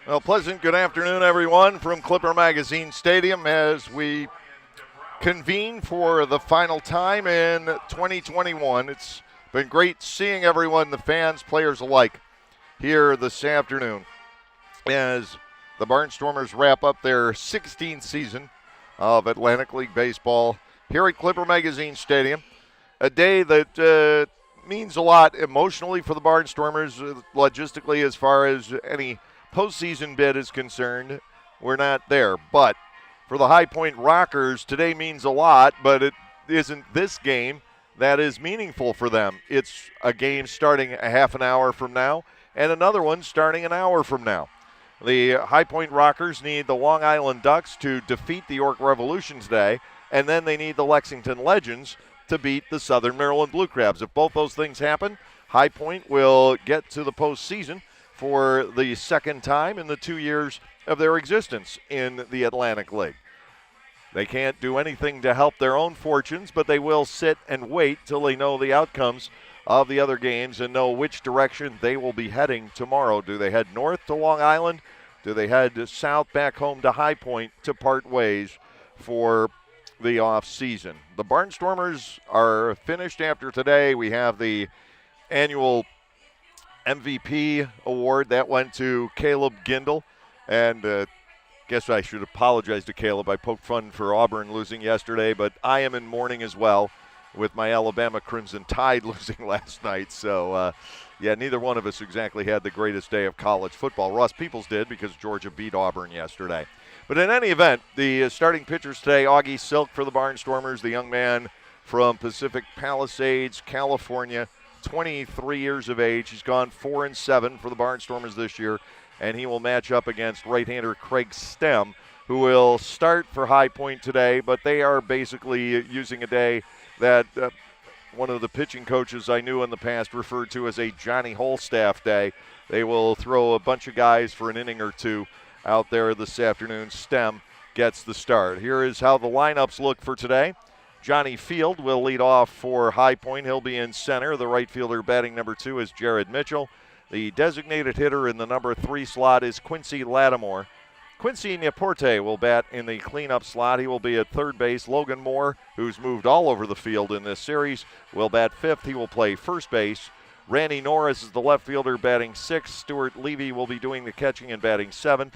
Well, pleasant good afternoon, everyone, from Clipper Magazine Stadium as we convene for the final time in 2021. It's been great seeing everyone, the fans, players alike, here this afternoon as the Barnstormers wrap up their 16th season of Atlantic League Baseball here at Clipper Magazine Stadium. A day that means a lot emotionally for the Barnstormers, logistically, as far as any postseason bid is concerned. We're not there. But for the High Point Rockers, today means a lot, but it isn't this game that is meaningful for them. It's a game starting a half an hour from now and another one starting an hour from now. The High Point Rockers need the Long Island Ducks to defeat the York Revolution today, and then they need the Lexington Legends to beat the Southern Maryland Blue Crabs. If both those things happen, High Point will get to the postseason for the second time in the 2 years of their existence in the Atlantic League. They can't do anything to help their own fortunes, but they will sit and wait till they know the outcomes of the other games and know which direction they will be heading tomorrow. Do they head north to Long Island? Do they head south back home to High Point to part ways for the off season? The Barnstormers are finished after today. We have the annual MVP award that went to Caleb Gindel, and guess I should apologize to Caleb. I poked fun for Auburn losing yesterday, but I am in mourning as well with my Alabama Crimson Tide losing last night. So, neither one of us exactly had the greatest day of college football. Ross Peoples did because Georgia beat Auburn yesterday. But in any event, the starting pitchers today, Augie Silk for the Barnstormers, the young man from Pacific Palisades, California, 23 years of age. He's gone 4-7 for the Barnstormers this year, and he will match up against right-hander Craig Stem, who will start for High Point today, but they are basically using a day that one of the pitching coaches I knew in the past referred to as a Johnny Holstaff day. They will throw a bunch of guys for an inning or two out there this afternoon. Stem gets the start. Here is how the lineups look for today. Johnny Field will lead off for High Point. He'll be in center. The right fielder batting number 2 is Jared Mitchell. The designated hitter in the number 3 slot is Quincy Lattimore. Quincy Neporte will bat in the cleanup slot. He will be at third base. Logan Moore, who's moved all over the field in this series, will bat 5th. He will play first base. Randy Norris is the left fielder batting 6th. Stuart Levy will be doing the catching and batting 7th.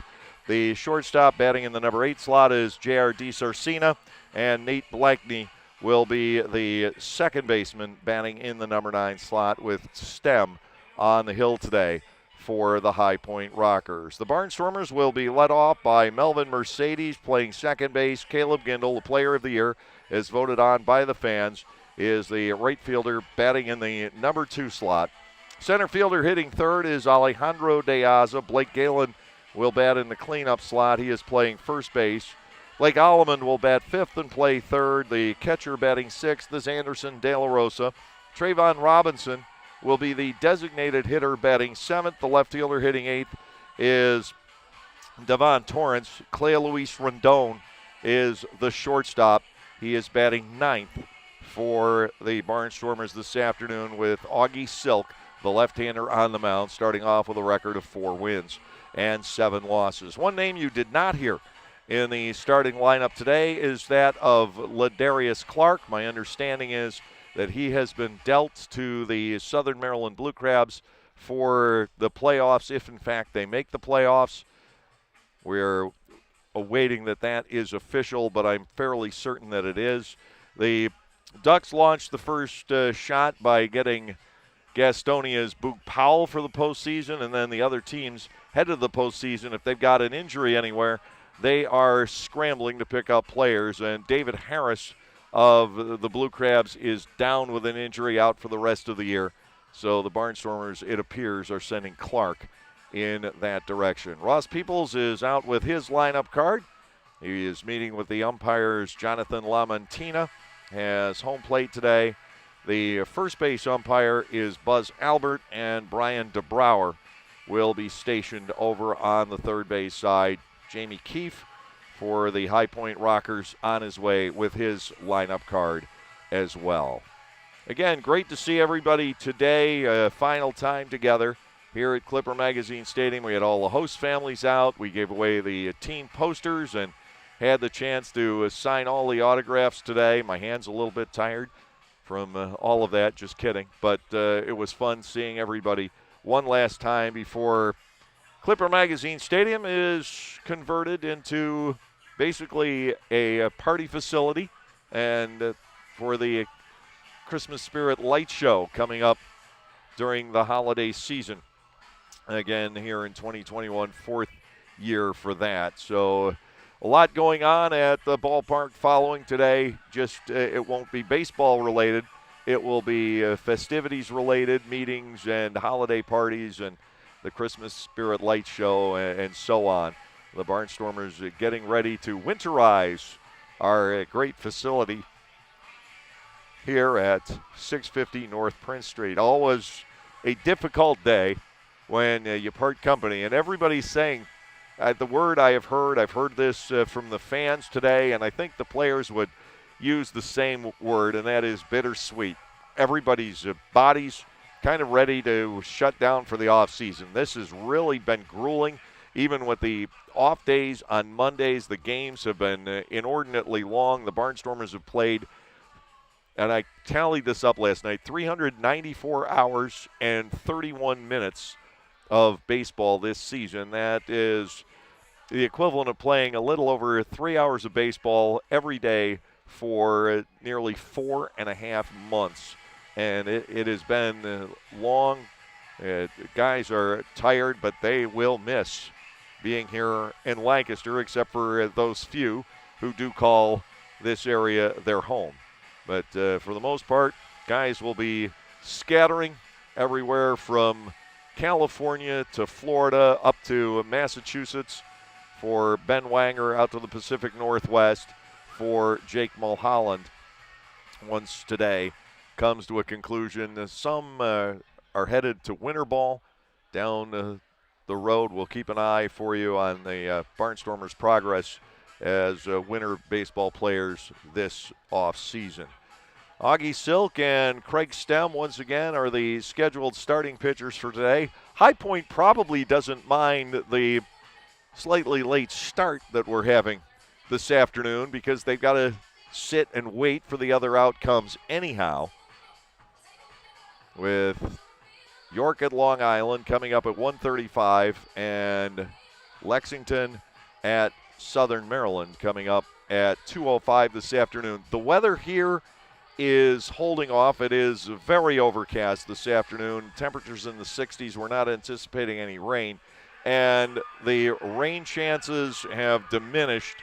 The shortstop batting in the number 8 slot is J.R. DiSarcina, and Nate Blackney will be the second baseman batting in the number 9 slot with Stem on the hill today for the High Point Rockers. The Barnstormers will be led off by Melvin Mercedes playing second base. Caleb Gindel, the player of the year, is voted on by the fans, is the right fielder batting in the number 2 slot. Center fielder hitting third is Alejandro De Aza. Blake Galen will bat in the cleanup slot. He is playing first base. Blake Alleman will bat 5th and play third. The catcher batting 6th is Anderson De La Rosa. Trayvon Robinson will be the designated hitter batting 7th. The left fielder hitting 8th is Devon Torrance. Clea Luis Rondon is the shortstop. He is batting 9th for the Barnstormers this afternoon with Augie Silk, the left-hander, on the mound, starting off with a record of 4 wins and 7 losses. One name you did not hear in the starting lineup today is that of Ladarius Clark. My understanding is that he has been dealt to the Southern Maryland Blue Crabs for the playoffs, if in fact they make the playoffs. We're awaiting that is official, but I'm fairly certain that it is. The Ducks launched the first shot by getting Gastonia's Boog Powell for the postseason, and then the other teams head to the postseason. If they've got an injury anywhere, they are scrambling to pick up players, and David Harris of the Blue Crabs is down with an injury, out for the rest of the year. So the Barnstormers, it appears, are sending Clark in that direction. Ross Peoples is out with his lineup card. He is meeting with the umpires. Jonathan LaMantina has home plate today. The first base umpire is Buzz Albert, and Brian DeBrouwer will be stationed over on the third base side. Jamie Keefe for the High Point Rockers on his way with his lineup card as well. Again, great to see everybody today, final time together here at Clipper Magazine Stadium. We had all the host families out. We gave away the team posters and had the chance to sign all the autographs today. My hand's a little bit tired from all of that. Just kidding. But it was fun seeing everybody one last time before Clipper Magazine Stadium is converted into basically a party facility, and for the Christmas Spirit Light Show coming up during the holiday season. Again, here in 2021, fourth year for that. So a lot going on at the ballpark following today. Just it won't be baseball related. It will be festivities related, meetings and holiday parties and the Christmas Spirit Light Show and so on. The Barnstormers getting ready to winterize our great facility here at 650 North Prince Street. Always a difficult day when you part company, and everybody's saying the word I've heard this from the fans today, and I think the players would use the same word, and that is bittersweet. Everybody's bodies kind of ready to shut down for the offseason. This has really been grueling. Even with the off days on Mondays, the games have been inordinately long. The Barnstormers have played, and I tallied this up last night, 394 hours and 31 minutes of baseball this season. That is the equivalent of playing a little over 3 hours of baseball every day for nearly 4.5 months. And it has been long. Guys are tired, but they will miss being here in Lancaster, except for those few who do call this area their home. But for the most part, guys will be scattering everywhere from California to Florida up to Massachusetts for Ben Wanger, out to the Pacific Northwest for Jake Mulholland. Once today comes to a conclusion, some are headed to winter ball down the road. We'll keep an eye for you on the Barnstormers' progress as winter baseball players this off-season. Augie Silk and Craig Stem, once again, are the scheduled starting pitchers for today. High Point probably doesn't mind the slightly late start that we're having this afternoon because they've got to sit and wait for the other outcomes anyhow, with York at Long Island coming up at 1:35 and Lexington at Southern Maryland coming up at 2:05 this afternoon. The weather here is holding off. It is very overcast this afternoon. Temperatures in the 60s. We're not anticipating any rain. And the rain chances have diminished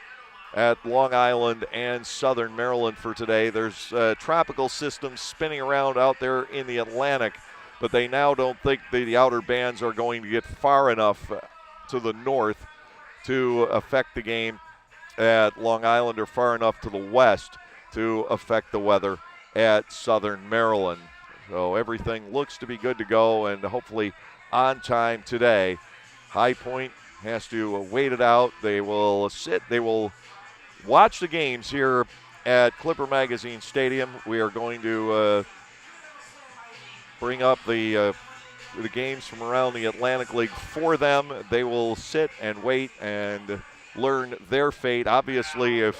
at Long Island and Southern Maryland for today. There's tropical systems spinning around out there in the Atlantic, but they now don't think the outer bands are going to get far enough to the north to affect the game at Long Island or far enough to the west to affect the weather at Southern Maryland. So everything looks to be good to go and hopefully on time today. High Point has to wait it out. They will sit. They will watch the games here at Clipper Magazine Stadium. We are going to bring up the games from around the Atlantic League for them. They will sit and wait and learn their fate. Obviously, if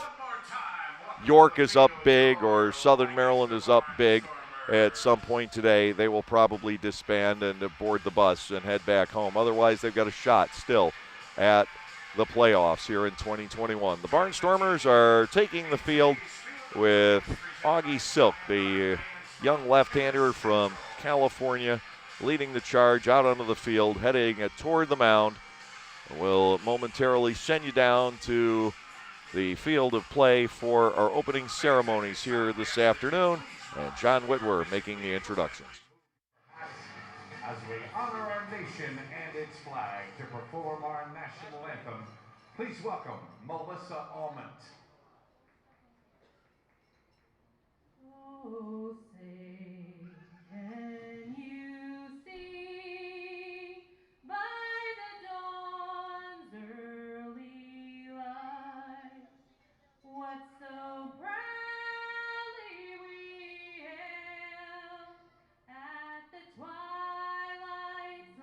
York is up big or Southern Maryland is up big at some point today, they will probably disband and board the bus and head back home. Otherwise, they've got a shot still at the playoffs here in 2021. The Barnstormers are taking the field with Augie Silk, the young left-hander from California, leading the charge out onto the field, heading toward the mound. We'll momentarily send you down to the field of play for our opening ceremonies here this afternoon, and John Whitwer making the introductions. As we honor our nation and its flag to perform our national anthem, please welcome Melissa Almond. Oh, say, can you see by the dawn's early light what so proudly we hailed at the twilight's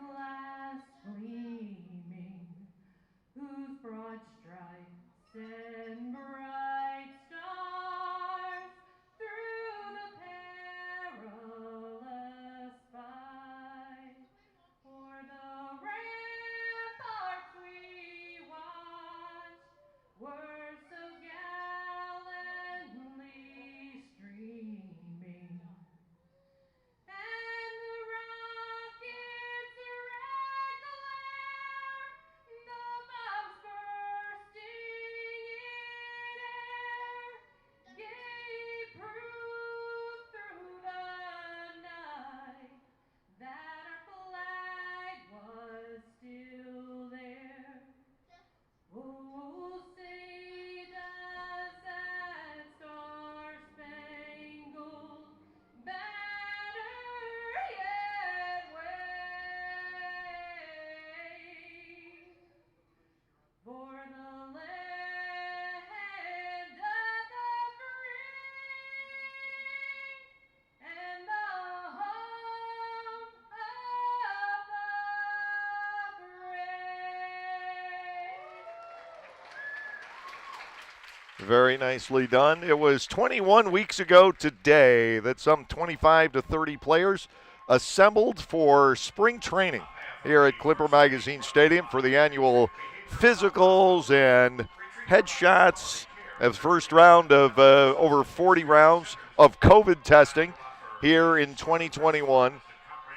Very nicely done. It was 21 weeks ago today that some 25 to 30 players assembled for spring training here at Clipper Magazine Stadium for the annual physicals and headshots of the first round of over 40 rounds of COVID testing here in 2021.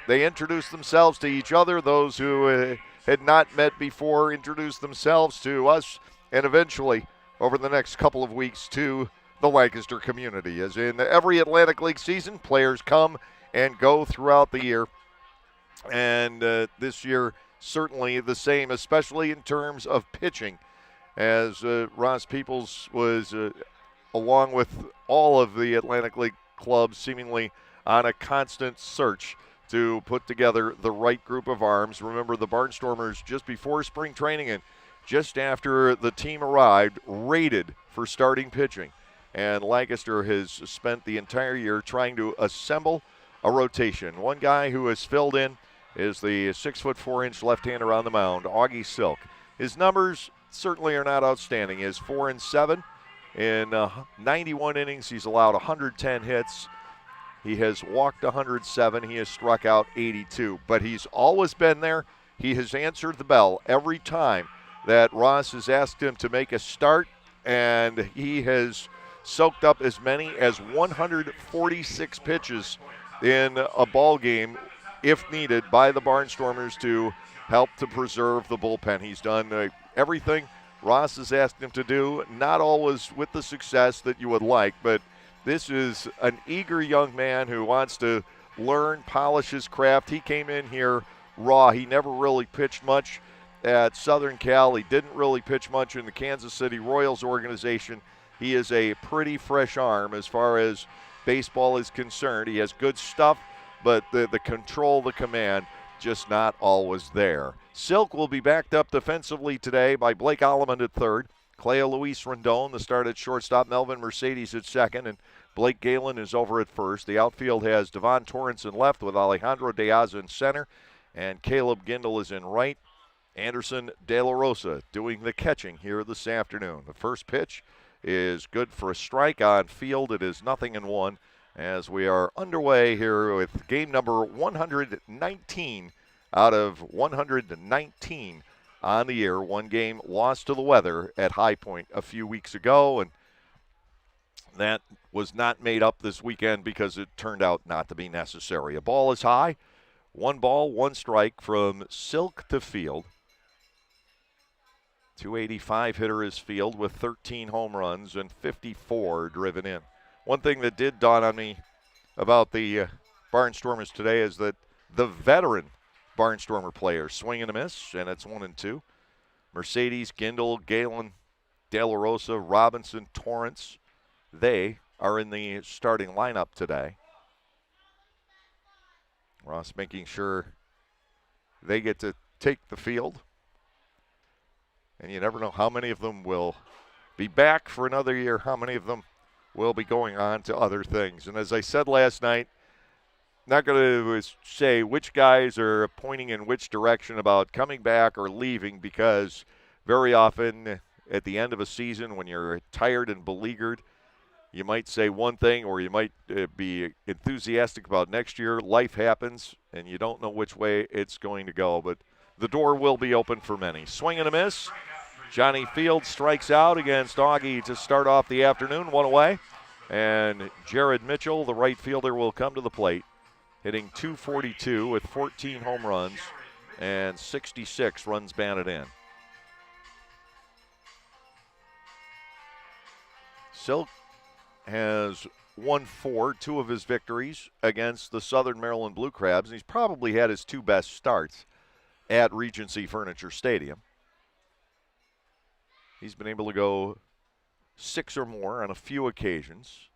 They introduced themselves to each other. Those who had not met before introduced themselves to us, and eventually, over the next couple of weeks, to the Lancaster community. As in every Atlantic League season, players come and go throughout the year. And this year, certainly the same, especially in terms of pitching, as Ross Peoples was, along with all of the Atlantic League clubs, seemingly on a constant search to put together the right group of arms. Remember, the Barnstormers, just before spring training and just after the team arrived, rated for starting pitching. And Lancaster has spent the entire year trying to assemble a rotation. One guy who has filled in is the 6'4" left-hander on the mound, Augie Silk. His numbers certainly are not outstanding. He is 4-7 in 91 innings. He's allowed 110 hits. He has walked 107. He has struck out 82. But he's always been there. He has answered the bell every time that Ross has asked him to make a start, and he has soaked up as many as 146 pitches in a ball game, if needed, by the Barnstormers to help to preserve the bullpen. He's done everything Ross has asked him to do, not always with the success that you would like, but this is an eager young man who wants to learn, polish his craft. He came in here raw. He never really pitched much at Southern Cal. He didn't really pitch much in the Kansas City Royals organization. He is a pretty fresh arm as far as baseball is concerned. He has good stuff, but the control, the command, just not always there. Silk will be backed up defensively today by Blake Alleman at third, Clea Luis Rendon, the start at shortstop, Melvin Mercedes at second, and Blake Galen is over at first. The outfield has Devon Torrance in left with Alejandro Diaz in center, and Caleb Gindel is in right. Anderson De La Rosa doing the catching here this afternoon. The first pitch is good for a strike on field. It is 0-1 as we are underway here with game number 119 out of 119 on the year. One game lost to the weather at High Point a few weeks ago, and that was not made up this weekend because it turned out not to be necessary. A ball is high. 1 ball, 1 strike from Silk to field. 285 hitter is field with 13 home runs and 54 driven in. One thing that did dawn on me about the Barnstormers today is that the veteran Barnstormer players swing and a miss, and it's 1-2. Mercedes, Gindel, Galen, De La Rosa, Robinson, Torrance, they are in the starting lineup today. Ross making sure they get to take the field. And you never know how many of them will be back for another year, how many of them will be going on to other things. And as I said last night, not going to say which guys are pointing in which direction about coming back or leaving, because very often at the end of a season when you're tired and beleaguered, you might say one thing or you might be enthusiastic about next year. Life happens, and you don't know which way it's going to go. But the door will be open for many. Swing and a miss. Johnny Fields strikes out against Augie to start off the afternoon, 1 away. And Jared Mitchell, the right fielder, will come to the plate, hitting .242 with 14 home runs and 66 runs batted in. Silk has won 2 of his victories against the Southern Maryland Blue Crabs, and he's probably had his 2 best starts at Regency Furniture Stadium. He's been able to go 6 or more on a few occasions.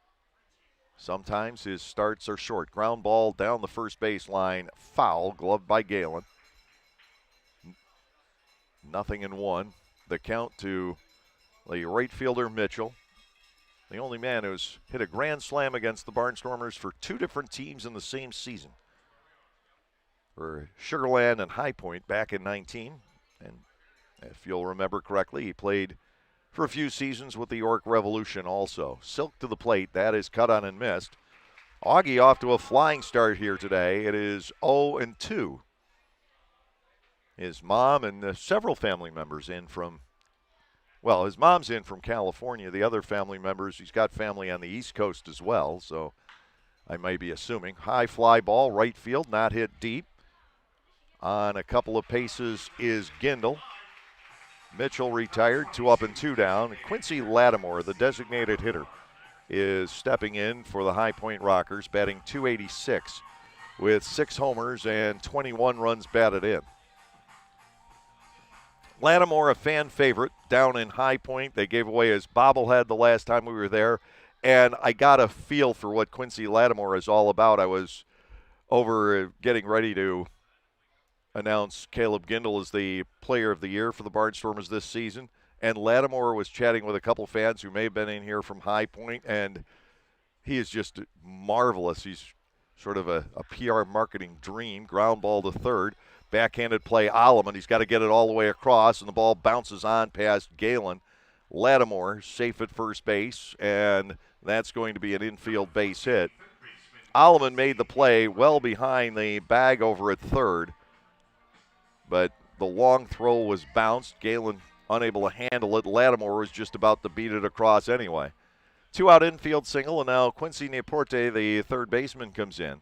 Sometimes his starts are short. Ground ball down the first base line, foul, gloved by Galen. 0-1. The count to the right fielder Mitchell, the only man who's hit a grand slam against the Barnstormers for 2 different teams in the same season. For Sugar Land and High Point back in 19. And if you'll remember correctly, he played for a few seasons with the York Revolution also. Silk to the plate. That is cut on and missed. Augie off to a flying start here today. It is 0-2. His mom and several family members in from, well, his mom's in from California. The other family members, he's got family on the East Coast as well, so I may be assuming. High fly ball, right field, not hit deep. On a couple of paces is Gindel. Mitchell retired, 2 up and 2 down. Quincy Lattimore, the designated hitter, is stepping in for the High Point Rockers, batting .286 with 6 homers and 21 runs batted in. Lattimore, a fan favorite down in High Point. They gave away his bobblehead the last time we were there, and I got a feel for what Quincy Lattimore is all about. I was over getting ready to announce Caleb Gindel as the player of the year for the Barnstormers this season, and Lattimore was chatting with a couple fans who may have been in here from High Point, and he is just marvelous. He's sort of a PR marketing dream. Ground ball to third. Backhanded play, Alleman. He's got to get it all the way across, and the ball bounces on past Galen. Lattimore safe at first base, and that's going to be an infield base hit. Alleman made the play well behind the bag over at third, but the long throw was bounced. Galen unable to handle it. Lattimore was just about to beat it across anyway. 2-out infield single, and now Quincy Neporte, the third baseman, comes in.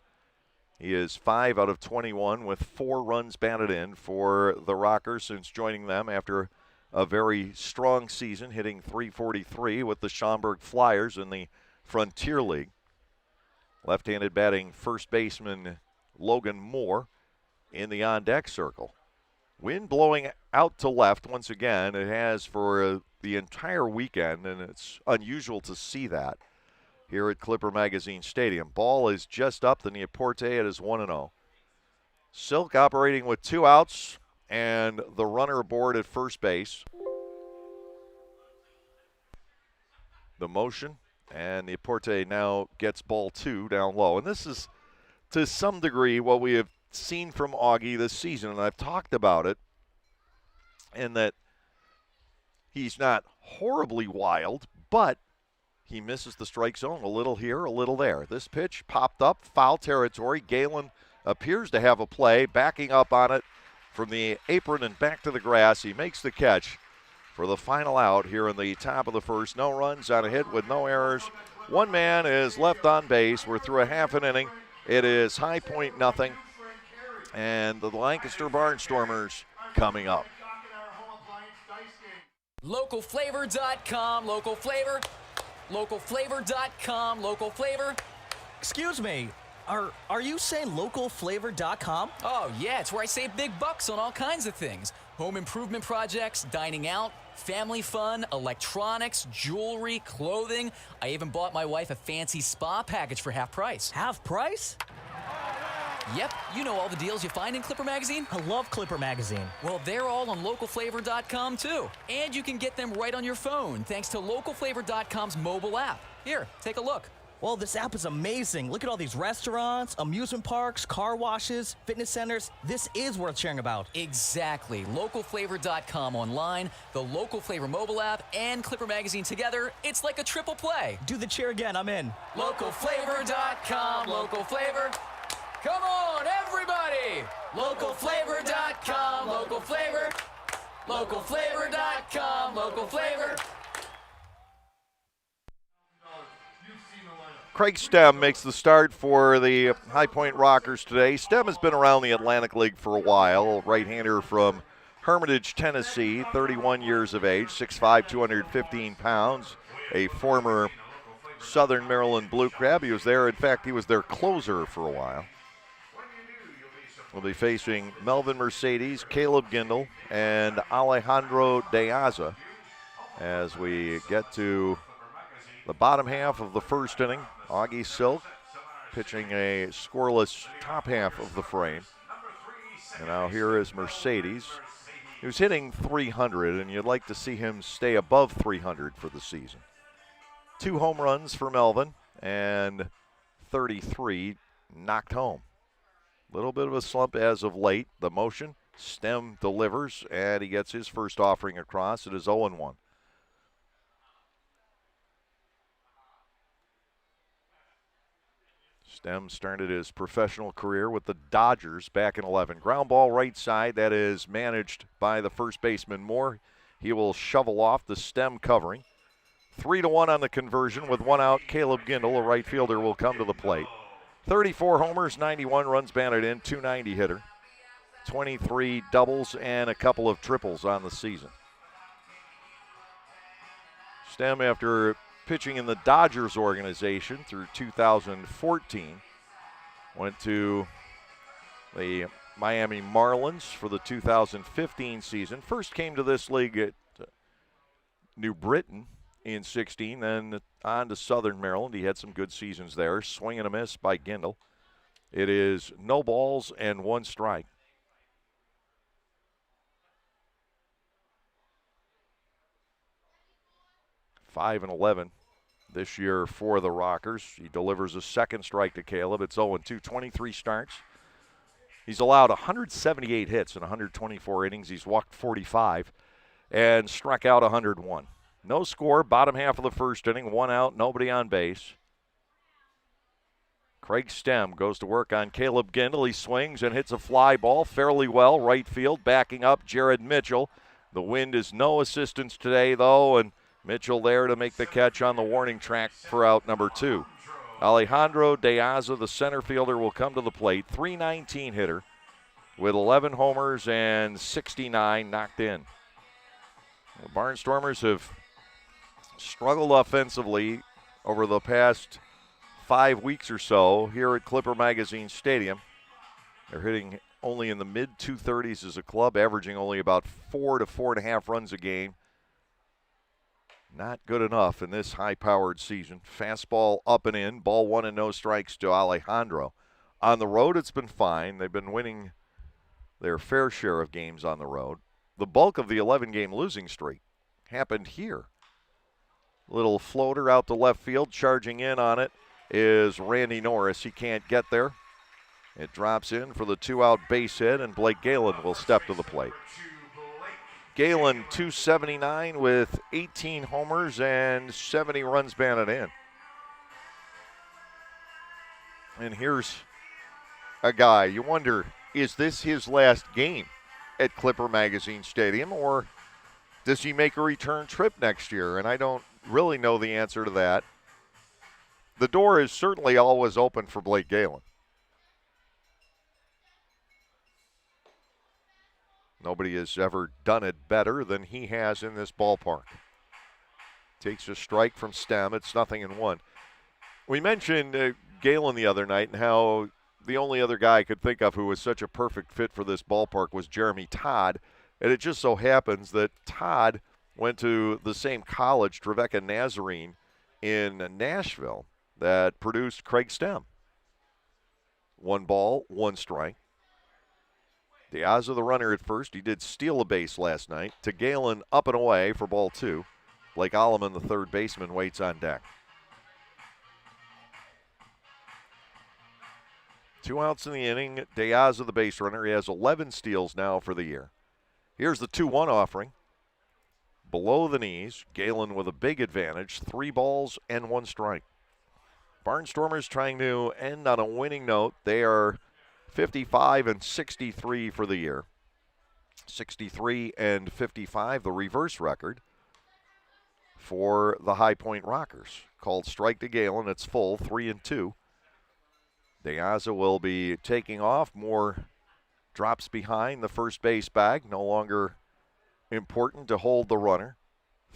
He is 5 out of 21 with 4 runs batted in for the Rockers since joining them after a very strong season, hitting .343 with the Schaumburg Flyers in the Frontier League. Left-handed batting first baseman Logan Moore in the on-deck circle. Wind blowing out to left once again. It has for the entire weekend, and it's unusual to see that here at Clipper Magazine Stadium. Ball is just up. The Neporte, it is 1-0. Silk operating with 2 outs and the runner aboard at first base. The motion, and Neporte now gets ball 2 down low. And this is, to some degree, what we have seen from Augie this season, and I've talked about it, and that he's not horribly wild, but he misses the strike zone a little here, a little there. This pitch popped up, foul territory. Galen appears to have a play, backing up on it from the apron and back to the grass. He makes the catch for the final out here in the top of the first. No runs on a hit with no errors. One man is left on base. We're through a half an inning. It is High Point nothing, and the Lancaster Barnstormers coming up. Localflavor.com, local flavor. Localflavor.com, local flavor. Excuse me, are you saying localflavor.com? Oh, yeah, it's where I save big bucks on all kinds of things. Home improvement projects, dining out, family fun, electronics, jewelry, clothing. I even bought my wife a fancy spa package for half price. Half price? Yep, you know all the deals you find in Clipper Magazine. I love Clipper Magazine. Well, they're all on localflavor.com too. And you can get them right on your phone thanks to localflavor.com's mobile app. Here, take a look. Well, this app is amazing. Look at all these restaurants, amusement parks, car washes, fitness centers. This is worth sharing about. Exactly. Localflavor.com online, the Local Flavor mobile app, and Clipper Magazine together. It's like a triple play. Do the cheer again. I'm in. Localflavor.com, local flavor. Come on, everybody! Localflavor.com, local flavor. Localflavor.com, local flavor. Craig Stem makes the start for the High Point Rockers today. Stem has been around the Atlantic League for a while. Right-hander from Hermitage, Tennessee, 31 years of age, 6'5", 215 pounds. A former Southern Maryland Blue Crab. He was there. In fact, he was their closer for a while. We'll be facing Melvin Mercedes, Caleb Gindel, and Alejandro Deaza as we get to the bottom half of the first inning. Augie Silk pitching a scoreless top half of the frame. And now here is Mercedes. He was hitting .300, and you'd like to see him stay above .300 for the season. 2 home runs for Melvin, and 33 knocked home. Little bit of a slump as of late. The motion, Stem delivers, and he gets his first offering across. It is 0-1. Stem started his professional career with the Dodgers back in 11. Ground ball right side, that is managed by the first baseman Moore. He will shovel off the Stem covering. 3-1 on the conversion with one out. Caleb Gindel, a right fielder, will come to the plate. 34 homers, 91 runs batted in, 290 hitter. 23 doubles and a couple of triples on the season. Stem, after pitching in the Dodgers organization through 2014, went to the Miami Marlins for the 2015 season. First came to this league at New Britain in 16, then on to Southern Maryland. He had some good seasons there. Swing and a miss by Gindel. It is no balls and one strike. Five and 11 this year for the Rockers. He delivers a second strike to Caleb. It's 0-2, 23 starts. He's allowed 178 hits in 124 innings. He's walked 45 and struck out 101. No score, bottom half of the first inning, one out, nobody on base. Craig Stem goes to work on Caleb Gindel. He swings and hits a fly ball fairly well, right field, backing up Jared Mitchell. The wind is no assistance today, though, and Mitchell there to make the catch on the warning track for out number 2. Alejandro De Aza, the center fielder, will come to the plate. .319 hitter with 11 homers and 69 knocked in. The Barnstormers have struggled offensively over the past 5 weeks or so here at Clipper Magazine Stadium. They're hitting only in the mid-230s as a club, averaging only about 4 to 4.5 runs a game. Not good enough in this high-powered season. Fastball up and in, ball 1 and no strikes to Alejandro. On the road, it's been fine. They've been winning their fair share of games on the road. The bulk of the 11-game losing streak happened here. Little floater out to left field. Charging in on it is Randy Norris. He can't get there. It drops in for the 2-out base hit, and Blake Galen will step to the plate. Galen, .279 with 18 homers and 70 runs batted in. And here's a guy, you wonder, is this his last game at Clipper Magazine Stadium, or does he make a return trip next year? And I don't really know the answer to that. The door is certainly always open for Blake Galen. Nobody has ever done it better than he has in this ballpark. Takes a strike from Stem. It's 0-1. We mentioned Galen the other night and how the only other guy I could think of who was such a perfect fit for this ballpark was Jeremy Todd. And it just so happens that Todd went to the same college, Trevecca Nazarene, in Nashville, that produced Craig Stem. 1 ball, 1 strike. De Aza, the runner at first. He did steal a base last night. To Galen, up and away for ball 2. Blake Alleman, the third baseman, waits on deck. 2 outs in the inning. De Aza, the base runner. He has 11 steals now for the year. Here's the 2-1 offering. Below the knees, Galen with a big advantage. 3 balls and 1 strike. Barnstormers trying to end on a winning note. They are 55 and 63 for the year. 63 and 55, the reverse record for the High Point Rockers. Called strike to Galen. It's full, 3-2. De Aza will be taking off. More drops behind the first base bag. No longer important to hold the runner.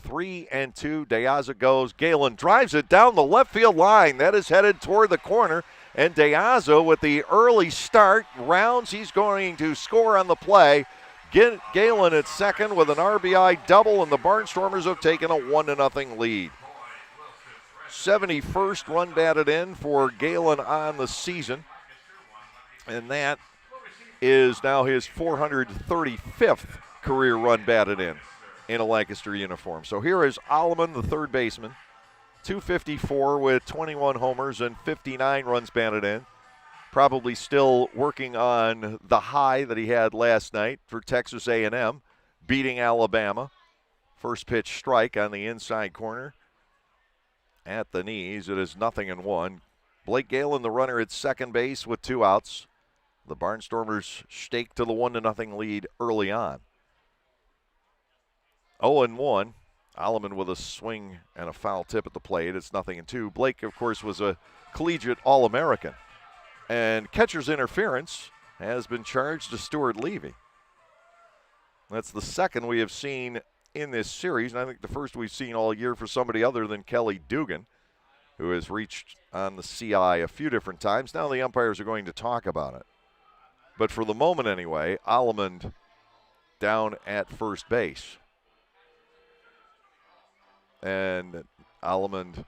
3-2. De Aza goes. Galen drives it down the left field line. That is headed toward the corner. And De Aza with the early start rounds. He's going to score on the play. Galen at second with an RBI double, and the Barnstormers have taken a 1-0 lead. 71st run batted in for Galen on the season. And that is now his 435th career run batted in a Lancaster uniform. So here is Alleman, the third baseman. .254 with 21 homers and 59 runs batted in. Probably still working on the high that he had last night for Texas A&M, beating Alabama. First pitch strike on the inside corner. At the knees, it is 0-1. Blake Galen, the runner at second base with 2 outs. The Barnstormers stake to the 1-0 lead early on. 0-1. Alleman with a swing and a foul tip at the plate. It's 0-2. Blake, of course, was a collegiate All-American. And catcher's interference has been charged to Stuart Levy. That's the second we have seen in this series, and I think the first we've seen all year for somebody other than Kelly Dugan, who has reached on the CI a few different times. Now the umpires are going to talk about it. But for the moment anyway, Alleman down at first base. And Alleman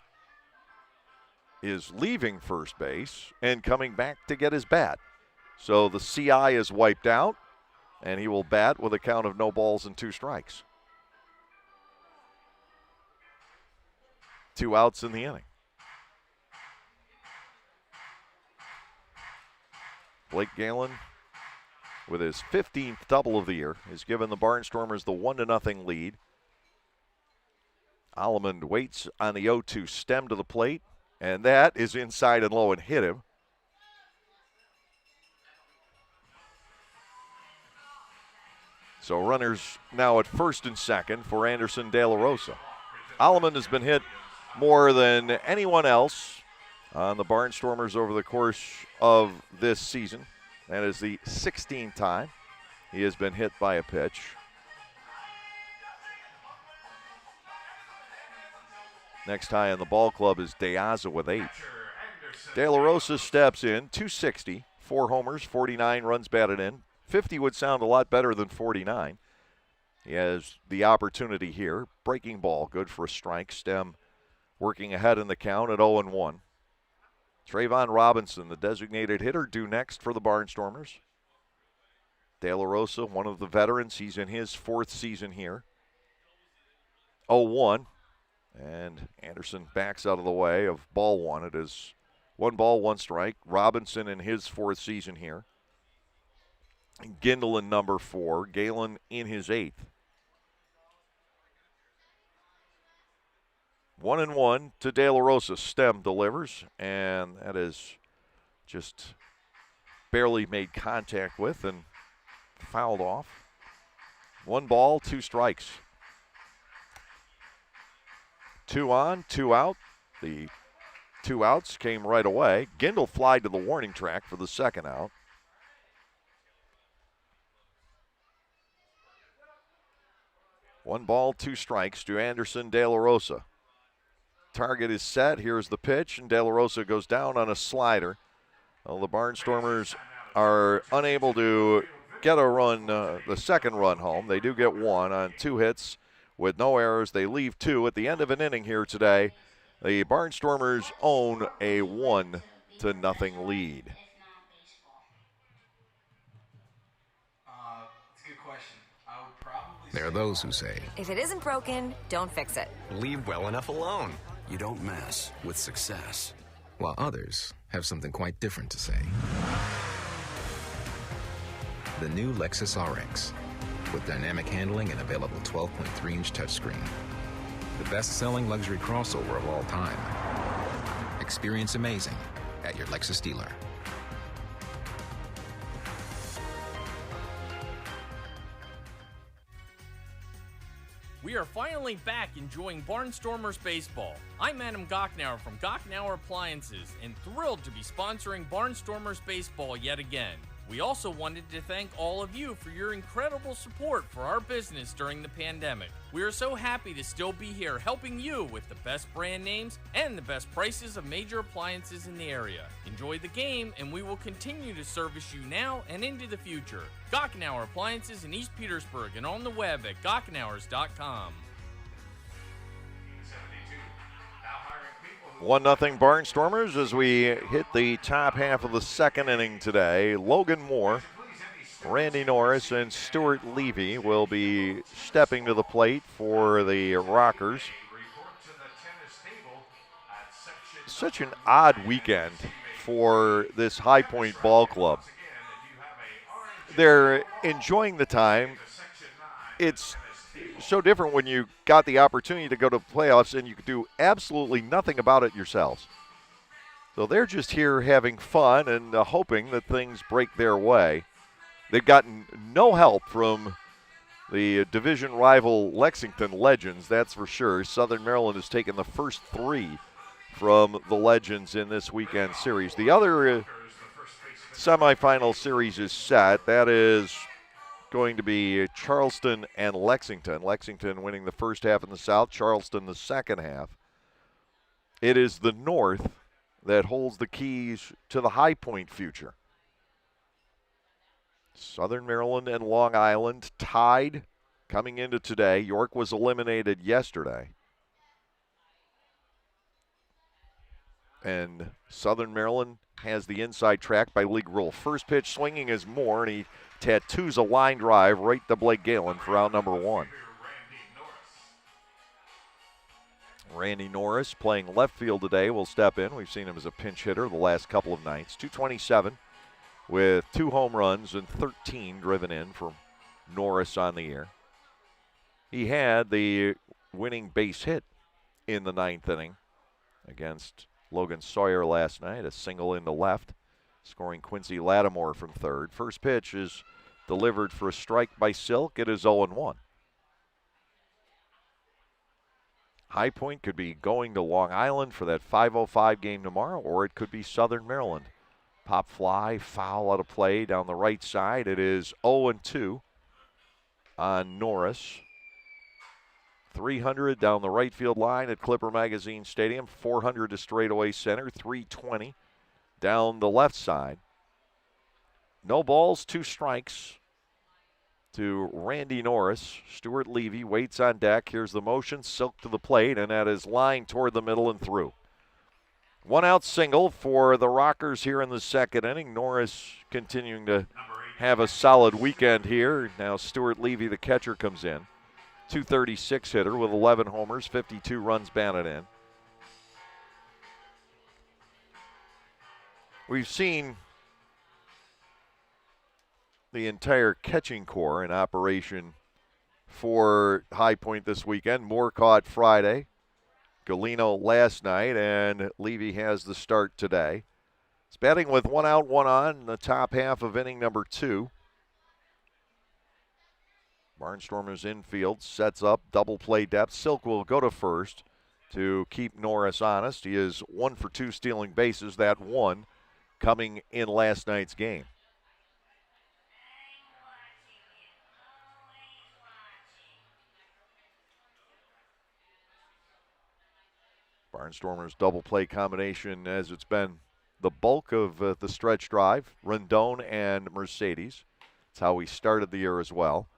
is leaving first base and coming back to get his bat. So the CI is wiped out, and he will bat with a count of no balls and 2 strikes. 2 outs in the inning. Blake Galen, with his 15th double of the year, has given the Barnstormers the 1-0 lead. Alleman waits on the 0-2 stem to the plate, and that is inside and low and hit him. So runners now at first and second for Anderson De La Rosa. Alleman has been hit more than anyone else on the Barnstormers over the course of this season. That is the 16th time he has been hit by a pitch. Next high in the ball club is Deaza with 8. De La Rosa steps in, 260, 4 homers, 49 runs batted in. 50 would sound a lot better than 49. He has the opportunity here. Breaking ball, good for a strike. Stem working ahead in the count at 0-1. Trayvon Robinson, the designated hitter, due next for the Barnstormers. De La Rosa, one of the veterans. He's in his 4th season here. 0-1. And Anderson backs out of the way of ball 1. It is 1 ball, 1 strike. Robinson in his 4th season here. Gindel in number 4. Galen in his 8th. 1-1 to De La Rosa. Stem delivers, and that is just barely made contact with and fouled off. 1 ball, 2 strikes. 2 on, 2 out. The 2 outs came right away. Gindel flied to the warning track for the 2nd out. One ball, 2 strikes to Anderson De La Rosa. Target is set. Here's the pitch, and De La Rosa goes down on a slider. Well, the Barnstormers are unable to get a run, the 2nd run home. They do get 1 on 2 hits with no errors. They leave 2 at the end of an inning here today. The Barnstormers own a 1-0 lead. It's a good question. I would probably There are those who say, if it isn't broken, don't fix it. leave well enough alone. You don't mess with success. While others have something quite different to say. The new Lexus RX, with dynamic handling and available 12.3-inch touchscreen. The best-selling luxury crossover of all time. Experience amazing at your Lexus dealer. We are finally back enjoying Barnstormers baseball. I'm Adam Gocknauer from Gocknauer Appliances and thrilled to be sponsoring Barnstormers baseball yet again. We also wanted to thank all of you for your incredible support for our business during the pandemic. We are so happy to still be here helping you with the best brand names and the best prices of major appliances in the area. Enjoy the game, and we will continue to service you now and into the future. Gocknauer Appliances in East Petersburg and on the web at gocknauers.com. 1-0 Barnstormers as we hit the top half of the 2nd inning today. Logan Moore, Randy Norris, and Stuart Levy will be stepping to the plate for the Rockers. Such an odd weekend for this High Point Ball Club. They're enjoying the time. It's so different when you got the opportunity to go to playoffs and you could do absolutely nothing about it yourselves. So they're just here having fun and hoping that things break their way. They've gotten no help from the division rival Lexington Legends, that's for sure. Southern Maryland has taken the first 3 from the Legends in this weekend series. The other semifinal series is set. That is going to be Charleston and Lexington. Lexington winning the first half in the South, Charleston the second half. It is the North that holds the keys to the High Point future. Southern Maryland and Long Island tied coming into today. York was eliminated yesterday. And Southern Maryland has the inside track by league rule. First pitch swinging is Moore, and he tattoos a line drive right to Blake Galen for out number 1. Randy Norris playing left field today will step in. We've seen him as a pinch hitter the last couple of nights. 227 with 2 home runs and 13 driven in from Norris on the year. He had the winning base hit in the 9th inning against Logan Sawyer last night, a single into left, scoring Quincy Lattimore from third. First pitch is delivered for a strike by Silk. It is 0-1. High Point could be going to Long Island for that 5:05 game tomorrow, or it could be Southern Maryland. Pop fly, foul out of play down the right side. It is 0-2 on Norris. 300 down the right field line at Clipper Magazine Stadium. 400 to straightaway center. 320 down the left side. No balls, 2 strikes to Randy Norris. Stuart Levy waits on deck. Here's the motion. Silk to the plate, and that is lined toward the middle and through. 1 out single for the Rockers here in the second inning. Norris continuing to have a solid weekend here. Now Stuart Levy, the catcher, comes in. 236 hitter with 11 homers, 52 runs batted in. We've seen the entire catching corps in operation for High Point this weekend. Moore caught Friday, Galino last night, and Levy has the start today. It's batting with 1 out, 1 on in the top half of inning number 2. Barnstormers infield sets up double play depth. Silk will go to first to keep Norris honest. He is 1 for 2 stealing bases, that one coming in last night's game. Barnstormers double play combination, as it's been the bulk of the stretch drive. Rendon and Mercedes. That's how we started the year as well.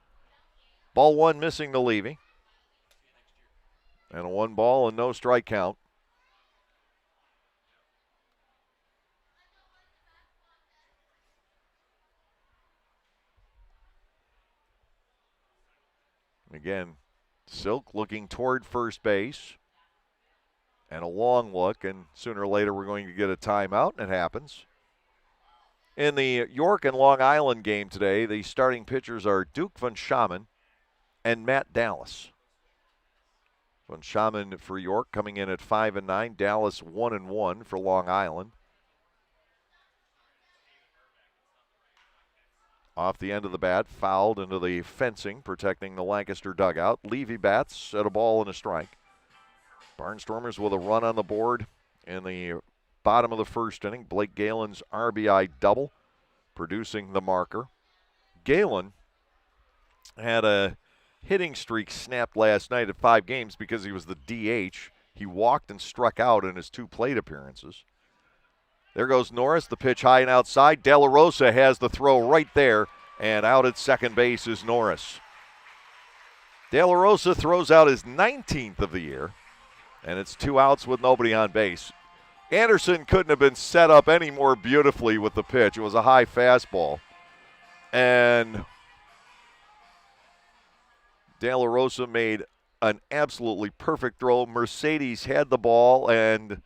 Ball 1 missing to Levy. And a 1 ball and no strike count. Again, Silk looking toward first base. And a long look, and sooner or later we're going to get a timeout, and it happens. In the York and Long Island game today, the starting pitchers are Duke Van Schamen and Matt Dallas. Van Schamen for York coming in at 5-9. Dallas 1-1 for Long Island. Off the end of the bat, fouled into the fencing, protecting the Lancaster dugout. Levy bats at a ball and a strike. Barnstormers with a run on the board in the bottom of the first inning. Blake Galen's RBI double, producing the marker. Galen had a hitting streak snapped last night at 5 games because he was the DH. He walked and struck out in his 2 plate appearances. There goes Norris, the pitch high and outside. De La Rosa has the throw right there, and out at second base is Norris. De La Rosa throws out his 19th of the year, and it's 2 outs with nobody on base. Anderson couldn't have been set up any more beautifully with the pitch. It was a high fastball. And De La Rosa made an absolutely perfect throw. Mercedes had the ball and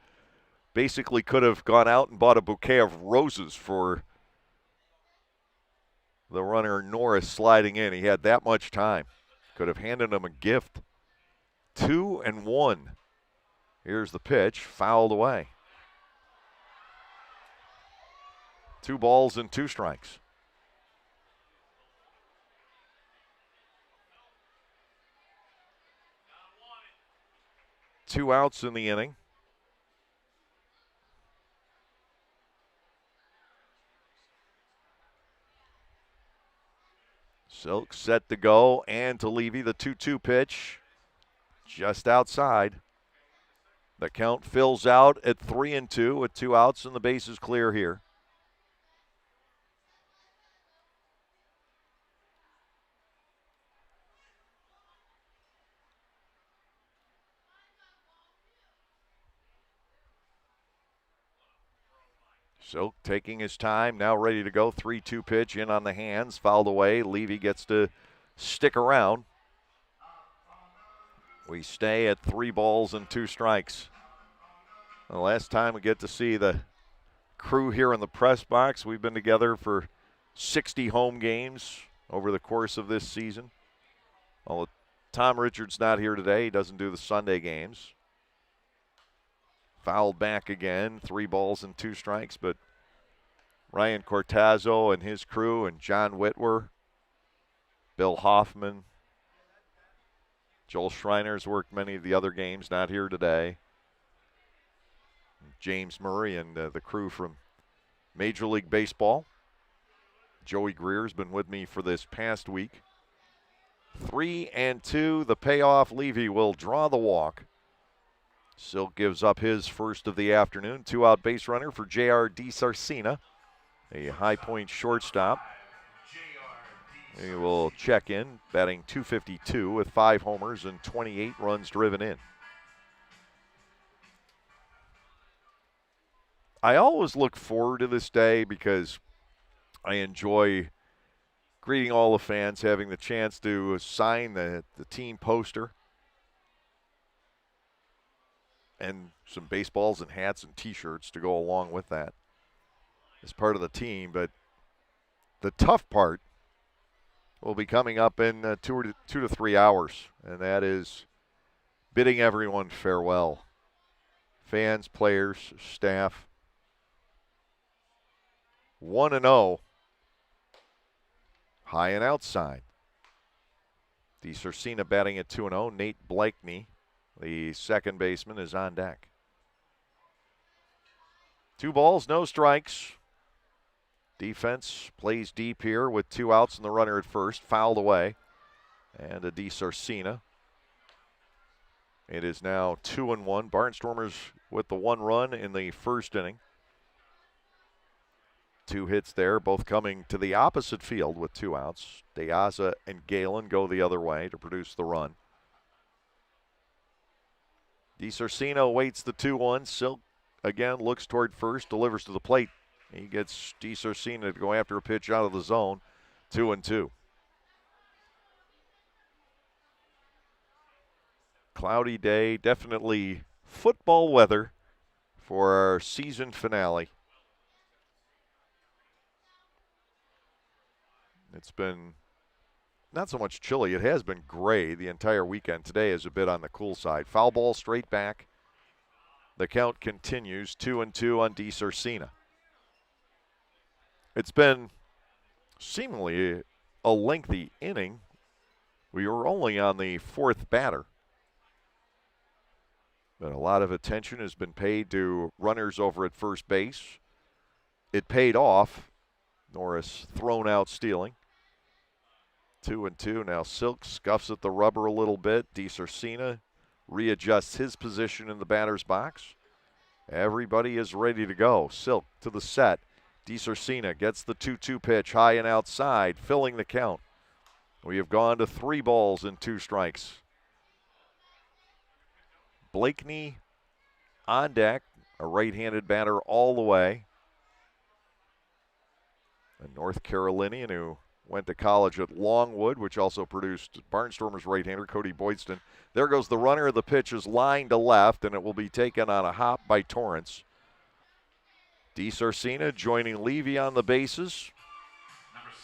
basically could have gone out and bought a bouquet of roses for the runner Norris sliding in. He had that much time. Could have handed him a gift. 2-1. Here's the pitch, fouled away. 2 balls and 2 strikes. Two outs in the inning. Silk set to go, and to Levy, the 2-2 pitch just outside. The count fills out at 3-2 with 2 outs and the bases clear here. Silk taking his time, now ready to go. 3-2 pitch in on the hands, fouled away. Levy gets to stick around. We stay at 3 balls and 2 strikes. The last time we get to see the crew here in the press box, we've been together for 60 home games over the course of this season. Although Tom Richards not here today, he doesn't do the Sunday games. Fouled back again, 3 balls and 2 strikes, but Ryan Cortazzo and his crew and John Whitwer, Bill Hoffman, Joel Schreiner's worked many of the other games, not here today. James Murray and the crew from Major League Baseball. Joey Greer's been with me for this past week. 3-2, the payoff. Levy will draw the walk. Silk gives up his first of the afternoon. 2-out base runner for J.R. DiSarcina, a High Point shortstop. He will check in, batting .252 with 5 homers and 28 runs driven in. I always look forward to this day because I enjoy greeting all the fans, having the chance to sign the team poster and some baseballs and hats and T-shirts to go along with that as part of the team. But the tough part will be coming up in 2 to 3 hours, and that is bidding everyone farewell. Fans, players, staff. 1-0. High and outside. DiSarcina batting at 2-0. Nate Blakeney, the second baseman, is on deck. 2 balls, no strikes. Defense plays deep here with 2 outs and the runner at first. Fouled away. And a DiSarcina. It is now 2-1. Barnstormers with the 1 run in the first inning. 2 hits there, both coming to the opposite field with 2 outs. DeAza and Galen go the other way to produce the run. DiSarcina waits the 2-1. Silk again looks toward first, delivers to the plate. He gets DiSarcina to go after a pitch out of the zone. 2-2. Cloudy day, definitely football weather for our season finale. It's been not so much chilly. It has been gray the entire weekend. Today is a bit on the cool side. Foul ball straight back. The count continues. 2-2 on DiSarcina. It's been seemingly a lengthy inning. We were only on the 4th batter. But a lot of attention has been paid to runners over at first base. It paid off. Norris thrown out stealing. 2-2. Now Silk scuffs at the rubber a little bit. DiSarcina readjusts his position in the batter's box. Everybody is ready to go. Silk to the set. DiSarcina gets the 2-2 pitch high and outside, filling the count. We have gone to 3 balls and 2 strikes. Blakeney on deck, a right-handed batter all the way. A North Carolinian who went to college at Longwood, which also produced Barnstormers right-hander Cody Boydston. There goes the runner. The pitch is lined to left, and it will be taken on a hop by Torrance. DiSarcina joining Levy on the bases.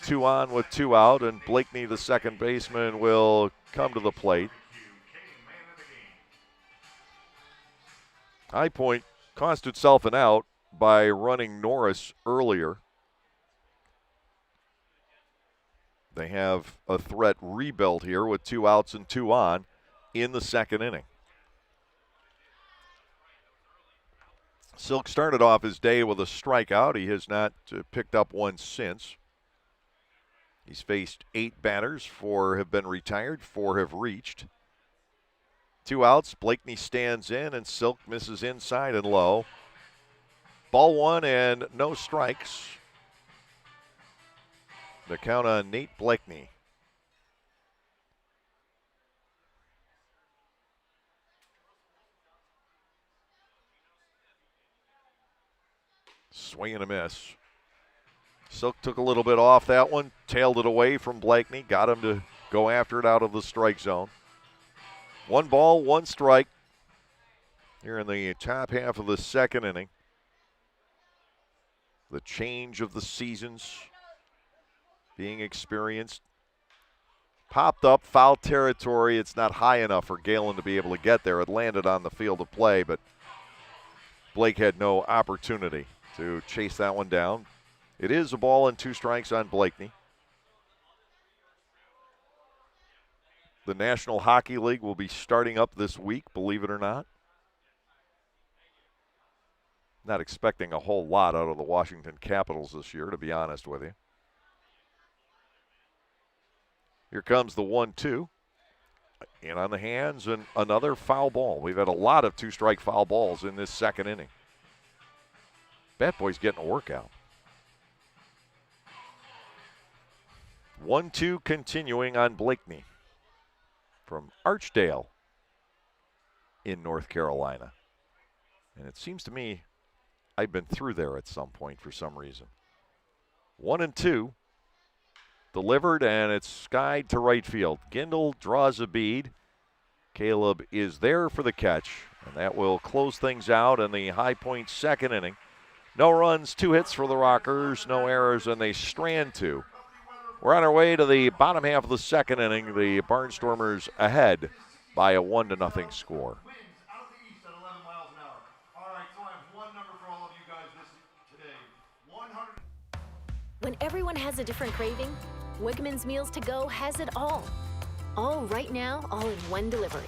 2 on with 2 out, and Blakeney, the second baseman, will come to the plate. High Point cost itself an out by running Norris earlier. They have a threat rebuilt here with 2 outs and 2 on in the second inning. Silk started off his day with a strikeout. He has not picked up one since. He's faced 8 batters. 4 have been retired. 4 have reached. 2 outs. Blakeney stands in, and Silk misses inside and low. Ball 1 and no strikes. The count on Nate Blakeney. Swing and a miss. Silk took a little bit off that one, tailed it away from Blakeney, got him to go after it out of the strike zone. 1 ball, 1 strike here in the top half of the second inning. The change of the seasons being experienced. Popped up, foul territory. It's not high enough for Galen to be able to get there. It landed on the field of play, but Blake had no opportunity to chase that one down. It is a ball and 2 strikes on Blakeney. The National Hockey League will be starting up this week, believe it or not. Not expecting a whole lot out of the Washington Capitals this year, to be honest with you. Here comes the 1-2. In on the hands and another foul ball. We've had a lot of 2-strike foul balls in this second inning. Bat Boy's getting a workout. 1-2 continuing on Blakeney from Archdale in North Carolina. And it seems to me I've been through there at some point for some reason. 1-2. Delivered, and it's skied to right field. Gindel draws a bead. Caleb is there for the catch, and that will close things out in the High Point second inning. No runs, 2 hits for the Rockers, no errors, and they strand 2. We're on our way to the bottom half of the second inning. The Barnstormers ahead by a 1-0 score. When everyone has a different craving, Wegmans Meals to Go has it all. All right now, all in one delivery.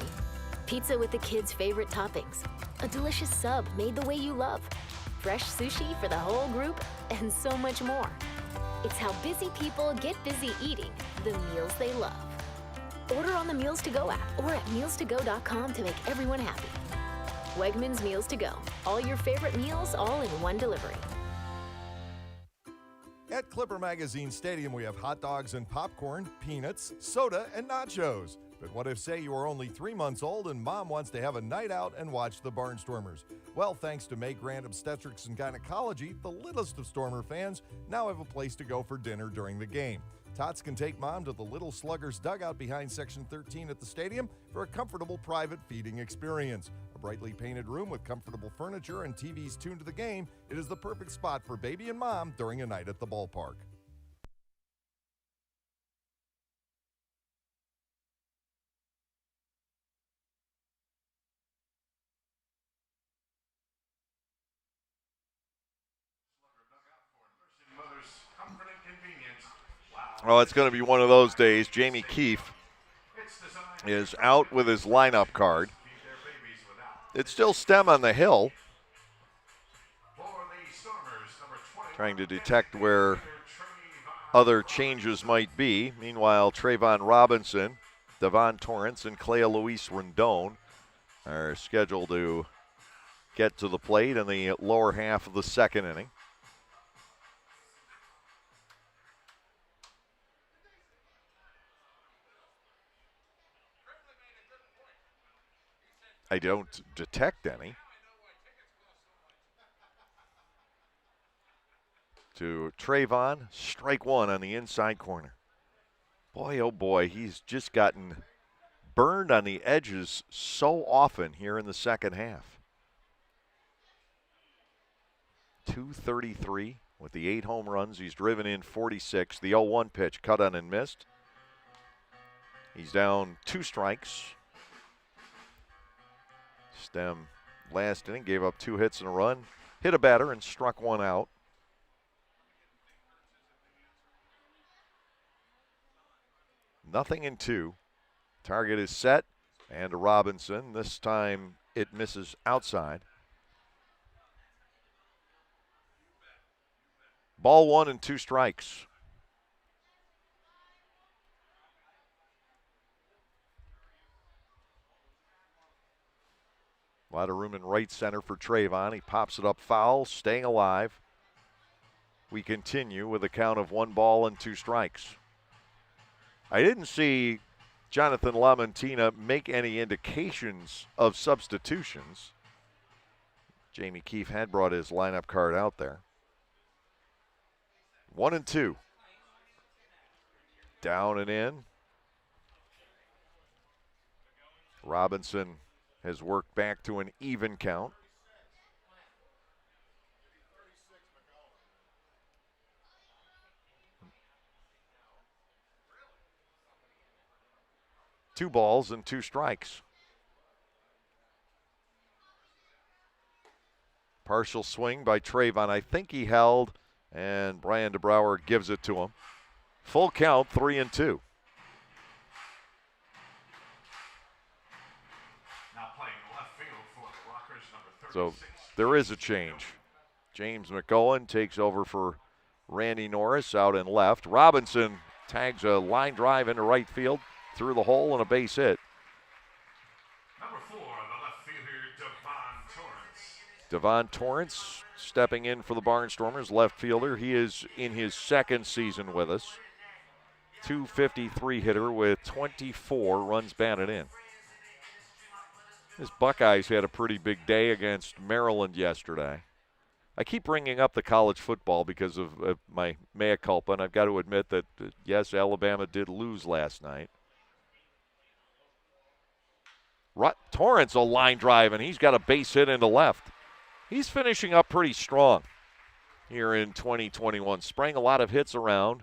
Pizza with the kids' favorite toppings, a delicious sub made the way you love, fresh sushi for the whole group, and so much more. It's how busy people get busy eating the meals they love. Order on the Meals to Go app or at mealstogo.com to make everyone happy. Wegmans Meals to Go. All your favorite meals, all in one delivery. At Clipper Magazine Stadium, we have hot dogs and popcorn, peanuts, soda, and nachos. But what if, say, you are only 3 months old and mom wants to have a night out and watch the Barnstormers? Well, thanks to May Grant Obstetrics and Gynecology, the littlest of Stormer fans now have a place to go for dinner during the game. Tots can take mom to the Little Sluggers dugout behind Section 13 at the stadium for a comfortable private feeding experience. A brightly painted room with comfortable furniture and TVs tuned to the game, it is the perfect spot for baby and mom during a night at the ballpark. Oh, it's going to be one of those days. Jamie Keefe is out with his lineup card. It's still Stem on the hill, trying to detect where other changes might be. Meanwhile, Trayvon Robinson, Devon Torrance, and Clea Luis Rendon are scheduled to get to the plate in the lower half of the second inning. I don't detect any. To Trayvon, strike 1 on the inside corner. Boy, oh boy, he's just gotten burned on the edges so often here in the second half. 233 with the 8 home runs. He's driven in 46. The 0-1 pitch cut on and missed. He's down 2 strikes. Stem last inning gave up 2 hits and a run, hit a batter and struck 1 out. 0-2. Target is set, and to Robinson. This time it misses outside. Ball 1 and 2 strikes. A lot of room in right center for Trayvon. He pops it up foul, staying alive. We continue with a count of 1 ball and 2 strikes. I didn't see Jonathan LaMantina make any indications of substitutions. Jamie Keefe had brought his lineup card out there. 1 and 2. Down and in. Robinson has worked back to an even count. Two balls and 2 strikes. Partial swing by Trayvon. I think he held, and Brian DeBrouwer gives it to him. Full count, 3 and 2. Now playing left field for the Rockers, number 36. So there is a change. James McCohen takes over for Randy Norris out in left. Robinson tags a line drive into right field through the hole and a base hit. Number 4, the left fielder, Devon Torrance. Devon Torrance stepping in for the Barnstormers, left fielder. He is in his second season with us. .253 hitter with 24 runs batted in. His Buckeyes had a pretty big day against Maryland yesterday. I keep bringing up the college football because of my mea culpa, and I've got to admit that, yes, Alabama did lose last night. Torrance a line drive, and he's got a base hit into left. He's finishing up pretty strong here in 2021. Sprang a lot of hits around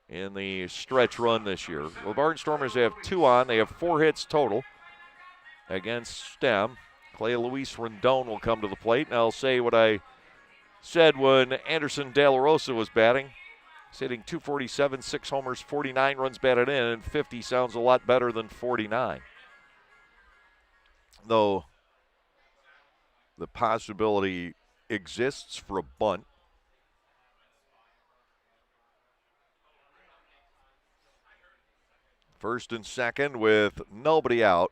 in the stretch run this year. The Barnstormers have 2 on. They have 4 hits total against STEM. Clay Luis Rendon will come to the plate, and I'll say what I said when Anderson De La Rosa was batting. He's hitting .247, 6 homers, 49 runs batted in, and 50 sounds a lot better than 49. Though the possibility exists for a bunt. First and second with nobody out.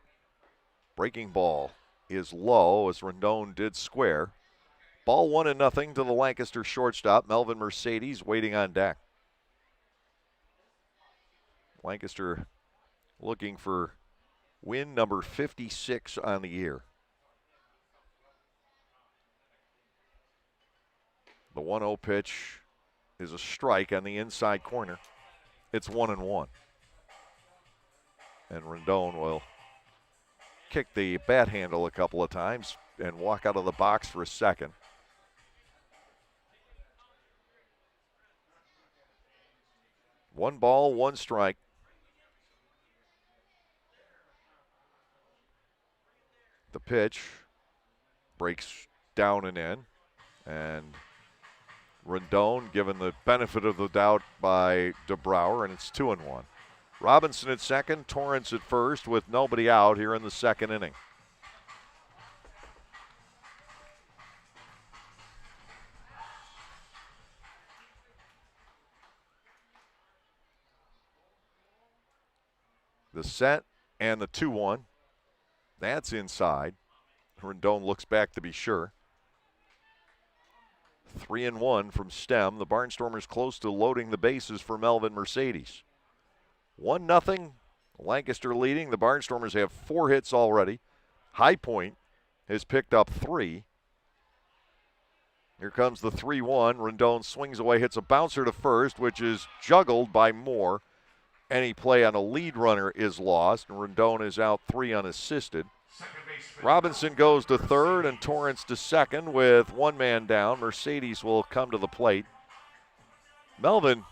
Breaking ball is low as Rendon did square. Ball 1-0 to the Lancaster shortstop, Melvin Mercedes, waiting on deck. Lancaster looking for win number 56 on the year. The 1-0 pitch is a strike on the inside corner. It's 1-1. And Rendon will kick the bat handle a couple of times and walk out of the box for a second. One ball, 1 strike. The pitch breaks down and in, and Rendon given the benefit of the doubt by DeBrouwer, and it's 2-1. Robinson at second, Torrance at first with nobody out here in the second inning. The set and the 2-1. That's inside. Rendon looks back to be sure. 3-1 from STEM. The Barnstormers close to loading the bases for Melvin Mercedes. 1-0. Lancaster leading. The Barnstormers have 4 hits already. High Point has picked up 3. Here comes the 3-1. Rendon swings away, hits a bouncer to first, which is juggled by Moore. Any play on a lead runner is lost, and Rendon is out 3 unassisted. Robinson goes to third and Torrance to second with 1 man down. Mercedes will come to the plate. Melvin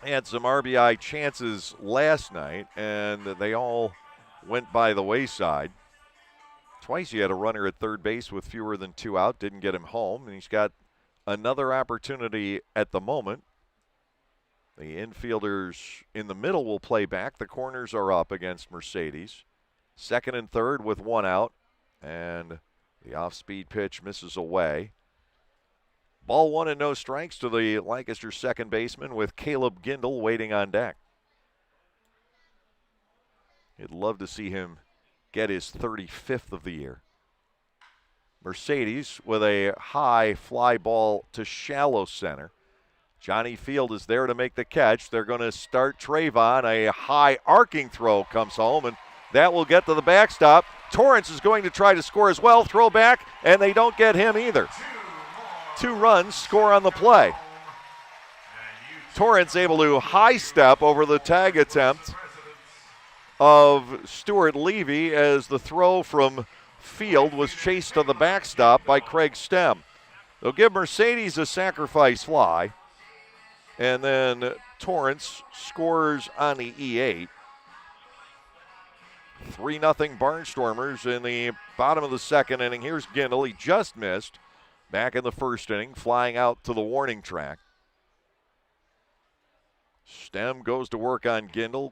had some RBI chances last night, and they all went by the wayside. Twice he had a runner at third base with fewer than 2 out, didn't get him home, and he's got another opportunity at the moment The infielders in the middle will play back. The corners are up against Mercedes. Second and third with one out. And the off-speed pitch misses away. Ball one and no strikes to the Lancaster second baseman with Caleb Gindel waiting on deck. You'd love to see him get his 35th of the year. Mercedes with a high fly ball to shallow center. Johnny Field is there to make the catch. They're going to start Trayvon. A high arcing throw comes home, and that will get to the backstop. Torrance is going to try to score as well. Throw back, and they don't get him either. 2 runs score on the play. Torrance able to high step over the tag attempt of Stuart Levy as the throw from Field was chased to the backstop by Craig Stem. They'll give Mercedes a sacrifice fly, and then Torrance scores on the E8. 3-0 Barnstormers in the bottom of the second inning. Here's Gindel. He just missed back in the first inning, flying out to the warning track. Stem goes to work on Gindel.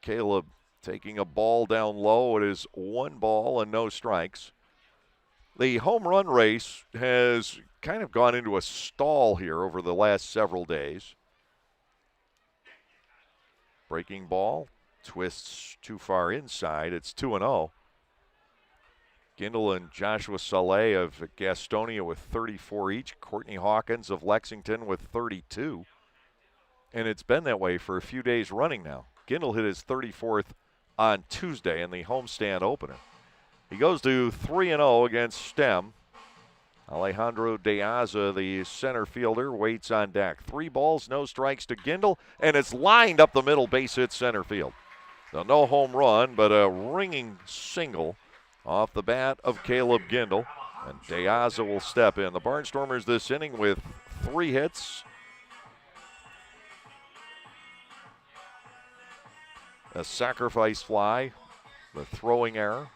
Caleb taking a ball down low. It is 1 ball and no strikes. The home run race has kind of gone into a stall here over the last several days. Breaking ball, twists too far inside. It's 2-0. Gindel and Joshua Saleh of Gastonia with 34 each. Courtney Hawkins of Lexington with 32. And it's been that way for a few days running now. Gindel hit his 34th on Tuesday in the homestand opener. He goes to 3-0 against Stem. Alejandro De Aza, the center fielder, waits on deck. 3 balls, no strikes to Gindel, and it's lined up the middle, base hit center field. So no home run, but a ringing single off the bat of Caleb Gindel, and De Aza will step in. The Barnstormers this inning with 3 hits, a sacrifice fly, the throwing error.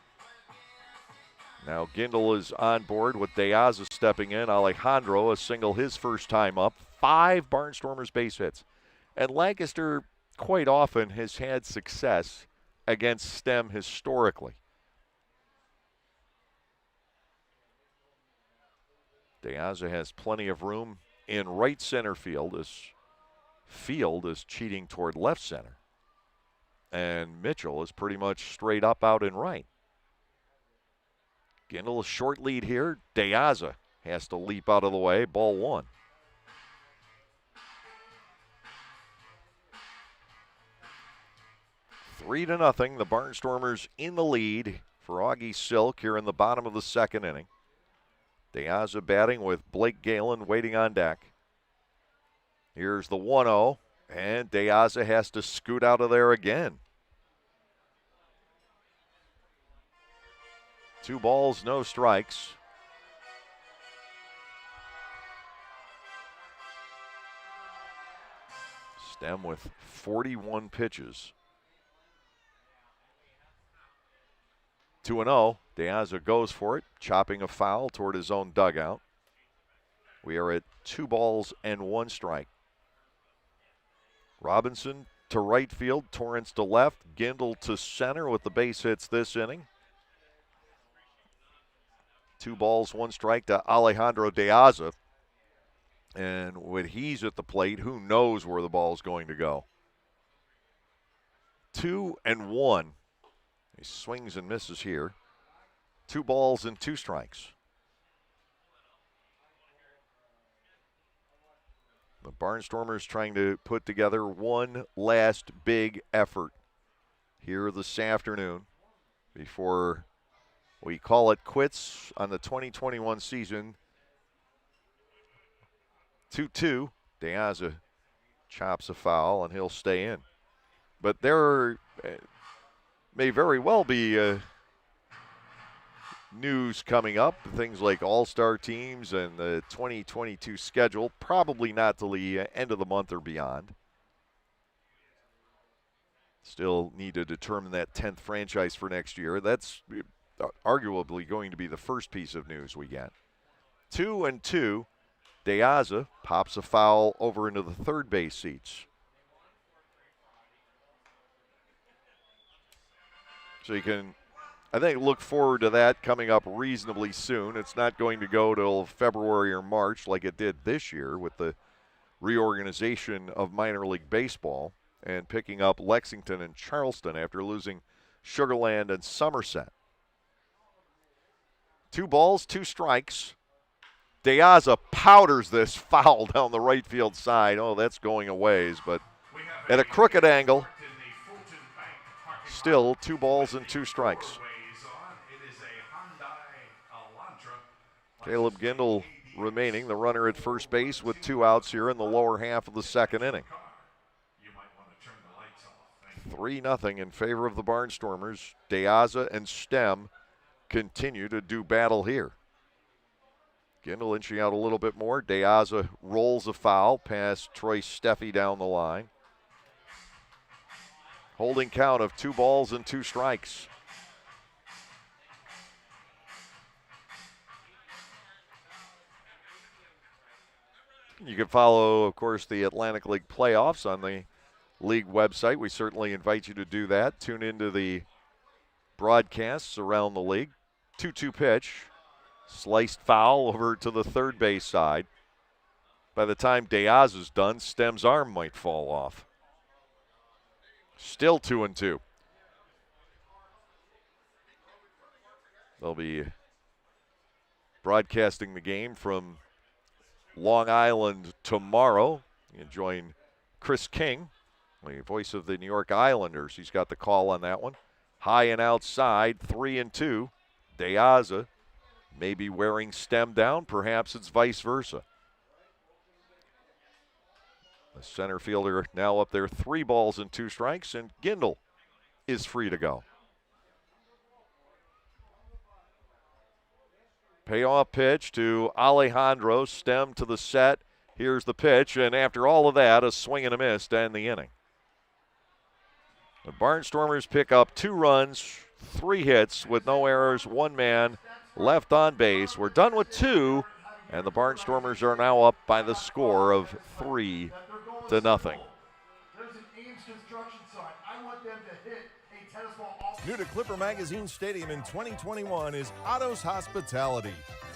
Now Gindel is on board with De Aza stepping in. Alejandro, a single his first time up. 5 Barnstormers base hits. And Lancaster quite often has had success against Stem historically. De Aza has plenty of room in right center field as Field is cheating toward left center. And Mitchell is pretty much straight up out in right. Gindel, a short lead here. De Aza has to leap out of the way. Ball 1. Three to nothing. The Barnstormers in the lead for Augie Silk here in the bottom of the second inning. De Aza batting with Blake Galen waiting on deck. Here's the 1-0, and De Aza has to scoot out of there again. 2 balls, no strikes. Stem with 41 pitches. 2-0. De Aza goes for it, chopping a foul toward his own dugout. We are at 2 balls and 1 strike. Robinson to right field, Torrance to left, Gindel to center with the base hits this inning. 2 balls, 1 strike to Alejandro De Aza. And when he's at the plate, who knows where the ball's going to go. 2-1. He swings and misses here. 2 balls and 2 strikes. The Barnstormers trying to put together one last big effort here this afternoon before we call it quits on the 2021 season. 2-2. De Aza chops a foul, and he'll stay in. But there may very well be news coming up, things like all-star teams and the 2022 schedule, probably not till the end of the month or beyond. Still need to determine that 10th franchise for next year. That's arguably going to be the first piece of news we get. 2-2. De Aza pops a foul over into the third base seats. So you can, I think, look forward to that coming up reasonably soon. It's not going to go till February or March like it did this year with the reorganization of minor league baseball and picking up Lexington and Charleston after losing Sugar Land and Somerset. 2 balls, 2 strikes. De Aza powders this foul down the right field side. Oh, that's going a ways, but at a crooked angle. Still 2 balls and 2 strikes. Caleb Gindel remaining, the runner at first base with 2 outs here in the lower half of the second inning. 3-0 in favor of the Barnstormers. De Aza and Stem continue to do battle here. Gindel inching out a little bit more. De Aza rolls a foul past Troy Steffi down the line. Holding count of 2 balls and 2 strikes. You can follow, of course, the Atlantic League playoffs on the league website. We certainly invite you to do that. Tune into the broadcasts around the league. 2-2 pitch. Sliced foul over to the third base side. By the time De Aza's done, Stem's arm might fall off. Still 2-2. They'll be broadcasting the game from Long Island tomorrow. You can join Chris King, the voice of the New York Islanders. He's got the call on that one. High and outside, 3-2. De Aza maybe wearing Stem down. Perhaps it's vice versa. The center fielder now up there, 3 balls and 2 strikes, and Gindel is free to go. Payoff pitch to Alejandro. Stem to the set. Here's the pitch, and after all of that, a swing and a miss to end the inning. The Barnstormers pick up 2 runs, 3 hits with no errors, 1 man left on base. We're done with 2, and the Barnstormers are now up by the score of 3-0. There's an Ames construction sign. I want them to hit a tennis ball off. New to Clipper Magazine Stadium in 2021 is Otto's Hospitality.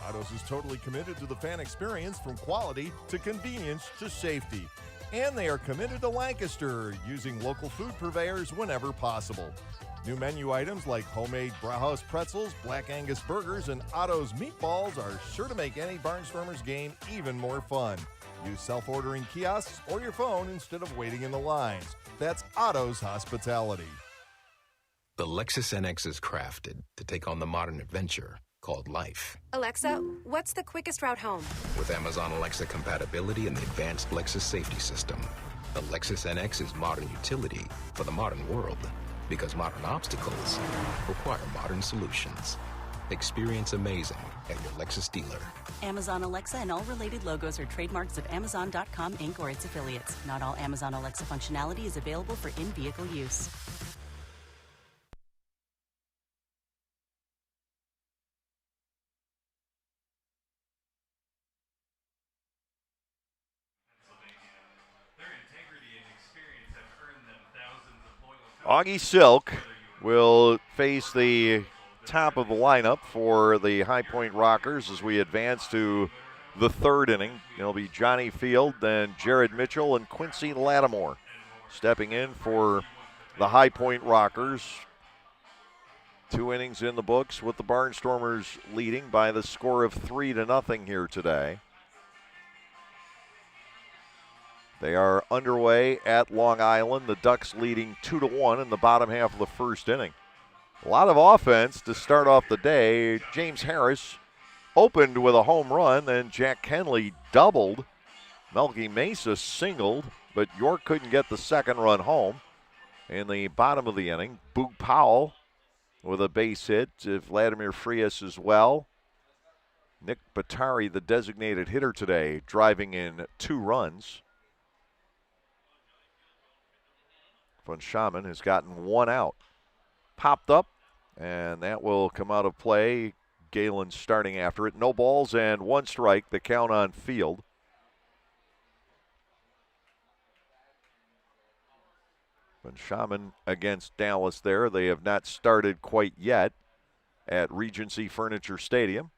Otto's is totally committed to the fan experience, from quality to convenience to safety. And they are committed to Lancaster, using local food purveyors whenever possible. New menu items like homemade Brauhaus pretzels, Black Angus burgers, and Otto's meatballs are sure to make any Barnstormers game even more fun. Use self-ordering kiosks or your phone instead of waiting in the lines. That's Otto's Hospitality. The Lexus NX is crafted to take on the modern adventure called life. Alexa, what's the quickest route home? With Amazon Alexa compatibility and the advanced Lexus safety system, the Lexus NX is modern utility for the modern world, because modern obstacles require modern solutions. Experience amazing at your Lexus dealer. Amazon Alexa and all related logos are trademarks of Amazon.com Inc. or its affiliates. Not all Amazon Alexa functionality is available for in-vehicle use. Augie Silk will face the top of the lineup for the High Point Rockers as we advance to the third inning. It'll be Johnny Field, then Jared Mitchell, and Quincy Lattimore stepping in for the High Point Rockers. 2 innings in the books with the Barnstormers leading by the score of 3-0 here today. They are underway at Long Island. The Ducks leading 2-1 in the bottom half of the first inning. A lot of offense to start off the day. James Harris opened with a home run, then Jack Kenley doubled. Melky Mesa singled, but York couldn't get the second run home. In the bottom of the inning, Boog Powell with a base hit to Vladimir Frias as well. Nick Batari, the designated hitter today, driving in 2 runs. Von Schaman has gotten 1 out. Popped up, and that will come out of play. Galen starting after it. No balls and 1 strike. The count on Field. But Shaman against Dallas there. They have not started quite yet at Regency Furniture Stadium.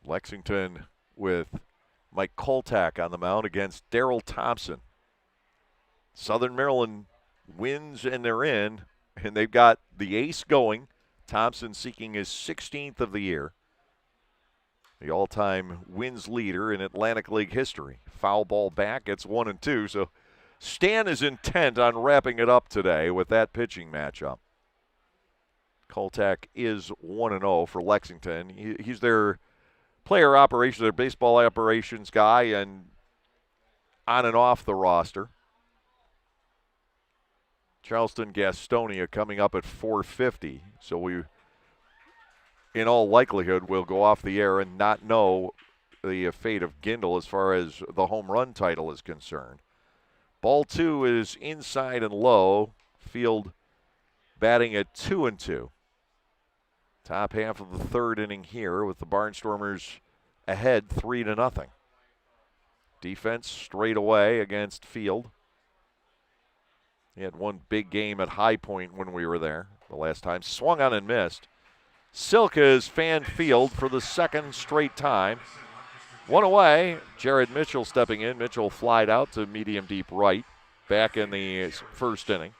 Lexington with Mike Koltak on the mound against Darrell Thompson. Southern Maryland wins and they're in, and they've got the ace going. Thompson seeking his 16th of the year. The all-time wins leader in Atlantic League history. Foul ball back, it's 1-2. So Stan is intent on wrapping it up today with that pitching matchup. Koltak is 1-0 for Lexington. He's their player operations, their baseball operations guy, and on and off the roster. Charleston Gastonia coming up at 4:50. So we, in all likelihood, will go off the air and not know the fate of Gindel as far as the home run title is concerned. Ball 2 is inside and low. Field batting at 2-2. Top half of the third inning here with the Barnstormers ahead 3-0. Defense straight away against Field. He had one big game at High Point when we were there the last time. Swung on and missed. Silk has fanned Field for the second straight time. One away. Jared Mitchell stepping in. Mitchell flied out to medium deep right back in the first inning.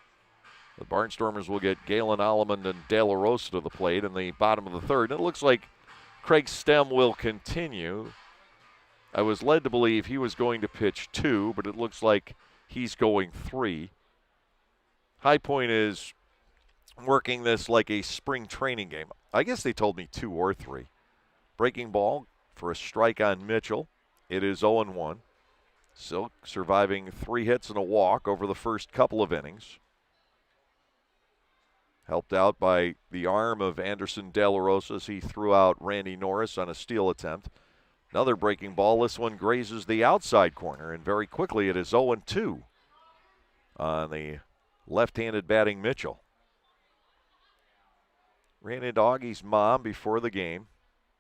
The Barnstormers will get Galen Alleman and De La Rosa to the plate in the bottom of the third. And it looks like Craig Stem will continue. I was led to believe he was going to pitch 2, but it looks like he's going 3. High Point is working this like a spring training game. I guess they told me 2 or 3. Breaking ball for a strike on Mitchell. It is 0-1. Silk surviving 3 hits and a walk over the first couple of innings. Helped out by the arm of Anderson De La Rosa as he threw out Randy Norris on a steal attempt. Another breaking ball. This one grazes the outside corner, and very quickly it is 0-2 on the left-handed batting Mitchell. Ran into Augie's mom before the game.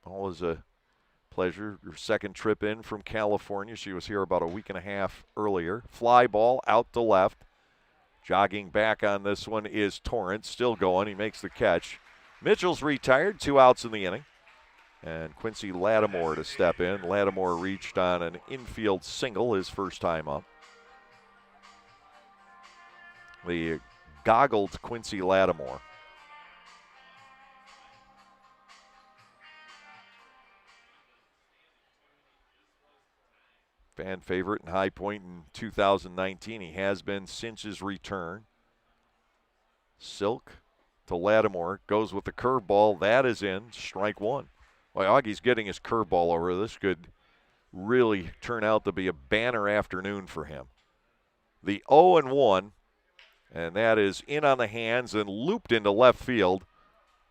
Always a pleasure. Her second trip in from California. She was here about a week and a half earlier. Fly ball out to left. Jogging back on this one is Torrance. Still going. He makes the catch. Mitchell's retired. 2 outs in the inning. And Quincy Lattimore to step in. Lattimore reached on an infield single his first time up. The goggled Quincy Lattimore. Fan favorite in High Point in 2019. He has been since his return. Silk to Lattimore. Goes with the curveball. That is in. Strike 1. Well, Augie's getting his curveball over. This could really turn out to be a banner afternoon for him. The 0-1, and that is in on the hands and looped into left field.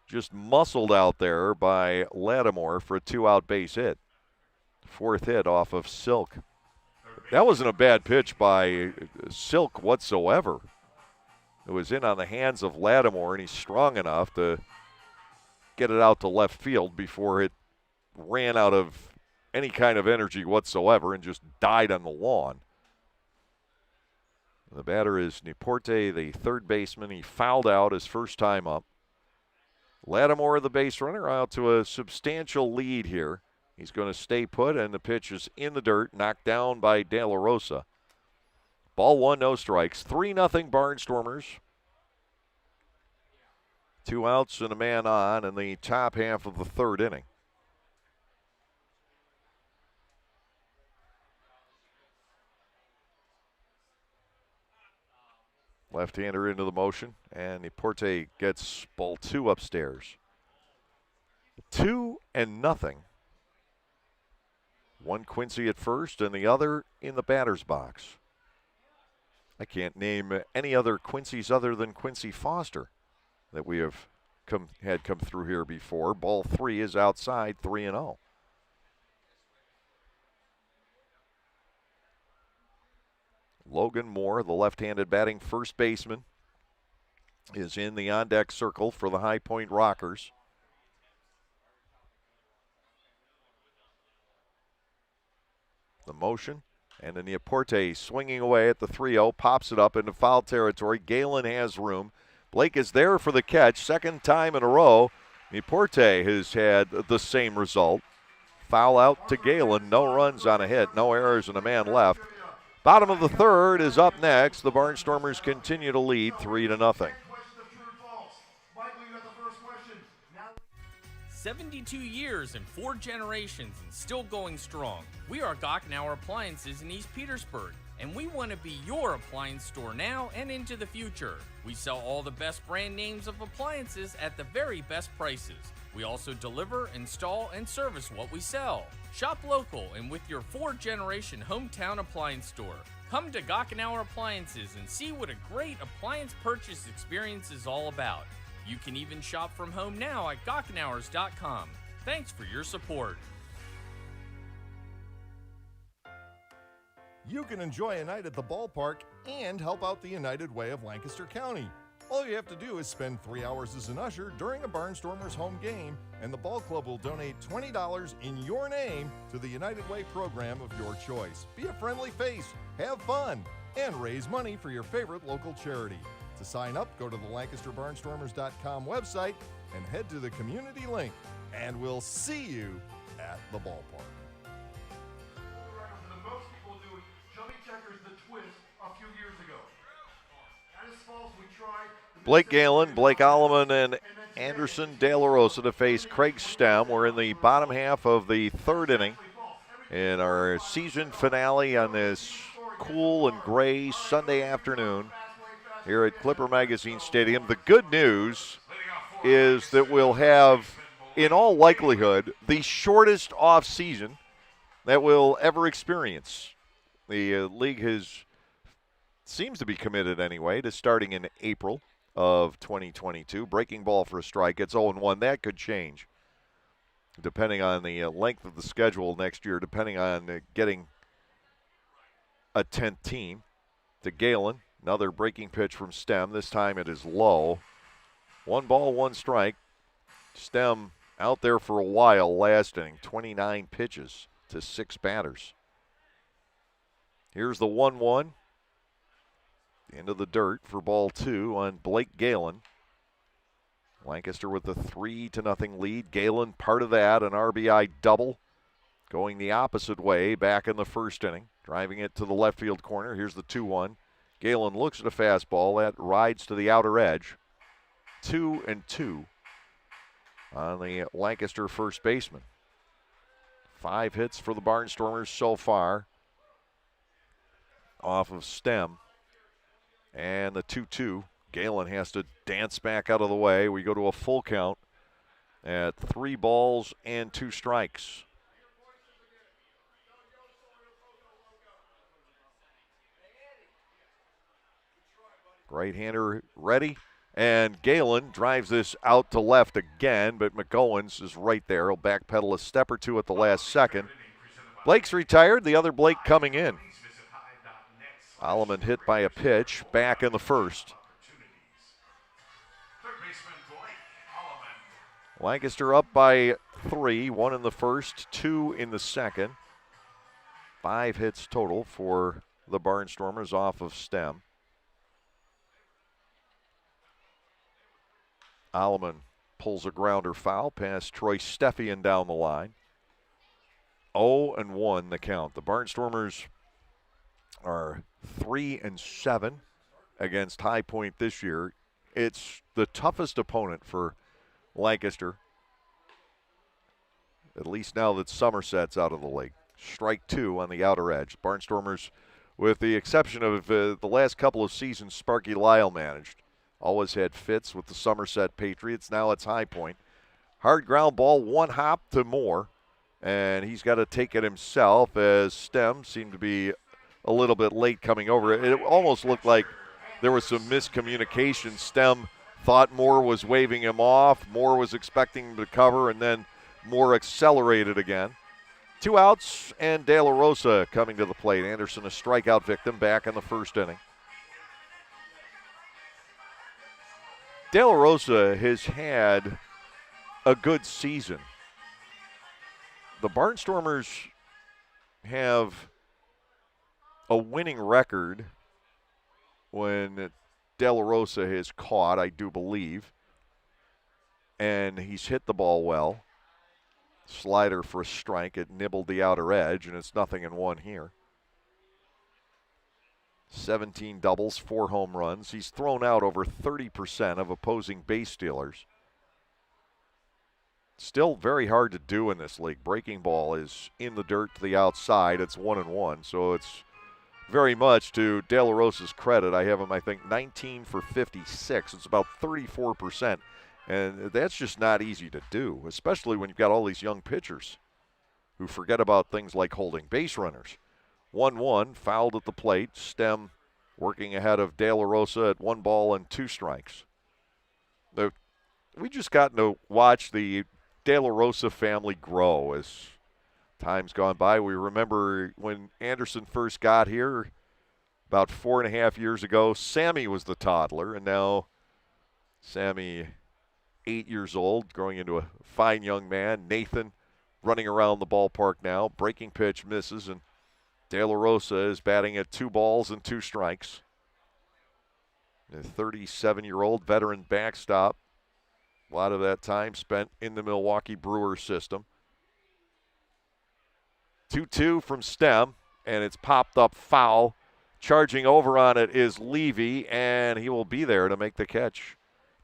Just muscled out there by Lattimore for a 2-out base hit. 4th hit off of Silk. That wasn't a bad pitch by Silk whatsoever. It was in on the hands of Lattimore, and he's strong enough to get it out to left field before it ran out of any kind of energy whatsoever and just died on the lawn. The batter is Niporte, the third baseman. He fouled out his first time up. Lattimore, the base runner, out to a substantial lead here. He's going to stay put, and the pitch is in the dirt, knocked down by De La Rosa. Ball 1, no strikes. 3-0 Barnstormers. 2 outs and a man on in the top half of the third inning. Left-hander into the motion, and Niporte gets ball 2 upstairs. 2-0. One Quincy at first and the other in the batter's box. I can't name any other Quincy's other than Quincy Foster that we have come through here before. Ball 3 is outside, 3-0. Logan Moore, the left-handed batting first baseman, is in the on-deck circle for the High Point Rockers. The motion. And then Nieporte swinging away at the 3-0, pops it up into foul territory. Galen has room. Blake is there for the catch, second time in a row. Nieporte has had the same result. Foul out to Galen, no runs on a hit, no errors, and a man left. Bottom of the third is up next. The Barnstormers continue to lead 3-0. 72 years and 4 generations and still going strong. We are Gochenauer Appliances in East Petersburg, and we want to be your appliance store now and into the future. We sell all the best brand names of appliances at the very best prices. We also deliver, install, and service what we sell. Shop local and with your 4-generation hometown appliance store. Come to Gochenauer Appliances and see what a great appliance purchase experience is all about. You can even shop from home now at Gochenauers.com. Thanks for your support. You can enjoy a night at the ballpark and help out the United Way of Lancaster County. All you have to do is spend 3 hours as an usher during a Barnstormers home game, and the ball club will donate $20 in your name to the United Way program of your choice. Be a friendly face, have fun, and raise money for your favorite local charity. To sign up, go to the LancasterBarnstormers.com website and head to the community link, and we'll see you at the ballpark. Most people do jumping checkers the twist a few years ago. That is false. We tried. Blake Galen, Blake Alleman, and Anderson De La Rosa to face Craig Stem. We're in the bottom half of the third inning in our season finale on this cool and gray Sunday afternoon here at Clipper Magazine Stadium. The good news is that we'll have, in all likelihood, the shortest off-season that we'll ever experience. The league seems to be committed anyway to starting in April of 2022. Breaking ball for a strike. It's 0-1. That could change depending on the length of the schedule next year, depending on getting a 10th team. To Galen. Another breaking pitch from Stem. This time it is low. 1 ball, 1 strike. Stem out there for a while last inning. 29 pitches to 6 batters. Here's the 1-1. Into the dirt for ball 2 on Blake Galen. Lancaster with the 3-0 lead. Galen part of that, an RBI double. Going the opposite way back in the first inning. Driving it to the left field corner. Here's the 2-1. Galen looks at a fastball that rides to the outer edge. 2-2 on the Lancaster first baseman. 5 hits for the Barnstormers so far off of Stem. And the 2-2. Galen has to dance back out of the way. We go to a full count at 3 balls and 2 strikes. Right-hander ready, and Galen drives this out to left again, but McGowens is right there. He'll backpedal a step or 2 at the last second. Blake's retired, the other Blake coming in. Alleman hit by a pitch back in the first. Lancaster up by 3, 1 in the first, 2 in the second. 5 hits total for the Barnstormers off of Stem. Alleman pulls a grounder foul past Troy Steffian down the line. 0-1 the count. The Barnstormers are 3-7 against High Point this year. It's the toughest opponent for Lancaster, at least now that Somerset's out of the league. Strike 2 on the outer edge. Barnstormers, with the exception of the last couple of seasons Sparky Lyle managed, always had fits with the Somerset Patriots. Now it's High Point. Hard ground ball, 1 hop to Moore, and he's got to take it himself as Stem seemed to be a little bit late coming over. It almost looked like there was some miscommunication. Stem thought Moore was waving him off. Moore was expecting him to cover, and then Moore accelerated again. 2 outs, and De La Rosa coming to the plate. Anderson, a strikeout victim, back in the first inning. De La Rosa has had a good season. The Barnstormers have a winning record when De La Rosa has caught, I do believe. And he's hit the ball well. Slider for a strike. It nibbled the outer edge, and it's 0-1 here. 17 doubles, 4 home runs. He's thrown out over 30% of opposing base stealers. Still very hard to do in this league. Breaking ball is in the dirt to the outside. It's 1-1, so it's very much to De La Rosa's credit. I have him, I think, 19 for 56. It's about 34%. And that's just not easy to do, especially when you've got all these young pitchers who forget about things like holding base runners. 1-1, fouled at the plate. Stem working ahead of De La Rosa at 1 ball and 2 strikes. We just gotten to watch the De La Rosa family grow as time's gone by. We remember when Anderson first got here about 4.5 years ago, Sammy was the toddler, and now Sammy, 8 years old, growing into a fine young man. Nathan running around the ballpark now. Breaking pitch misses, and De La Rosa is batting at 2 balls and 2 strikes. A 37-year-old veteran backstop. A lot of that time spent in the Milwaukee Brewers system. 2-2 from Stem, and it's popped up foul. Charging over on it is Levy, and he will be there to make the catch.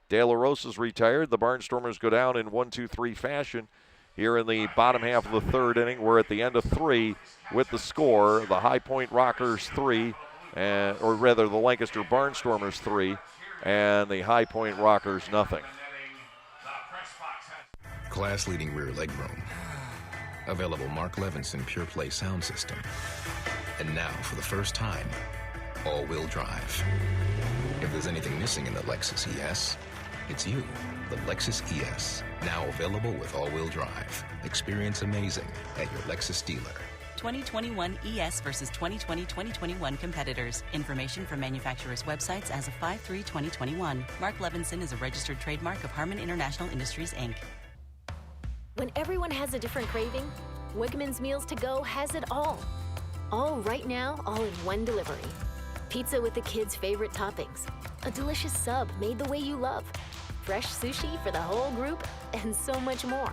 De La Rosa's retired. The Barnstormers go down in 1-2-3 fashion here in the bottom half of the 3rd inning. We're at the end of 3 with the score. The High Point Rockers 3, or rather the Lancaster Barnstormers 3, and the High Point Rockers nothing. Class-leading rear leg room. Available Mark Levinson Pure Play sound system. And now, for the first time, all-wheel drive. If there's anything missing in the Lexus ES, it's you. The Lexus ES, now available with all-wheel drive. Experience amazing at your Lexus dealer. 2021 ES versus 2020-2021 competitors. Information from manufacturers' websites as of 5/3/2021. Mark Levinson is a registered trademark of Harman International Industries, Inc. When everyone has a different craving, Wegmans Meals to Go has it all. All right now, all in one delivery. Pizza with the kids' favorite toppings. A delicious sub made the way you love. Fresh sushi for the whole group, and so much more.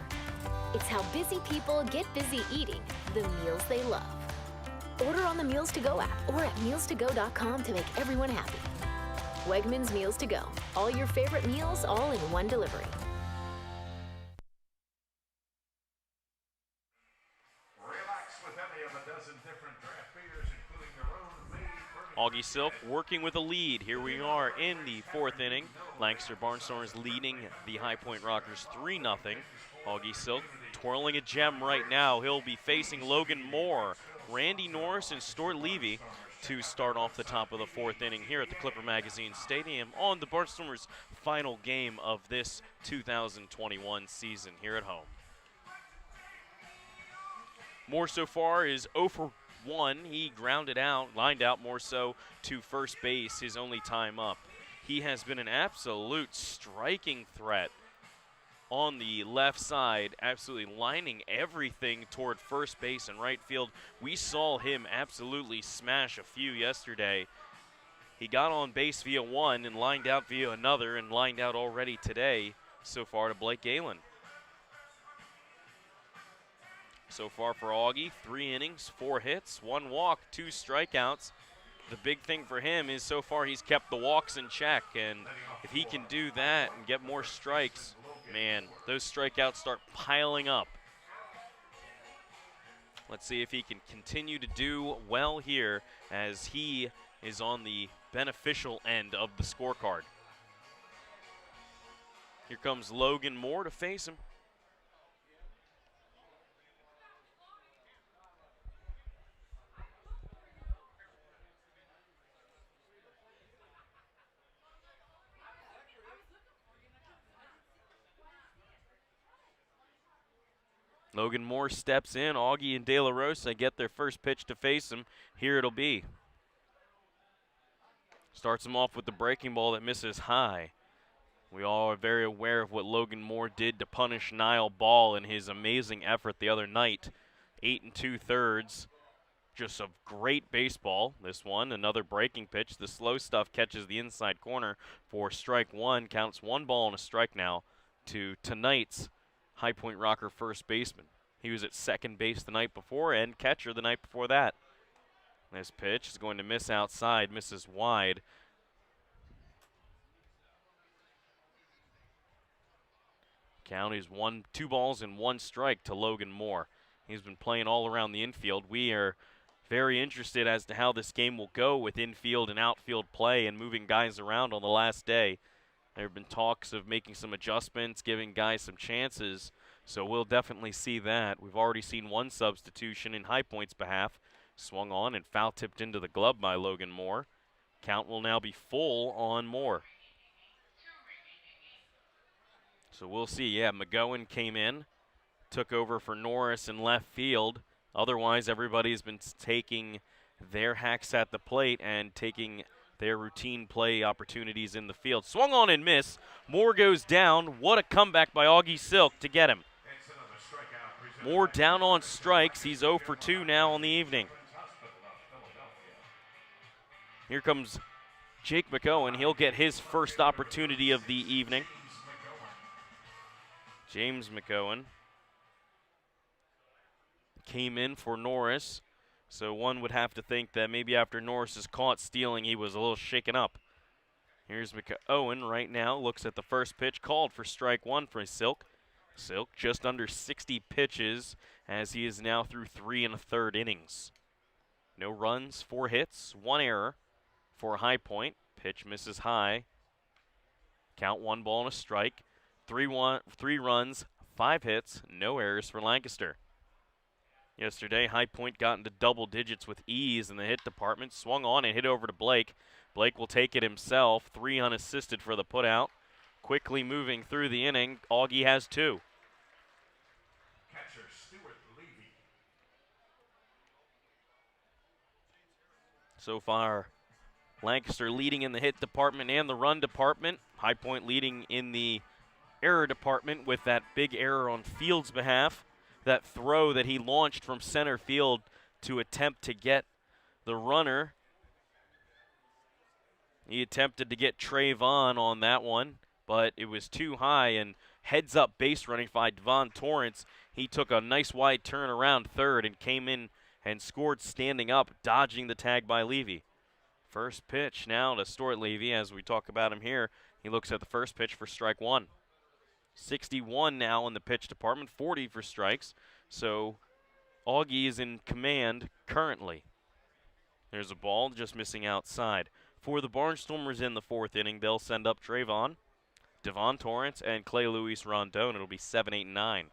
It's how busy people get busy eating the meals they love. Order on the Meals to Go app or at mealstogo.com to make everyone happy. Wegmans Meals to Go. All your favorite meals, all in one delivery. Augie Silk working with a lead. Here we are in the 4th inning. Lancaster Barnstormers leading the High Point Rockers 3-0. Augie Silk twirling a gem right now. He'll be facing Logan Moore, Randy Norris, and Stuart Levy to start off the top of the 4th inning here at the Clipper Magazine Stadium on the Barnstormers' final game of this 2021 season here at home. Moore so far is 0 for 1. He grounded out, lined out more so to first base, his only time up. He has been an absolute striking threat on the left side, absolutely lining everything toward first base and right field. We saw him absolutely smash a few yesterday. He got on base via one and lined out via another, and lined out already today so far to Blake Galen. So far for Augie, 3 innings, 4 hits, 1 walk, 2 strikeouts. The big thing for him is so far he's kept the walks in check, and if he can do that and get more strikes, man, those strikeouts start piling up. Let's see if he can continue to do well here as he is on the beneficial end of the scorecard. Here comes Logan Moore to face him. Logan Moore steps in. Augie and De La Rosa get their first pitch to face him. Here it'll be. Starts him off with the breaking ball that misses high. We all are very aware of what Logan Moore did to punish Niall Ball in his amazing effort the other night. 8 2/3. just of great baseball. This one, another breaking pitch. The slow stuff catches the inside corner for strike one. Counts 1 ball and a strike now to tonight's High Point Rocker first baseman. He was at second base the night before and catcher the night before that. This pitch is going to miss outside, misses wide. Count is 2 balls and 1 strike to Logan Moore. He's been playing all around the infield. We are very interested as to how this game will go with infield and outfield play and moving guys around on the last day. There have been talks of making some adjustments, giving guys some chances, so we'll definitely see that. We've already seen 1 substitution in High Point's behalf. Swung on and foul tipped into the glove by Logan Moore. Count will now be full on Moore. So we'll see. Yeah, McGowan came in, took over for Norris in left field. Otherwise, everybody's been taking their hacks at the plate and taking their routine play opportunities in the field. Swung on and miss. Moore goes down. What a comeback by Augie Silk to get him. Moore down on strikes. He's 0 for 2 now on the evening. Here comes Jake McGowan. He'll get his first opportunity of the evening. James McGowan came in for Norris, so one would have to think that maybe after Norris is caught stealing, he was a little shaken up. Here's McGowan right now, looks at the first pitch, called for strike 1 for Silk. Silk just under 60 pitches as he is now through 3 1/3 innings. No runs, 4 hits, 1 error for High Point. Pitch misses high. Count 1 ball and a strike. 3 runs, 5 hits, no errors for Lancaster. Yesterday, High Point got into double digits with ease in the hit department. Swung on and hit over to Blake. Blake will take it himself. 3 unassisted for the putout. Quickly moving through the inning, Augie has 2. Catcher Stuart Levy. So far, Lancaster leading in the hit department and the run department. High Point leading in the error department with that big error on Fields' behalf. That throw that he launched from center field to attempt to get the runner. He attempted to get Trayvon on that one, but it was too high, and heads up base running by Devon Torrance. He took a nice wide turn around third and came in and scored standing up, dodging the tag by Levy. First pitch now to Stuart Levy as we talk about him here. He looks at the first pitch for strike 1. 61 now in the pitch department, 40 for strikes. So Augie is in command currently. There's a ball just missing outside. For the Barnstormers in the 4th inning, they'll send up Trayvon, Devon Torrance, and Clay Luis Rondon. It'll be 7, 8, 9.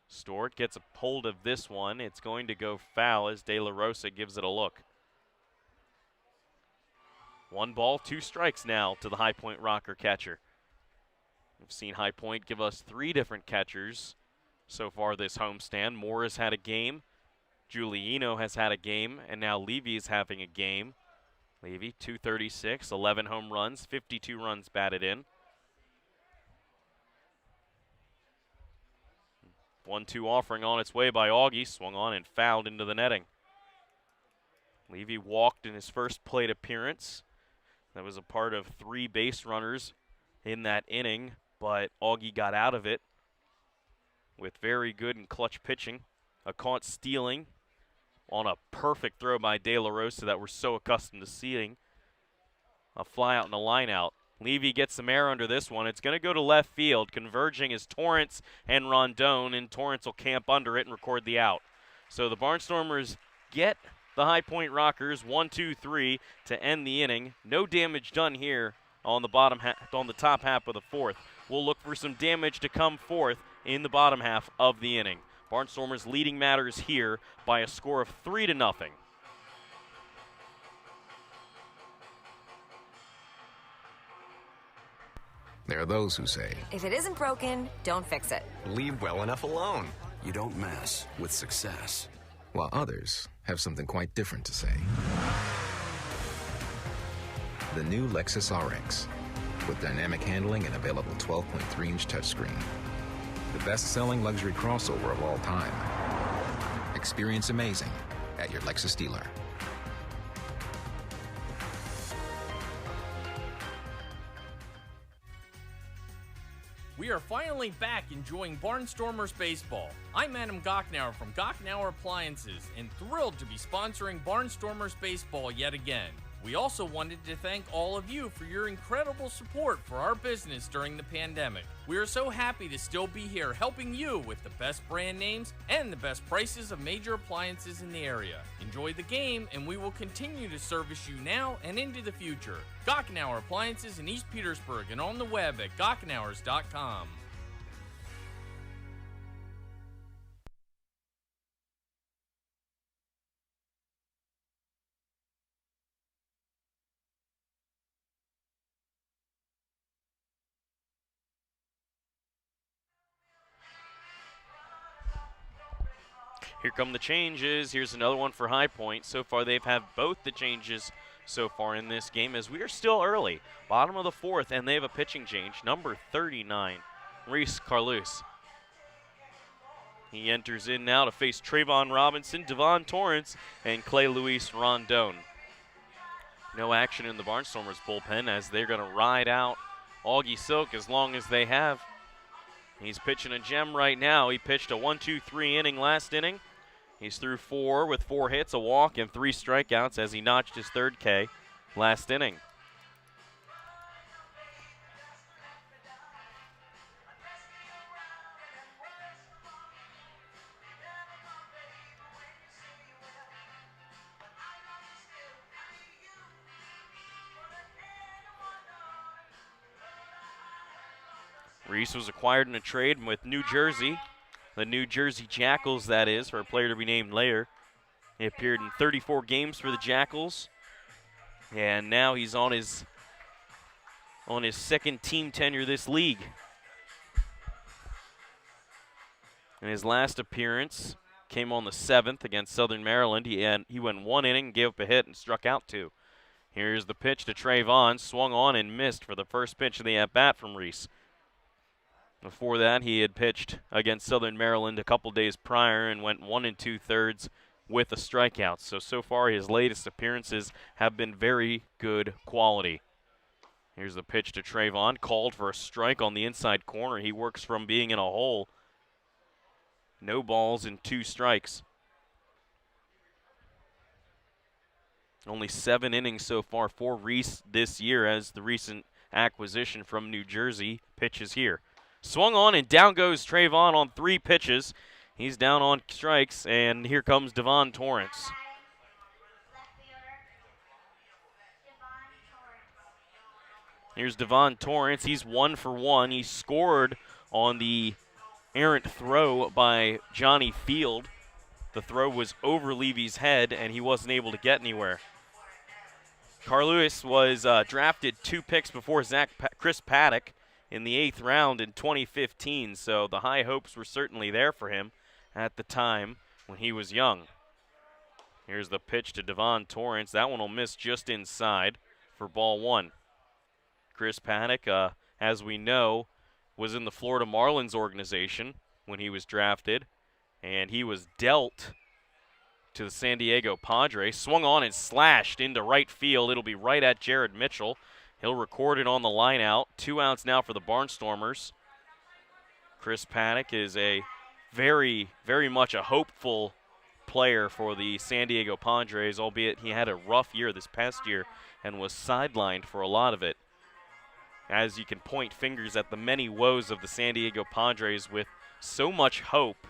Stewart gets a hold of this one. It's going to go foul as De La Rosa gives it a look. 1 ball, 2 strikes now to the High Point Rocker catcher. We've seen High Point give us 3 different catchers so far this homestand. Moore has had a game, Giuliano has had a game, and now Levy is having a game. Levy, 236, 11 home runs, 52 runs batted in. 1-2 offering on its way by Augie, swung on and fouled into the netting. Levy walked in his first plate appearance. That was a part of 3 base runners in that inning, but Augie got out of it with very good and clutch pitching. A caught stealing on a perfect throw by De La Rosa that we're so accustomed to seeing. A fly out and a line out. Levy gets some air under this one. It's going to go to left field. Converging is Torrance and Rondon, and Torrance will camp under it and record the out. So the Barnstormers get the High Point Rockers 1-2-3 to end the inning. No damage done here on the on the top half of the 4th. We'll look for some damage to come forth in the bottom half of the inning. Barnstormers leading matters here by a score of 3-0. There are those who say, if it isn't broken, don't fix it. Leave well enough alone. You don't mess with success. While others have something quite different to say. The new Lexus RX, with dynamic handling and available 12.3-inch touchscreen. The best-selling luxury crossover of all time. Experience amazing at your Lexus dealer. We are finally back enjoying Barnstormers baseball. I'm Adam Gocknauer from Gocknauer Appliances and thrilled to be sponsoring Barnstormers baseball yet again. We also wanted to thank all of you for your incredible support for our business during the pandemic. We are so happy to still be here helping you with the best brand names and the best prices of major appliances in the area. Enjoy the game, and we will continue to service you now and into the future. Gocknauer Appliances in East Petersburg and on the web at gocknauers.com. Here come the changes. Here's another one for High Point. So far, they've had both the changes so far in this game as we are still early. Bottom of the fourth, and they have a pitching change. Number 39, Reese Carlus. He enters in now to face Trayvon Robinson, Devon Torrance, and Clay Luis Rondon. No action in the Barnstormers bullpen as they're going to ride out Augie Silk as long as they have. He's pitching a gem right now. He pitched a 1-2-3 inning last inning. He's through 4 with 4 hits, a walk, and 3 strikeouts as he notched his third K last inning. Reese was acquired in a trade with New Jersey. The New Jersey Jackals, that is, for a player to be named later. He appeared in 34 games for the Jackals, and now he's on his second team tenure this league. In his last appearance came on the 7th against Southern Maryland. He went 1 inning, gave up a hit, and struck out 2. Here's the pitch to Trayvon, swung on and missed for the first pitch of the at-bat from Reese. Before that, he had pitched against Southern Maryland a couple days prior and went 1 2/3 with a strikeout. So far, his latest appearances have been very good quality. Here's the pitch to Trayvon, called for a strike on the inside corner. He works from being in a hole. No balls and 2 strikes. Only 7 innings so far for Reese this year as the recent acquisition from New Jersey pitches here. Swung on and down goes Trayvon on 3 pitches. He's down on strikes, and here comes Devon Torrance. Here's Devon Torrance. He's 1 for 1. He scored on the errant throw by Johnny Field. The throw was over Levy's head, and he wasn't able to get anywhere. Carlus was drafted 2 picks before Chris Paddock in the 8th round in 2015, so the high hopes were certainly there for him at the time when he was young. Here's the pitch to Devon Torrance. That one will miss just inside for ball 1. Chris Paddock, as we know, was in the Florida Marlins organization when he was drafted, and he was dealt to the San Diego Padres. Swung on and slashed into right field. It'll be right at Jared Mitchell. He'll record it on the line out. 2 outs now for the Barnstormers. Chris Paddock is a very, very much a hopeful player for the San Diego Padres, albeit he had a rough year this past year and was sidelined for a lot of it. As you can point fingers at the many woes of the San Diego Padres with so much hope,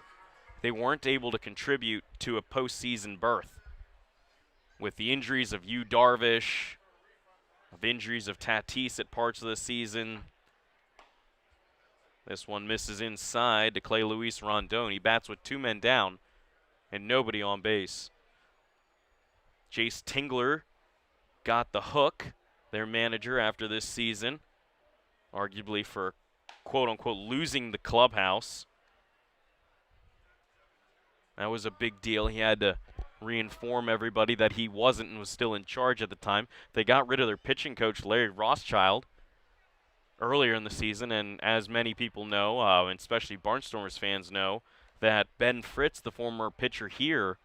they weren't able to contribute to a postseason berth. With the injuries of Yu Darvish, of injuries of Tatis at parts of the season. This one misses inside to Clay Luis Rondon. He bats with 2 men down and nobody on base. Jace Tingler got the hook, their manager, after this season, arguably for quote-unquote losing the clubhouse. That was a big deal. He had to reinform everybody that he wasn't and was still in charge at the time. They got rid of their pitching coach, Larry Rothschild, earlier in the season, and as many people know, and especially Barnstormers fans know, that Ben Fritz, the former pitcher here,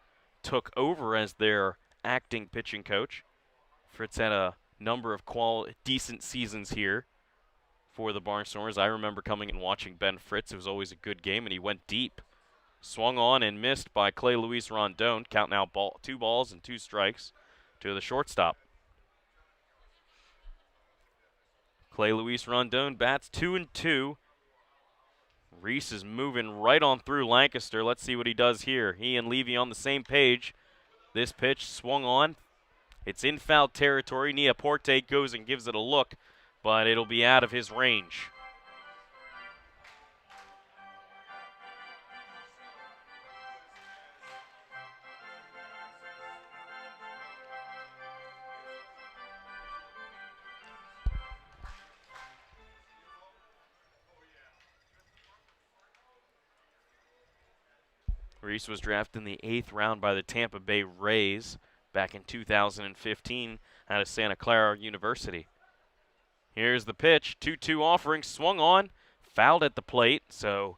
took over as their acting pitching coach. Fritz had a number of decent seasons here for the Barnstormers. I remember coming and watching Ben Fritz. It was always a good game, and he went deep. Swung on and missed by Clay Luis Rondon. Count now 2 balls and 2 strikes to the shortstop. Clay Luis Rondon bats 2-2. Reese is moving right on through Lancaster. Let's see what he does here. He and Levy on the same page. This pitch swung on. It's in foul territory. Neaporte goes and gives it a look, but it'll be out of his range. Reese was drafted in the 8th round by the Tampa Bay Rays back in 2015 out of Santa Clara University. Here's the pitch, 2-2 offering, swung on, fouled at the plate, so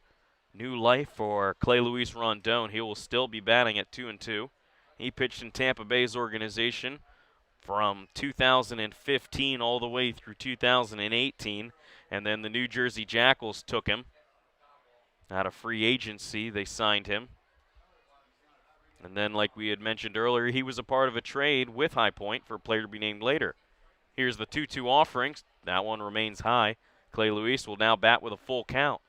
new life for Clay Luis Rondon. He will still be batting at 2-2. He pitched in Tampa Bay's organization from 2015 all the way through 2018, and then the New Jersey Jackals took him. Out of free agency, they signed him. And then, like we had mentioned earlier, he was a part of a trade with High Point for a player to be named later. Here's the 2-2 offering. That one remains high. Clay Luis will now bat with a full count.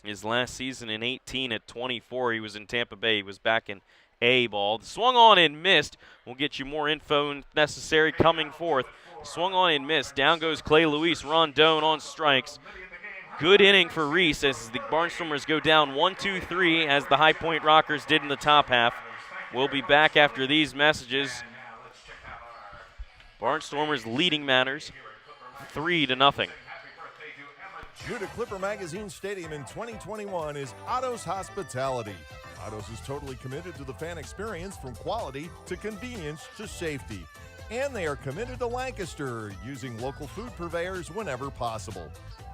His last season in 18 at 24, he was in Tampa Bay. He was back in A ball. Swung on and missed. We'll get you more info necessary coming forth. Swung on and missed. Down goes Clay Luis Rondon on strikes. Good inning for Reese as the Barnstormers go down 1-2-3 as the High Point Rockers did in the top half. We'll be back after these messages. Barnstormers leading matters 3-0. New to Clipper Magazine Stadium in 2021 is Otto's Hospitality. Otto's is totally committed to the fan experience, from quality to convenience to safety. And they are committed to Lancaster, using local food purveyors whenever possible.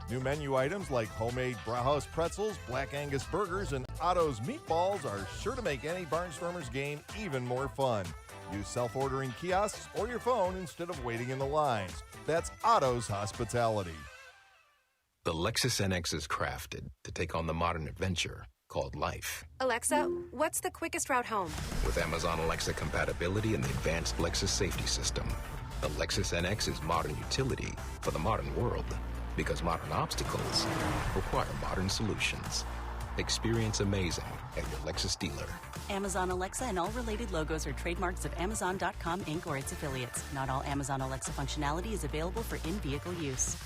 New menu items like homemade Brauhaus pretzels, Black Angus burgers, and Otto's meatballs are sure to make any Barnstormers game even more fun. Use self-ordering kiosks or your phone instead of waiting in the lines. That's Otto's Hospitality. The Lexus NX is crafted to take on the modern adventure called life. Alexa, what's the quickest route home? With Amazon Alexa compatibility and the advanced Lexus safety system, the Lexus NX is modern utility for the modern world, because modern obstacles require modern solutions. Experience amazing at your Lexus dealer. Amazon Alexa and all related logos are trademarks of Amazon.com Inc. or its affiliates. Not all Amazon Alexa functionality is available for in-vehicle use.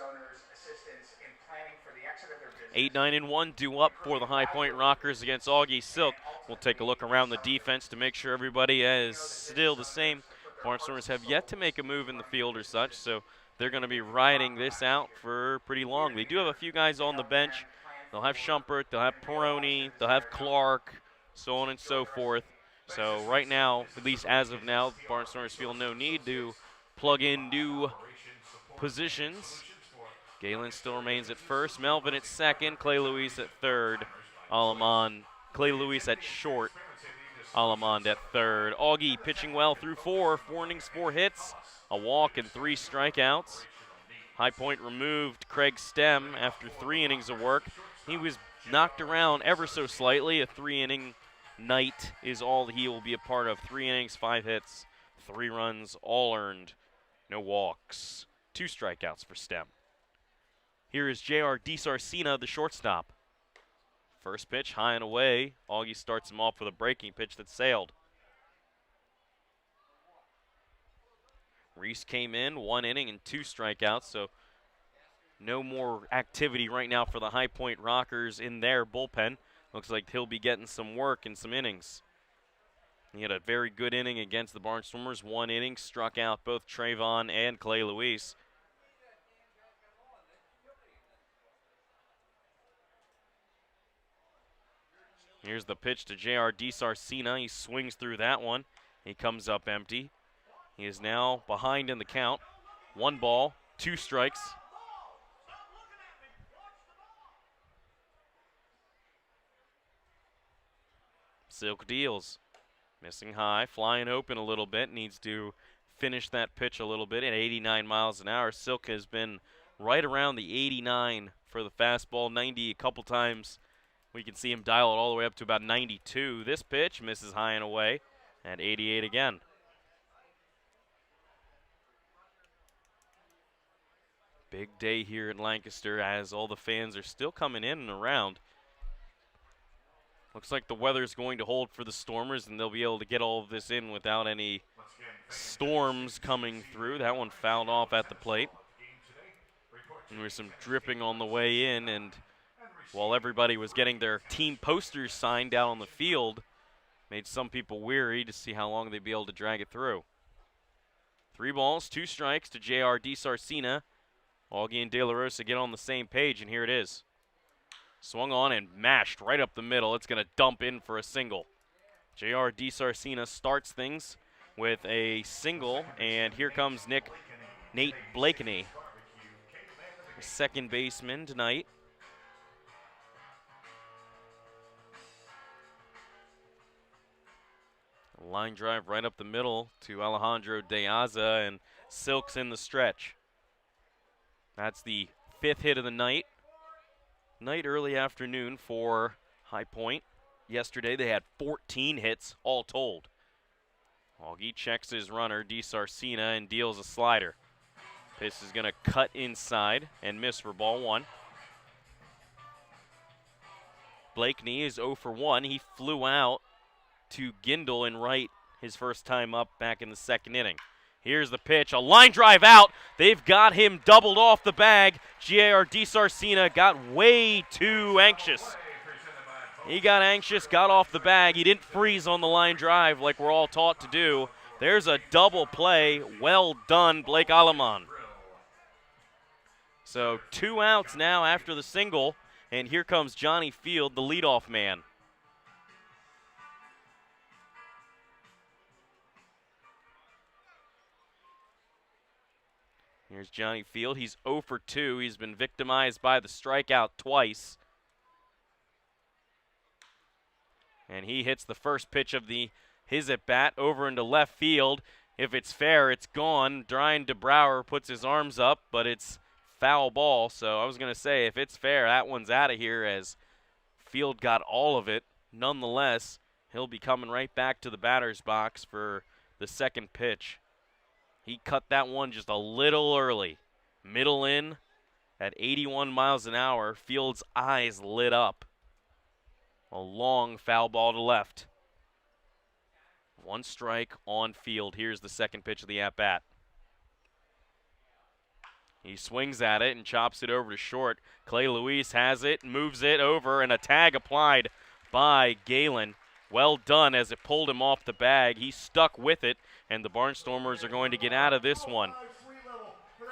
Owners assistance in planning for the exit of their business. 8-9-1 due up for the High Point Rockers against Augie Silk. We'll take a look around the defense to make sure everybody is still the same. Barnstormers have yet to make a move in the field or such, so they're going to be riding this out for pretty long. They do have a few guys on the bench. They'll have Schumpert, they'll have Peroni, they'll have Clark, so on and so forth. So right now, at least as of now, Barnstormers feel no need to plug in new positions. Galen still remains at first, Melvin at second, Clay Luis at third, Clay Luis at short, Alamond at third. Augie pitching well through 4 innings, 4 hits, a walk and 3 strikeouts. High Point removed Craig Stem after 3 innings of work. He was knocked around ever so slightly. A 3-inning night is all he will be a part of. 3 innings, 5 hits, 3 runs, all earned, no walks, 2 strikeouts for Stem. Here is J.R. DiSarcina, the shortstop. First pitch, high and away. Augie starts him off with a breaking pitch that sailed. Reese came in, 1 inning and 2 strikeouts, so no more activity right now for the High Point Rockers in their bullpen. Looks like he'll be getting some work in some innings. He had a very good inning against the Barnstormers. 1 inning, struck out both Trayvon and Clay Luis. Here's the pitch to J.R. DiSarcina. He swings through that one. He comes up empty. He is now behind in the count. 1 ball, 2 strikes. Silk deals. Missing high, flying open a little bit. Needs to finish that pitch a little bit at 89 miles an hour. Silk has been right around the 89 for the fastball, 90 a couple times. We can see him dial it all the way up to about 92. This pitch misses high and away at 88 again. Big day here in Lancaster as all the fans are still coming in and around. Looks like the weather's going to hold for the Stormers, and they'll be able to get all of this in without any storms coming through. That one fouled off at the plate. And there was some dripping on the way in, and while everybody was getting their team posters signed out on the field, made some people weary to see how long they'd be able to drag it through. 3 balls, 2 strikes to J.R. DiSarcina. Augie and De La Rosa get on the same page, and here it is. Swung on and mashed right up the middle. It's going to dump in for a single. J.R. DiSarcina starts things with a single, and here comes Nate Blakeney, second baseman tonight. Line drive right up the middle to Alejandro De Aza, and Silk's in the stretch. That's the 5th hit of the night. Early afternoon for High Point. Yesterday they had 14 hits all told. Augie checks his runner, DiSarcina, and deals a slider. This is going to cut inside and miss for ball 1. Blakeney is 0 for 1. He flew out to Gindel in right his first time up back in the 2nd inning. Here's the pitch, a line drive out. They've got him doubled off the bag. J.R. DiSarcina got way too anxious. He got anxious, got off the bag. He didn't freeze on the line drive like we're all taught to do. There's a double play. Well done, Blake Aleman. So 2 outs now after the single, and here comes Johnny Field, the leadoff man. Here's Johnny Field. He's 0 for 2. He's been victimized by the strikeout twice. And he hits the first pitch of his at-bat over into left field. If it's fair, it's gone. Brian DeBrouwer puts his arms up, but it's foul ball. So I was going to say, if it's fair, that one's out of here as Field got all of it. Nonetheless, he'll be coming right back to the batter's box for the second pitch. He cut that one just a little early. Middle in at 81 miles an hour. Field's eyes lit up. A long foul ball to left. 1 strike on Field. Here's the second pitch of the at-bat. He swings at it and chops it over to short. Clay Luis has it, moves it over, and a tag applied by Galen. Well done as it pulled him off the bag. He stuck with it, and the Barnstormers are going to get out of this one.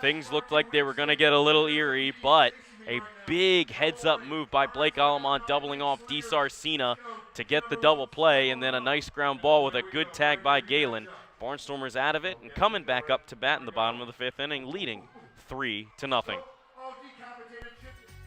Things looked like they were going to get a little eerie, but a big heads-up move by Blake Aleman doubling off DiSarcina to get the double play, and then a nice ground ball with a good tag by Galen. Barnstormers out of it and coming back up to bat in the bottom of the 5th inning, leading 3-0.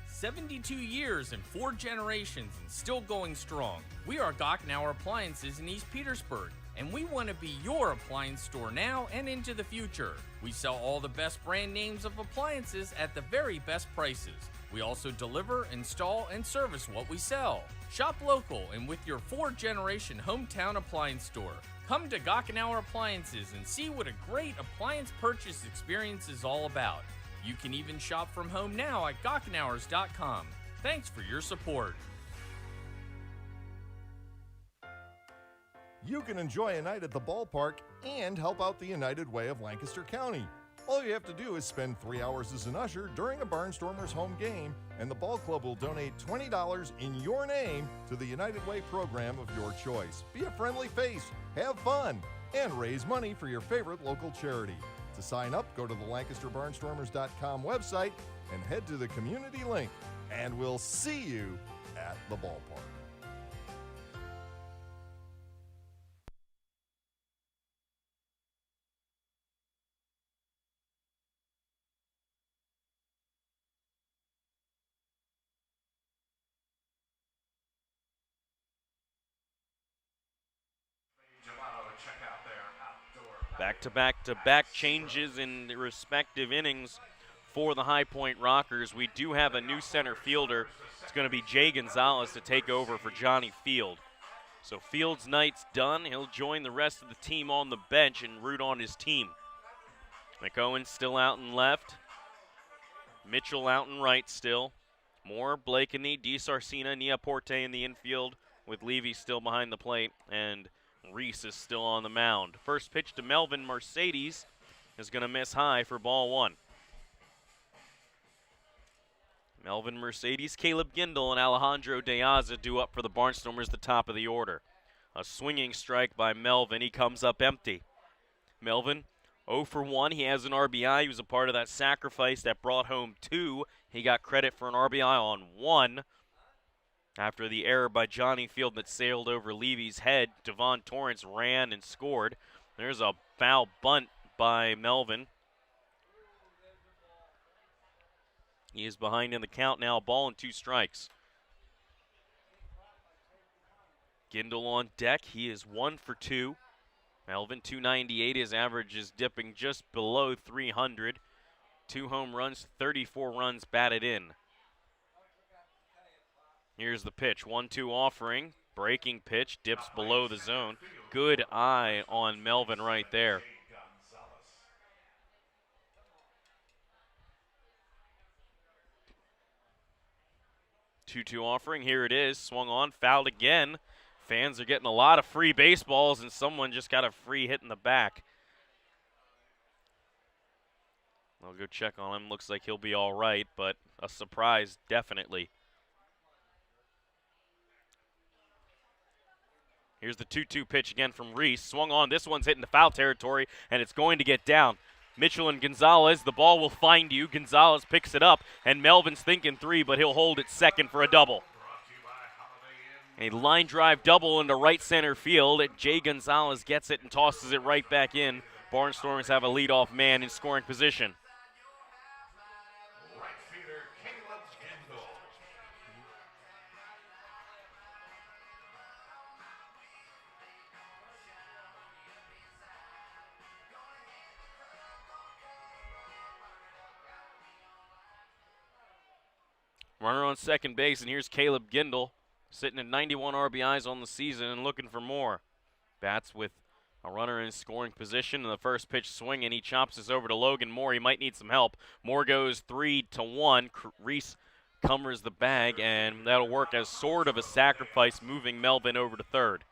72 years and 4 generations and still going strong. We are Gochnauer Appliances in East Petersburg, and we want to be your appliance store now and into the future. We sell all the best brand names of appliances at the very best prices. We also deliver, install, and service what we sell. Shop local and with your 4th-generation hometown appliance store. Come to Gochnauer Appliances and see what a great appliance purchase experience is all about. You can even shop from home now at Gochnauers.com. Thanks for your support. You can enjoy a night at the ballpark and help out the United Way of Lancaster County. All you have to do is spend 3 hours as an usher during a Barnstormers home game, and the ball club will donate $20 in your name to the United Way program of your choice. Be a friendly face, have fun, and raise money for your favorite local charity. To sign up, go to the LancasterBarnstormers.com website and head to the community link, and we'll see you at the ballpark. Back-to-back-to-back changes in the respective innings for the High Point Rockers. We do have a new center fielder. It's going to be Jay Gonzalez to take over for Johnny Field. So Field's night's done. He'll join the rest of the team on the bench and root on his team. McOwen still out in left. Mitchell out in right still. Moore, Blakeney, DiSarcina, Niaporte in the infield with Levy still behind the plate, and Reese is still on the mound. First pitch to Melvin Mercedes is going to miss high for ball one. Melvin Mercedes, Caleb Gindel, and Alejandro De Aza due up for the Barnstormers, the top of the order. A swinging strike by Melvin. He comes up empty. Melvin 0 for 1. He has an RBI. He was a part of that sacrifice that brought home 2. He got credit for an RBI on 1. After the error by Johnny Field that sailed over Levy's head, Devon Torrance ran and scored. There's a foul bunt by Melvin. He is behind in the count now, ball and 2 strikes. Gindel on deck. He is 1 for 2. Melvin 298. His average is dipping just below 300. 2 home runs, 34 runs batted in. Here's the pitch. 1-2 offering. Breaking pitch. Dips below the zone. Good eye on Melvin right there. Two-two offering. Here it is. Swung on. Fouled again. Fans are getting a lot of free baseballs, and someone just got a free hit in the back. I'll go check on him. Looks like he'll be all right, but a surprise definitely. Here's the 2-2 pitch again from Reese. Swung on. This one's hitting the foul territory, and it's going to get down. Mitchell and Gonzalez, the ball will find you. Gonzalez picks it up, and Melvin's thinking 3, but he'll hold it second for a double. A line drive double into right center field. Jay Gonzalez gets it and tosses it right back in. Barnstormers have a leadoff man in scoring position. Right fielder Caleb Gindel. Runner on second base, and here's Caleb Gindel, sitting at 91 RBIs on the season and looking for more. Bats with a runner in scoring position, and the first pitch swinging. He chops this over to Logan Moore. He might need some help. Moore goes 3-1. Reese covers the bag, and that'll work as sort of a sacrifice, moving Melvin over to third.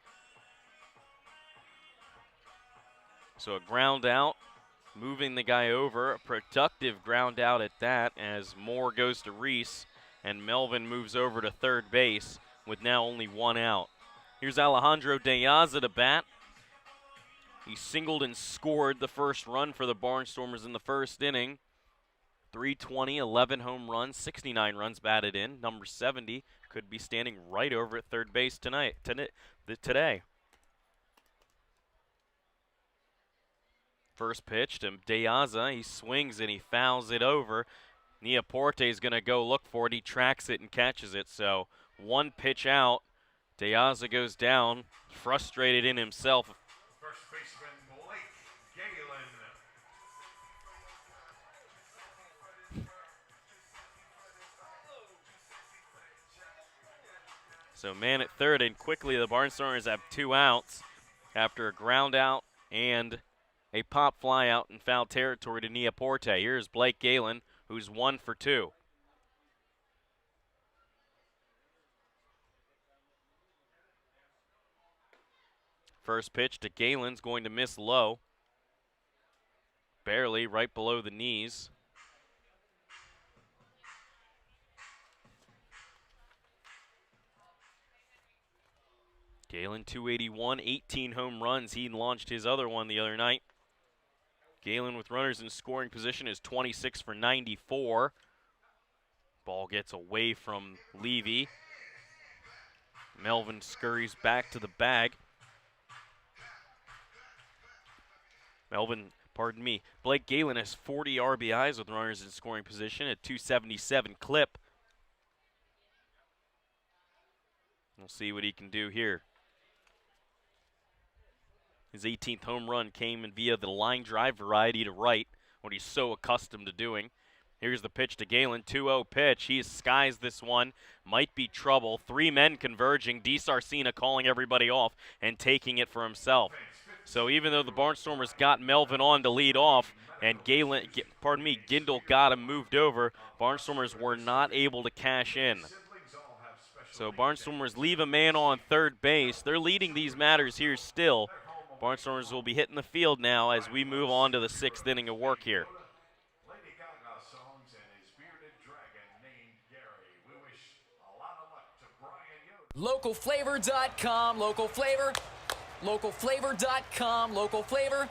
So a ground out, moving the guy over. A productive ground out at that, as Moore goes to Reese, and Melvin moves over to third base with now only 1 out. Here's Alejandro De Aza to bat. He singled and scored the first run for the Barnstormers in the first inning. 320, 11 home runs, 69 runs batted in. Number 70 could be standing right over at third base today. First pitch to De Aza. He swings and he fouls it over. Niaporte is going to go look for it. He tracks it and catches it. So 1 pitch out. De Aza goes down, frustrated in himself. First baseman Blake Galen. So man at third, and quickly the Barnstormers have 2 outs after a ground out and a pop fly out in foul territory to Niaporte. Here's Blake Galen, who's 1 for 2. First pitch to Galen's going to miss low. Barely, right below the knees. Galen 281, 18 home runs. He launched his other one the other night. Galen with runners in scoring position is 26 for 94. Ball gets away from Levy. Melvin scurries back to the bag. Blake Galen has 40 RBIs with runners in scoring position at 277 clip. We'll see what he can do here. His 18th home run came in via the line drive variety to right, what he's so accustomed to doing. Here's the pitch to Galen, 2-0 pitch. He skies this one, might be trouble. 3 men converging, DeSarcina calling everybody off and taking it for himself. So even though the Barnstormers got Melvin on to lead off and Gindel got him moved over, Barnstormers were not able to cash in. So Barnstormers leave a man on third base. They're leading these matters here still. Barnstormers will be hitting the field now as we move on to the 6th inning of work here. Lady Gaga songs and his bearded dragon named Gary. We wish a lot of luck to Brian Yoder. Localflavor.com, local flavor. Localflavor.com, local flavor.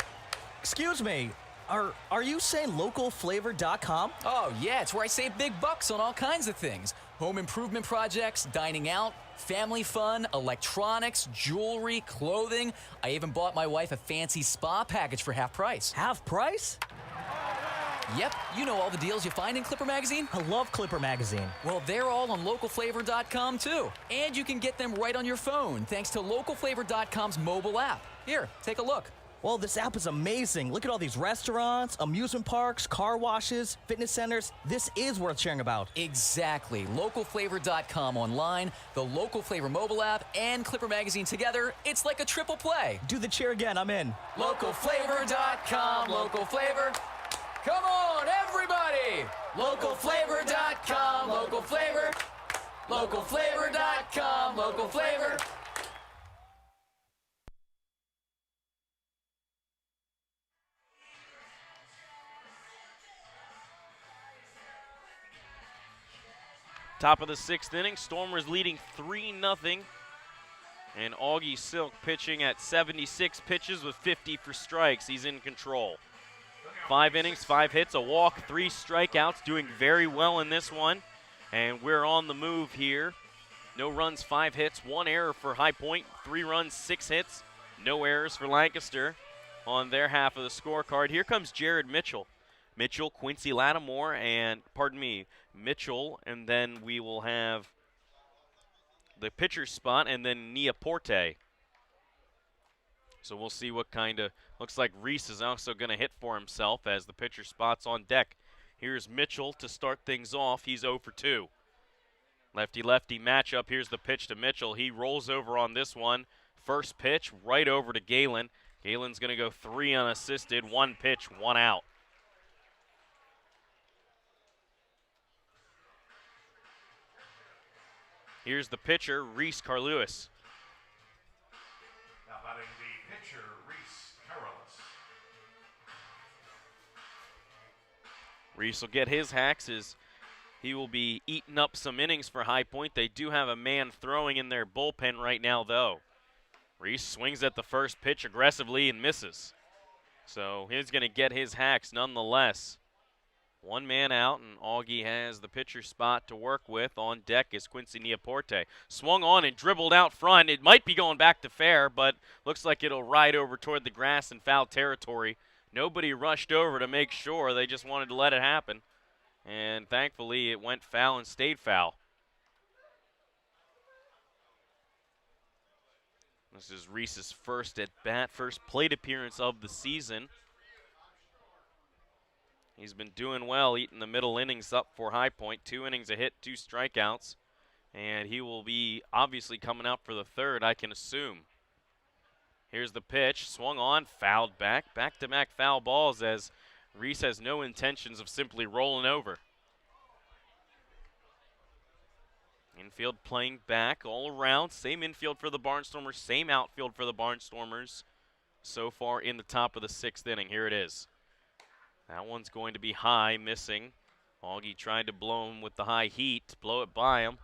Excuse me, are you saying localflavor.com? Oh, yeah, it's where I save big bucks on all kinds of things. Home improvement projects, dining out, family fun, electronics, jewelry, clothing. I even bought my wife a fancy spa package for half price. Half price? Yep, you know all the deals you find in Clipper Magazine. I love Clipper Magazine. Well, they're all on localflavor.com too. And you can get them right on your phone thanks to localflavor.com's mobile app. Here, take a look. Well, this app is amazing. Look at all these restaurants, amusement parks, car washes, fitness centers. This is worth sharing about. Exactly. Localflavor.com online, the Local Flavor mobile app, and Clipper Magazine together. It's like a triple play. Do the cheer again. I'm in. Localflavor.com, local flavor. Come on, everybody! Localflavor.com, local flavor. Localflavor.com, local flavor. Top of the 6th inning, Stormers leading 3-0. And Augie Silk pitching at 76 pitches with 50 for strikes. He's in control. 5 innings, 5 hits, a walk, 3 strikeouts, doing very well in this one. And we're on the move here. No runs, 5 hits, 1 error for High Point, 3 runs, 6 hits, no errors for Lancaster on their half of the scorecard. Here comes Jared Mitchell. Mitchell, Quincy Lattimore, and, Mitchell, and then we will have the pitcher's spot, and then Neaporte. So we'll see what kind of, looks like Reese is also going to hit for himself as the pitcher spot's on deck. Here's Mitchell to start things off. He's 0 for 2. Lefty-lefty matchup. Here's the pitch to Mitchell. He rolls over on this one. First pitch right over to Galen. Galen's going to go 3 unassisted. 1 pitch, 1 out. Here's the pitcher, Reese Carlewis. Now batting the pitcher, Reese Carolus. Reese will get his hacks as he will be eating up some innings for High Point. They do have a man throwing in their bullpen right now, though. Reese swings at the first pitch aggressively and misses. So he's going to get his hacks nonetheless. 1 man out, and Augie has the pitcher spot to work with. On deck is Quincy Neaporte. Swung on and dribbled out front. It might be going back to fair, but looks like it'll ride over toward the grass in foul territory. Nobody rushed over to make sure. They just wanted to let it happen. And thankfully, it went foul and stayed foul. This is Reese's first at bat, first plate appearance of the season. He's been doing well, eating the middle innings up for High Point. 2 innings, a hit, 2 strikeouts. And he will be obviously coming out for the third, I can assume. Here's the pitch, swung on, fouled back. Back-to-back foul balls as Reese has no intentions of simply rolling over. Infield playing back all around. Same infield for the Barnstormers, same outfield for the Barnstormers so far in the top of the 6th inning. Here it is. That one's going to be high, missing. Augie tried to blow him with the high heat, blow it by him.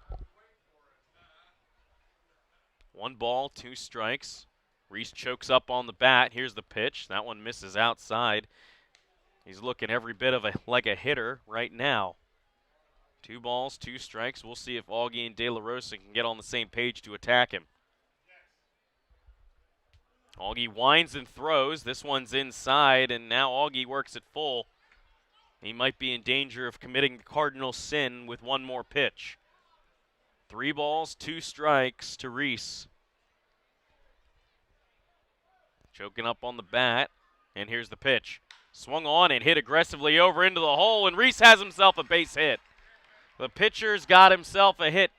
1 ball, 2 strikes. Reese chokes up on the bat. Here's the pitch. That one misses outside. He's looking every bit of like a hitter right now. 2 balls, 2 strikes. We'll see if Augie and De La Rosa can get on the same page to attack him. Augie winds and throws. This one's inside, and now Augie works it full. He might be in danger of committing the cardinal sin with 1 more pitch. 3 balls, 2 strikes to Reese. choking up on the bat, and here's the pitch. Swung on and hit aggressively over into the hole, and Reese has himself a base hit. The pitcher's got himself a hit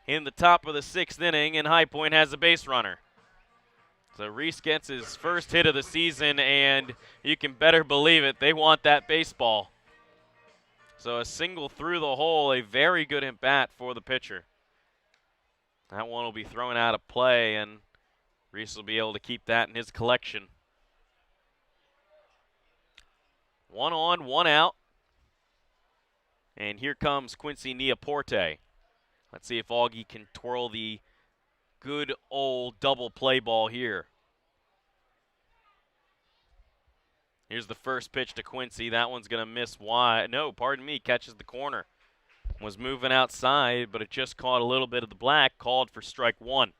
in the top of the 6th inning, and High Point has a base runner. So Reese gets his first hit of the season, and you can better believe it, they want that baseball. So a single through the hole, a very good at bat for the pitcher. That one will be thrown out of play, and Reese will be able to keep that in his collection. 1 on, 1 out. And here comes Quincy Neaporte. Let's see if Augie can twirl the good old double play ball here. Here's the first pitch to Quincy. That one's going to miss wide. No, pardon me, catches the corner. Was moving outside, but it just caught a little bit of the black, called for strike 1.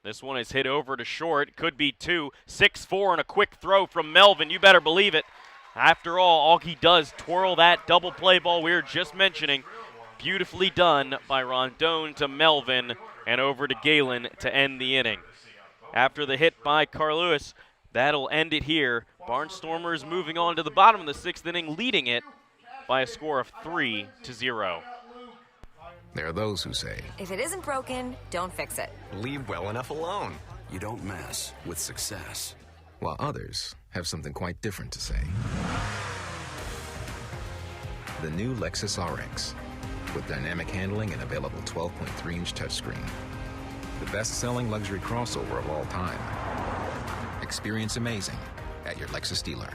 This one is hit over to short. Could be 2. 6-4 and a quick throw from Melvin. You better believe it. After all he does twirl that double play ball we were just mentioning. Beautifully done by Rondon to Melvin and over to Galen to end the inning. After the hit by Carl-Lewis, that'll end it here. Barnstormers moving on to the bottom of the 6th inning, leading it by a score of 3-0. There are those who say, If it isn't broken, don't fix it. Leave well enough alone. You don't mess with success. while others have something quite different to say. The new Lexus RX, with dynamic handling and available 12.3-inch touchscreen. The best-selling luxury crossover of all time. Experience amazing at your Lexus dealer.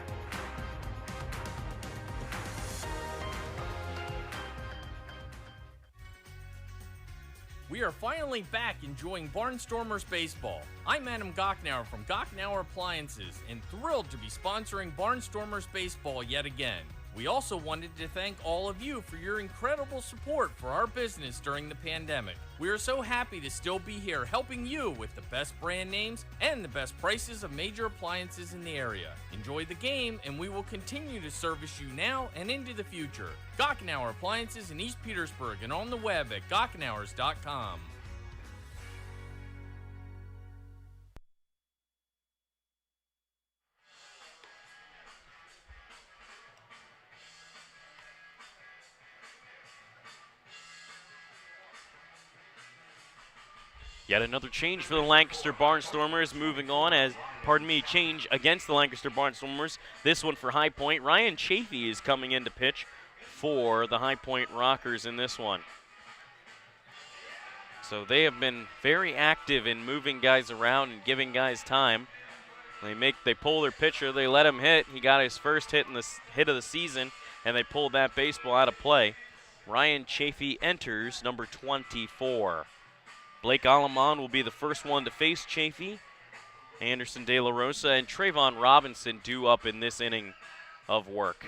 We are finally back enjoying Barnstormers baseball. I'm Adam Gocknauer from Gocknauer Appliances and thrilled to be sponsoring Barnstormers baseball yet again. We also wanted to thank all of you for your incredible support for our business during the pandemic. We are so happy to still be here helping you with the best brand names and the best prices of major appliances in the area. Enjoy the game, and we will continue to service you now and into the future. Gocknauer Appliances in East Petersburg and on the web at gocknauers.com. Yet another change for the Lancaster Barnstormers, moving on as, change against the Lancaster Barnstormers. This one for High Point. Ryan Chafee is coming in to pitch for the High Point Rockers in this one. So they have been very active in moving guys around and giving guys time. They pull their pitcher, they let him hit. He got his first hit of the season, and they pulled that baseball out of play. Ryan Chafee enters, number 24. Blake Alamon will be the first one to face Chafee. Anderson De La Rosa and Trayvon Robinson due up in this inning of work.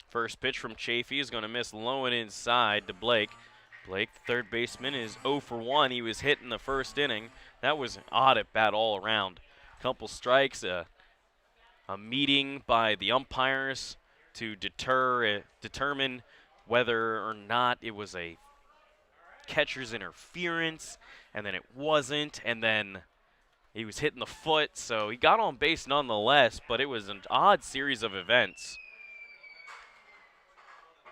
First pitch from Chafee is going to miss low and inside to Blake. Blake, the third baseman, is 0 for 1. He was hit in the first inning. That was an odd at bat all around. Couple strikes, a meeting by the umpires to determine whether or not it was a catcher's interference, and then it wasn't, and then he was hit in the foot, so he got on base nonetheless, but it was an odd series of events.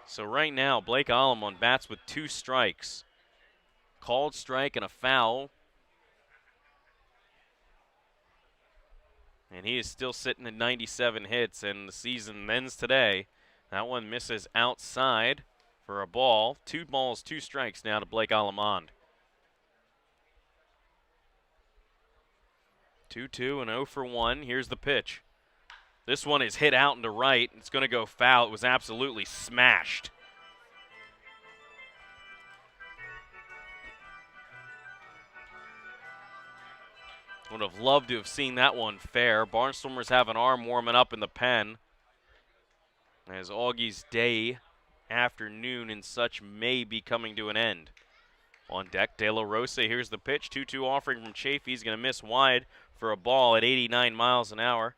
So right now, Blake Alamon bats with 2 strikes. Called strike and a foul. And he is still sitting at 97 hits, and the season ends today. That one misses outside for a ball. 2 balls, 2 strikes now to Blake Alamon. 2-2 and 0 for 1. Here's the pitch. This one is hit out into right. It's going to go foul. It was absolutely smashed. Would have loved to have seen that one fair. Barnstormers have an arm warming up in the pen. as Augie's day, afternoon, and such may be coming to an end. On deck, De La Rosa, here's the pitch. 2-2 offering from Chafee. He's going to miss wide for a ball at 89 miles an hour.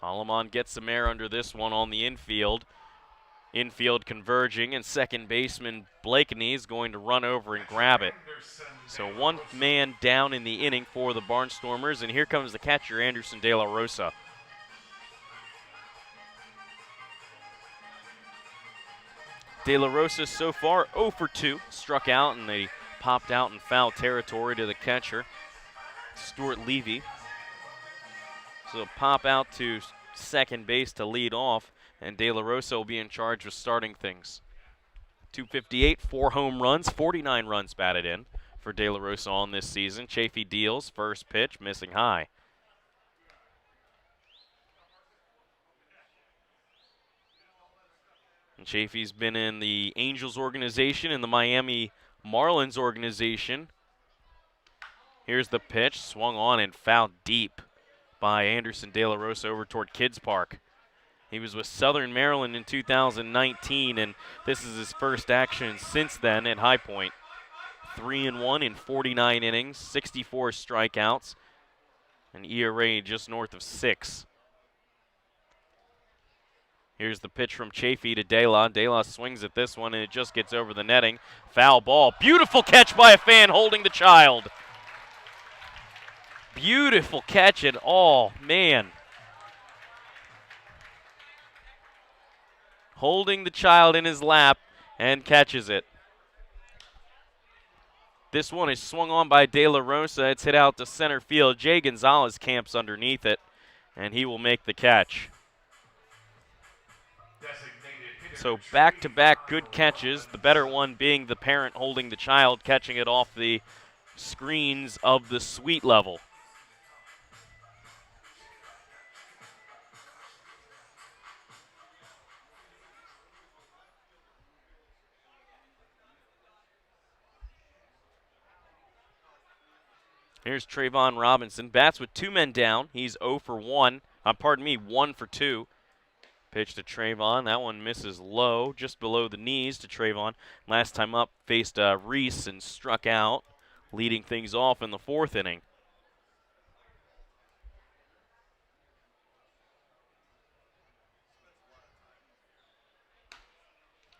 Holloman gets some air under this one on the infield. Infield converging, and second baseman Blakeney is going to run over and grab it. So one man down in the inning for the Barnstormers, and here comes the catcher, Anderson De La Rosa. De La Rosa so far 0 for 2, struck out, and they popped out in foul territory to the catcher, Stuart Levy. So pop out to second base to lead off, and De La Rosa will be in charge of starting things. 258, 4 home runs, 49 runs batted in for De La Rosa on this season. Chafee deals, first pitch, missing high. And Chafee's been in the Angels organization and the Miami Marlins organization. Here's the pitch, swung on and fouled deep by Anderson De La Rosa over toward Kids Park. He was with Southern Maryland in 2019, and this is his first action since then at High Point. 3-1 in 49 innings, 64 strikeouts, an ERA just north of 6. Here's the pitch from Chafee to De La. De La swings at this one, and it just gets over the netting. Foul ball. Beautiful catch by a fan holding the child. Beautiful catch at all, man. Holding the child in his lap and catches it. This one is swung on by De La Rosa. It's hit out to center field. Jay Gonzalez camps underneath it, and he will make the catch. So back-to-back good catches, the better one being the parent holding the child, catching it off the screens of the suite level. Here's Trayvon Robinson. Bats with 2 men down. He's 0 for 1. 1 for 2. Pitch to Trayvon. That one misses low, just below the knees to Trayvon. Last time up, faced Reese and struck out, leading things off in the 4th inning.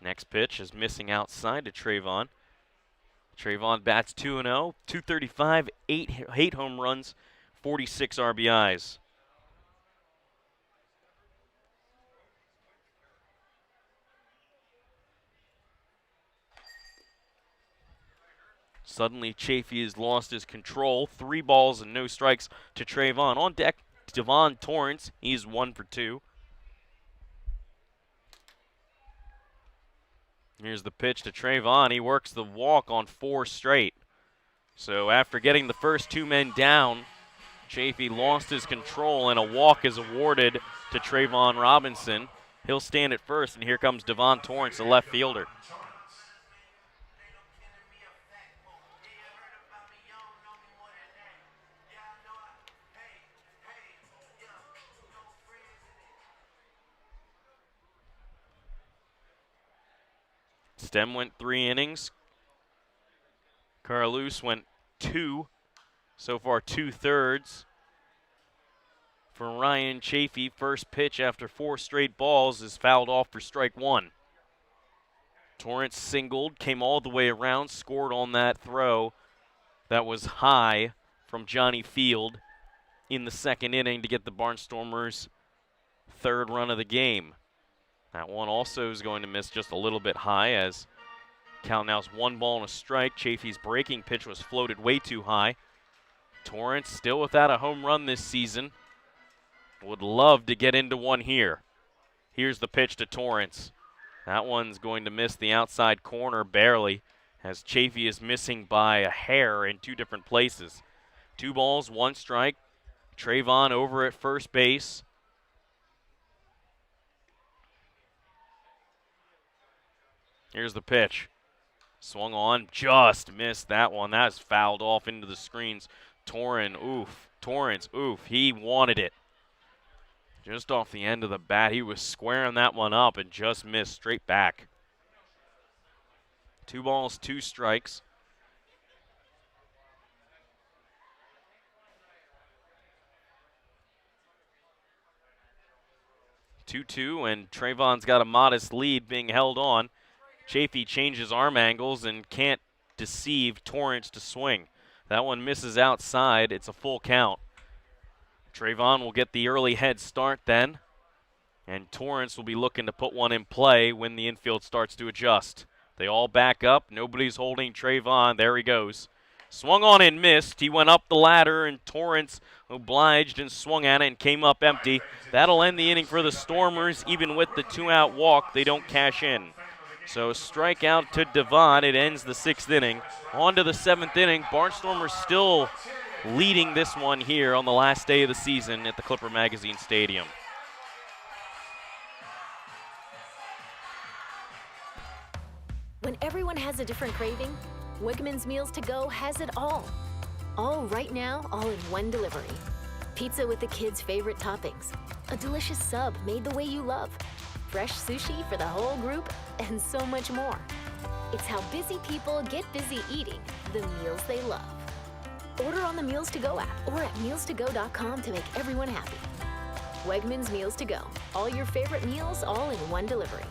Next pitch is missing outside to Trayvon. Trayvon bats 2-0, 235, 8 home runs, 46 RBIs. Suddenly, Chafee has lost his control. 3 balls and no strikes to Trayvon. On deck, Devon Torrance. He's 1 for 2. Here's the pitch to Trayvon. He works the walk on 4 straight. So after getting the first 2 men down, Chafee lost his control, and a walk is awarded to Trayvon Robinson. He'll stand at first, and here comes Devon Torrance, the left fielder. Stem went 3 innings. Carlos went 2. So far, 2/3. For Ryan Chafee, first pitch after 4 straight balls is fouled off for strike 1. Torrance singled, came all the way around, scored on that throw that was high from Johnny Field in the 2nd inning to get the Barnstormers' 3rd run of the game. That one also is going to miss just a little bit high, as count now is 1 ball and a strike. Chafee's breaking pitch was floated way too high. Torrance still without a home run this season. Would love to get into one here. Here's the pitch to Torrance. That one's going to miss the outside corner barely, as Chafee is missing by a hair in 2 different places. 2 balls, 1 strike. Trayvon over at first base. Here's the pitch. Swung on, just missed that one. That's fouled off into the screens. Torrance, oof. He wanted it. Just off the end of the bat, he was squaring that one up and just missed straight back. 2 balls, 2 strikes. Two, and Trayvon's got a modest lead being held on. Chafee changes arm angles and can't deceive Torrance to swing. That one misses outside. It's a full count. Trayvon will get the early head start then, and Torrance will be looking to put one in play when the infield starts to adjust. They all back up. Nobody's holding Trayvon. There he goes. Swung on and missed. He went up the ladder, and Torrance obliged and swung at it and came up empty. That'll end the inning for the Stormers. Even with the 2-out walk, they don't cash in. So strikeout to Devon. It ends the 6th inning. On to the 7th inning. Barnstormers still leading this one here on the last day of the season at the Clipper Magazine Stadium. When everyone has a different craving, Wegmans Meals to Go has it all. All right now, all in one delivery. Pizza with the kids' favorite toppings. A delicious sub made the way you love. Fresh sushi for the whole group, and so much more. It's how busy people get busy eating the meals they love. Order on the Meals to Go app or at mealstogo.com to make everyone happy. Wegmans Meals to Go. All your favorite meals, all in one delivery.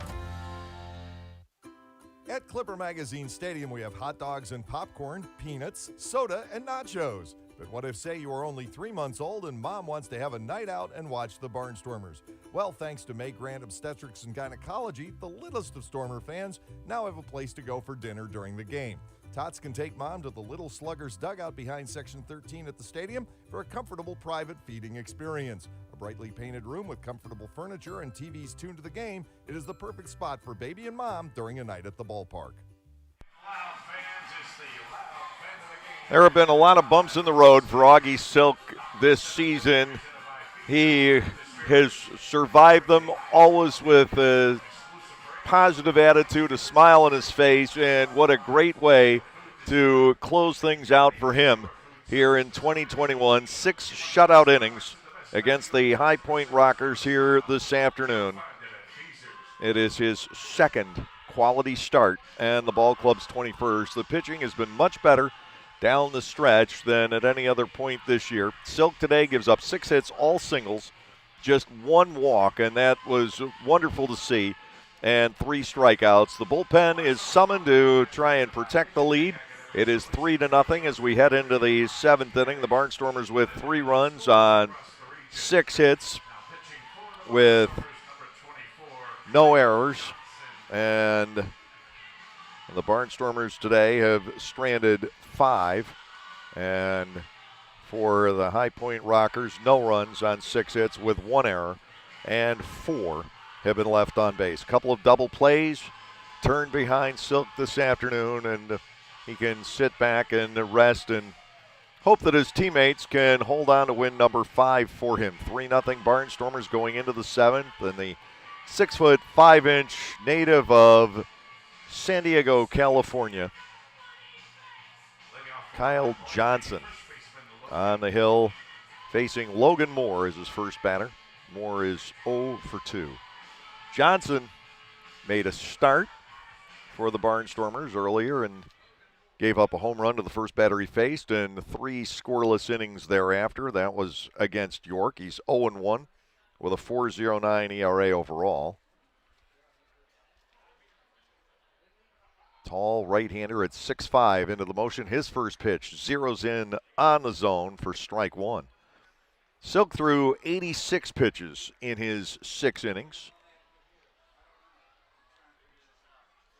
At Clipper Magazine Stadium, we have hot dogs and popcorn, peanuts, soda, and nachos. But what if, say, you are only 3 months old and mom wants to have a night out and watch the Barnstormers? Well, thanks to May Grant Obstetrics and Gynecology, the littlest of Stormer fans now have a place to go for dinner during the game. Tots can take mom to the Little Sluggers dugout behind Section 13 at the stadium for a comfortable private feeding experience. A brightly painted room with comfortable furniture and TVs tuned to the game, it is the perfect spot for baby and mom during a night at the ballpark. There have been a lot of bumps in the road for Augie Silk this season. He has survived them always with a positive attitude, a smile on his face, and what a great way to close things out for him here in 2021. 6 shutout innings against the High Point Rockers here this afternoon. It is his 2nd quality start and the ball club's 21st. The pitching has been much better down the stretch than at any other point this year. Silk today gives up 6 hits, all singles, just 1 walk, and that was wonderful to see, and 3 strikeouts. The bullpen is summoned to try and protect the lead. It is 3-0 as we head into the 7th inning. The Barnstormers with 3 runs on 6 hits with no errors, and the Barnstormers today have stranded 5, and for the High Point Rockers, no runs on 6 hits with 1 error, and 4 have been left on base. A couple of double plays turned behind Silk this afternoon, and he can sit back and rest and hope that his teammates can hold on to win number 5 for him. 3-0 Barnstormers going into the 7th, and the 6'5" native of San Diego, California, Kyle Johnson on the hill, facing Logan Moore as his first batter. Moore is 0 for 2. Johnson made a start for the Barnstormers earlier and gave up a home run to the first batter he faced, and 3 scoreless innings thereafter. That was against York. He's 0-1 with a 4.09 ERA overall. Tall right-hander at 6'5" into the motion. His first pitch zeroes in on the zone for strike 1. Silk threw 86 pitches in his 6 innings.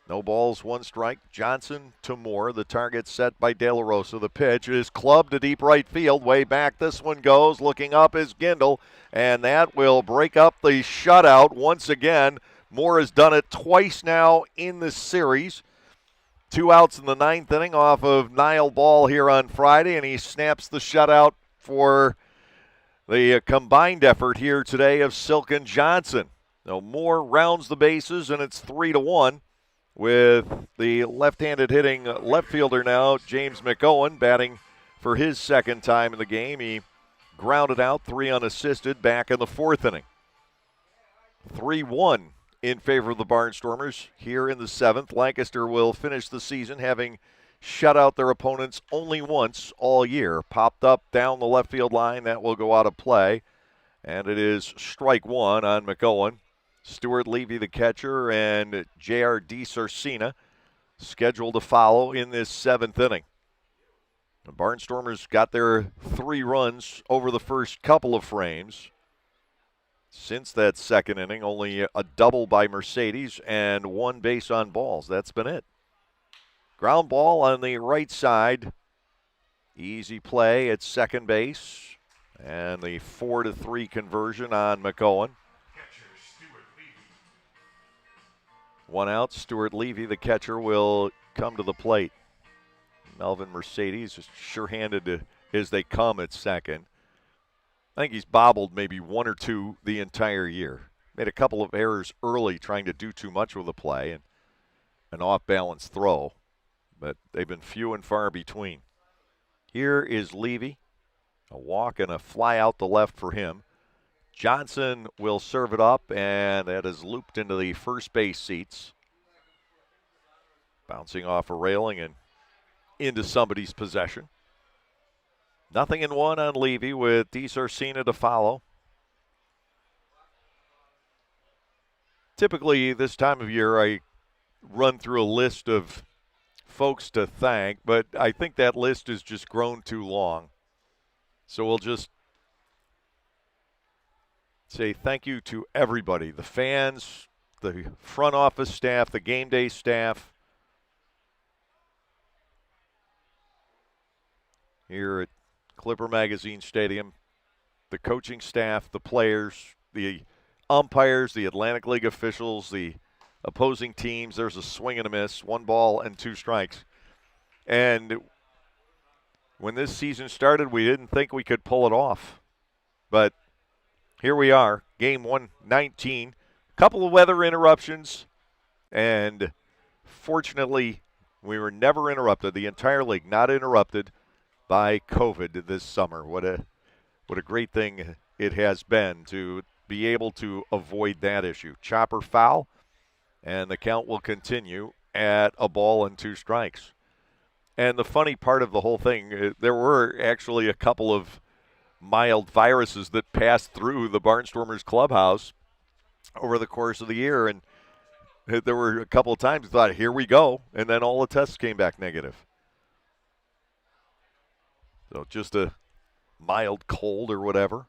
No balls, 1 strike. Johnson to Moore. The target set by De La Rosa. The pitch is clubbed to deep right field. Way back this one goes. Looking up is Gindel, and that will break up the shutout once again. Moore has done it twice now in this series. 2 outs in the 9th inning off of Niall Ball here on Friday, and he snaps the shutout for the combined effort here today of Silk and Johnson. Now Moore rounds the bases, and it's 3-1. with the left-handed hitting left fielder now, James McOwen, batting for his second time in the game. He grounded out 3 unassisted back in the 4th inning. 3-1 in favor of the Barnstormers here in the 7th. Lancaster will finish the season having shut out their opponents only once all year. Popped up down the left field line. That will go out of play. And it is strike 1 on McOwen. Stuart Levy, the catcher, and J.R. DiCercina scheduled to follow in this 7th inning. The Barnstormers got their 3 runs over the first couple of frames. Since that 2nd inning, only a double by Mercedes and 1 base on balls. That's been it. Ground ball on the right side. Easy play at second base. And the 4-3 conversion on McOwen. 1 out. Stuart Levy, the catcher, will come to the plate. Melvin Mercedes is sure-handed as they come at second. I think he's bobbled maybe 1 or 2 the entire year. Made a couple of errors early trying to do too much with the play and an off-balance throw, but they've been few and far between. Here is Levy. A walk and a fly out the left for him. Johnson will serve it up, and that is looped into the first base seats. Bouncing off a railing and into somebody's possession. 0-1 on Levy with DiCercina to follow. Typically, this time of year, I run through a list of folks to thank, but I think that list has just grown too long. So we'll just say thank you to everybody, the fans, the front office staff, the game day staff. Here at Clipper Magazine Stadium, the coaching staff, the players, the umpires, the Atlantic League officials, the opposing teams. There's a swing and a miss, 1 ball and 2 strikes. And when this season started, we didn't think we could pull it off. But here we are, game 119. Couple of weather interruptions, and fortunately, we were never interrupted. The entire league not interrupted by COVID this summer. What a great thing it has been to be able to avoid that issue. Chopper foul, and the count will continue at 1 ball and 2 strikes. And the funny part of the whole thing, there were actually a couple of mild viruses that passed through the Barnstormers clubhouse over the course of the year, and there were a couple of times we thought, here we go, and then all the tests came back negative. So just a mild cold or whatever.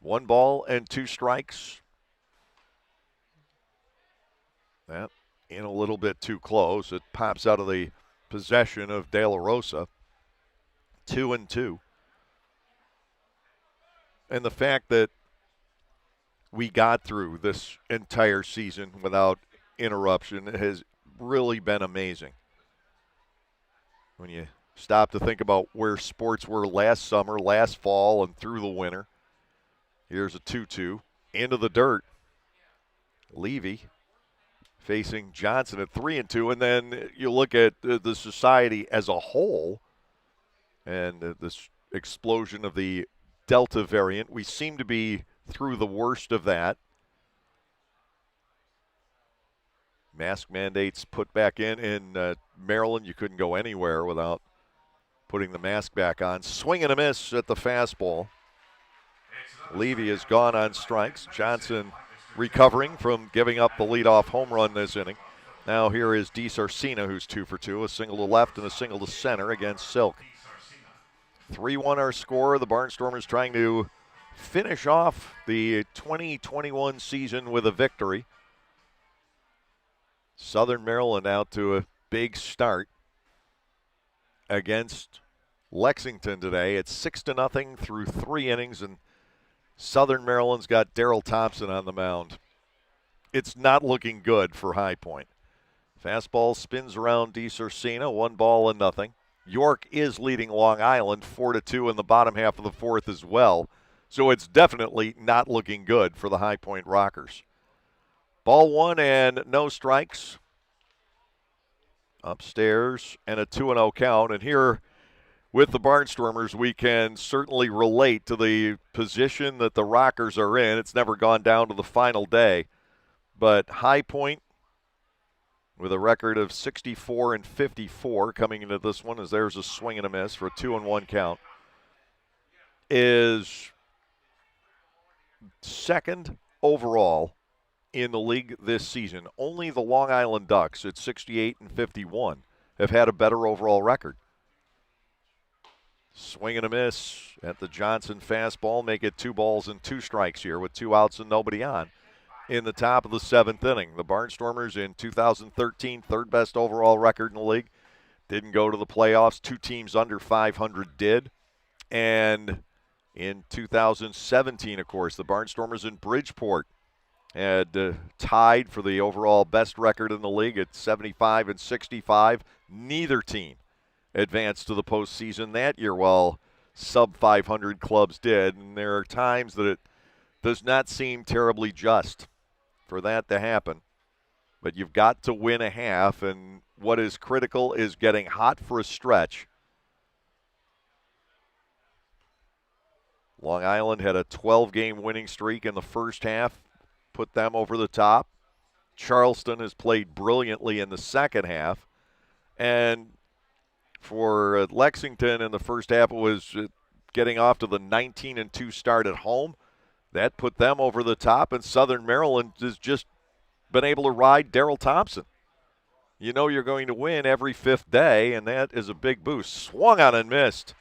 1 ball and 2 strikes. That in a little bit too close. It pops out of the possession of De La Rosa. 2-2. And the fact that we got through this entire season without interruption has really been amazing. When you stop to think about where sports were last summer, last fall, and through the winter. Here's a 2-2 into the dirt. Levy facing Johnson at 3-2, and then you look at the society as a whole and this explosion of the Delta variant. We seem to be through the worst of that. Mask mandates put back in Maryland. You couldn't go anywhere without putting the mask back on. Swing and a miss at the fastball. Levy is gone on strikes. Johnson recovering from giving up the leadoff home run this inning. Now here is DiCercina, who's 2 for 2, a single to left and a single to center against Silk. 3-1 our score. The Barnstormers trying to finish off the 2021 season with a victory. Southern Maryland out to a big start against Lexington today. It's 6-0 through 3 innings, and Southern Maryland's got Darryl Thompson on the mound. It's not looking good for High Point. Fastball spins around DiCercina, 1 ball and nothing. York is leading Long Island 4-2 in the bottom half of the 4th as well. So it's definitely not looking good for the High Point Rockers. Ball 1 and no strikes. upstairs and a 2-0 count. And here with the Barnstormers, we can certainly relate to the position that the Rockers are in. It's never gone down to the final day. But High Point, with a record of 64-54 coming into this one, as there's a swing and a miss for a 2-1 count, is second overall in the league this season. Only the Long Island Ducks at 68-51 have had a better overall record. Swing and a miss at the Johnson fastball, make it 2-2 here with 2 outs and nobody on in the top of the 7th inning. The Barnstormers in 2013, third best overall record in the league. Didn't go to the playoffs. 2 teams under 500 did. And in 2017, of course, the Barnstormers in Bridgeport had tied for the overall best record in the league at 75-65. Neither team advanced to the postseason that year, while sub-500 clubs did. And there are times that it does not seem terribly just for that to happen. But you've got to win a half, and what is critical is getting hot for a stretch. Long Island had a 12-game winning streak in the first half, put them over the top. Charleston has played brilliantly in the second half. And for Lexington in the first half, it was getting off to the 19-2 start at home. That put them over the top, and Southern Maryland has just been able to ride Darrell Thompson. You know you're going to win every 5th day, and that is a big boost. Swung on and missed.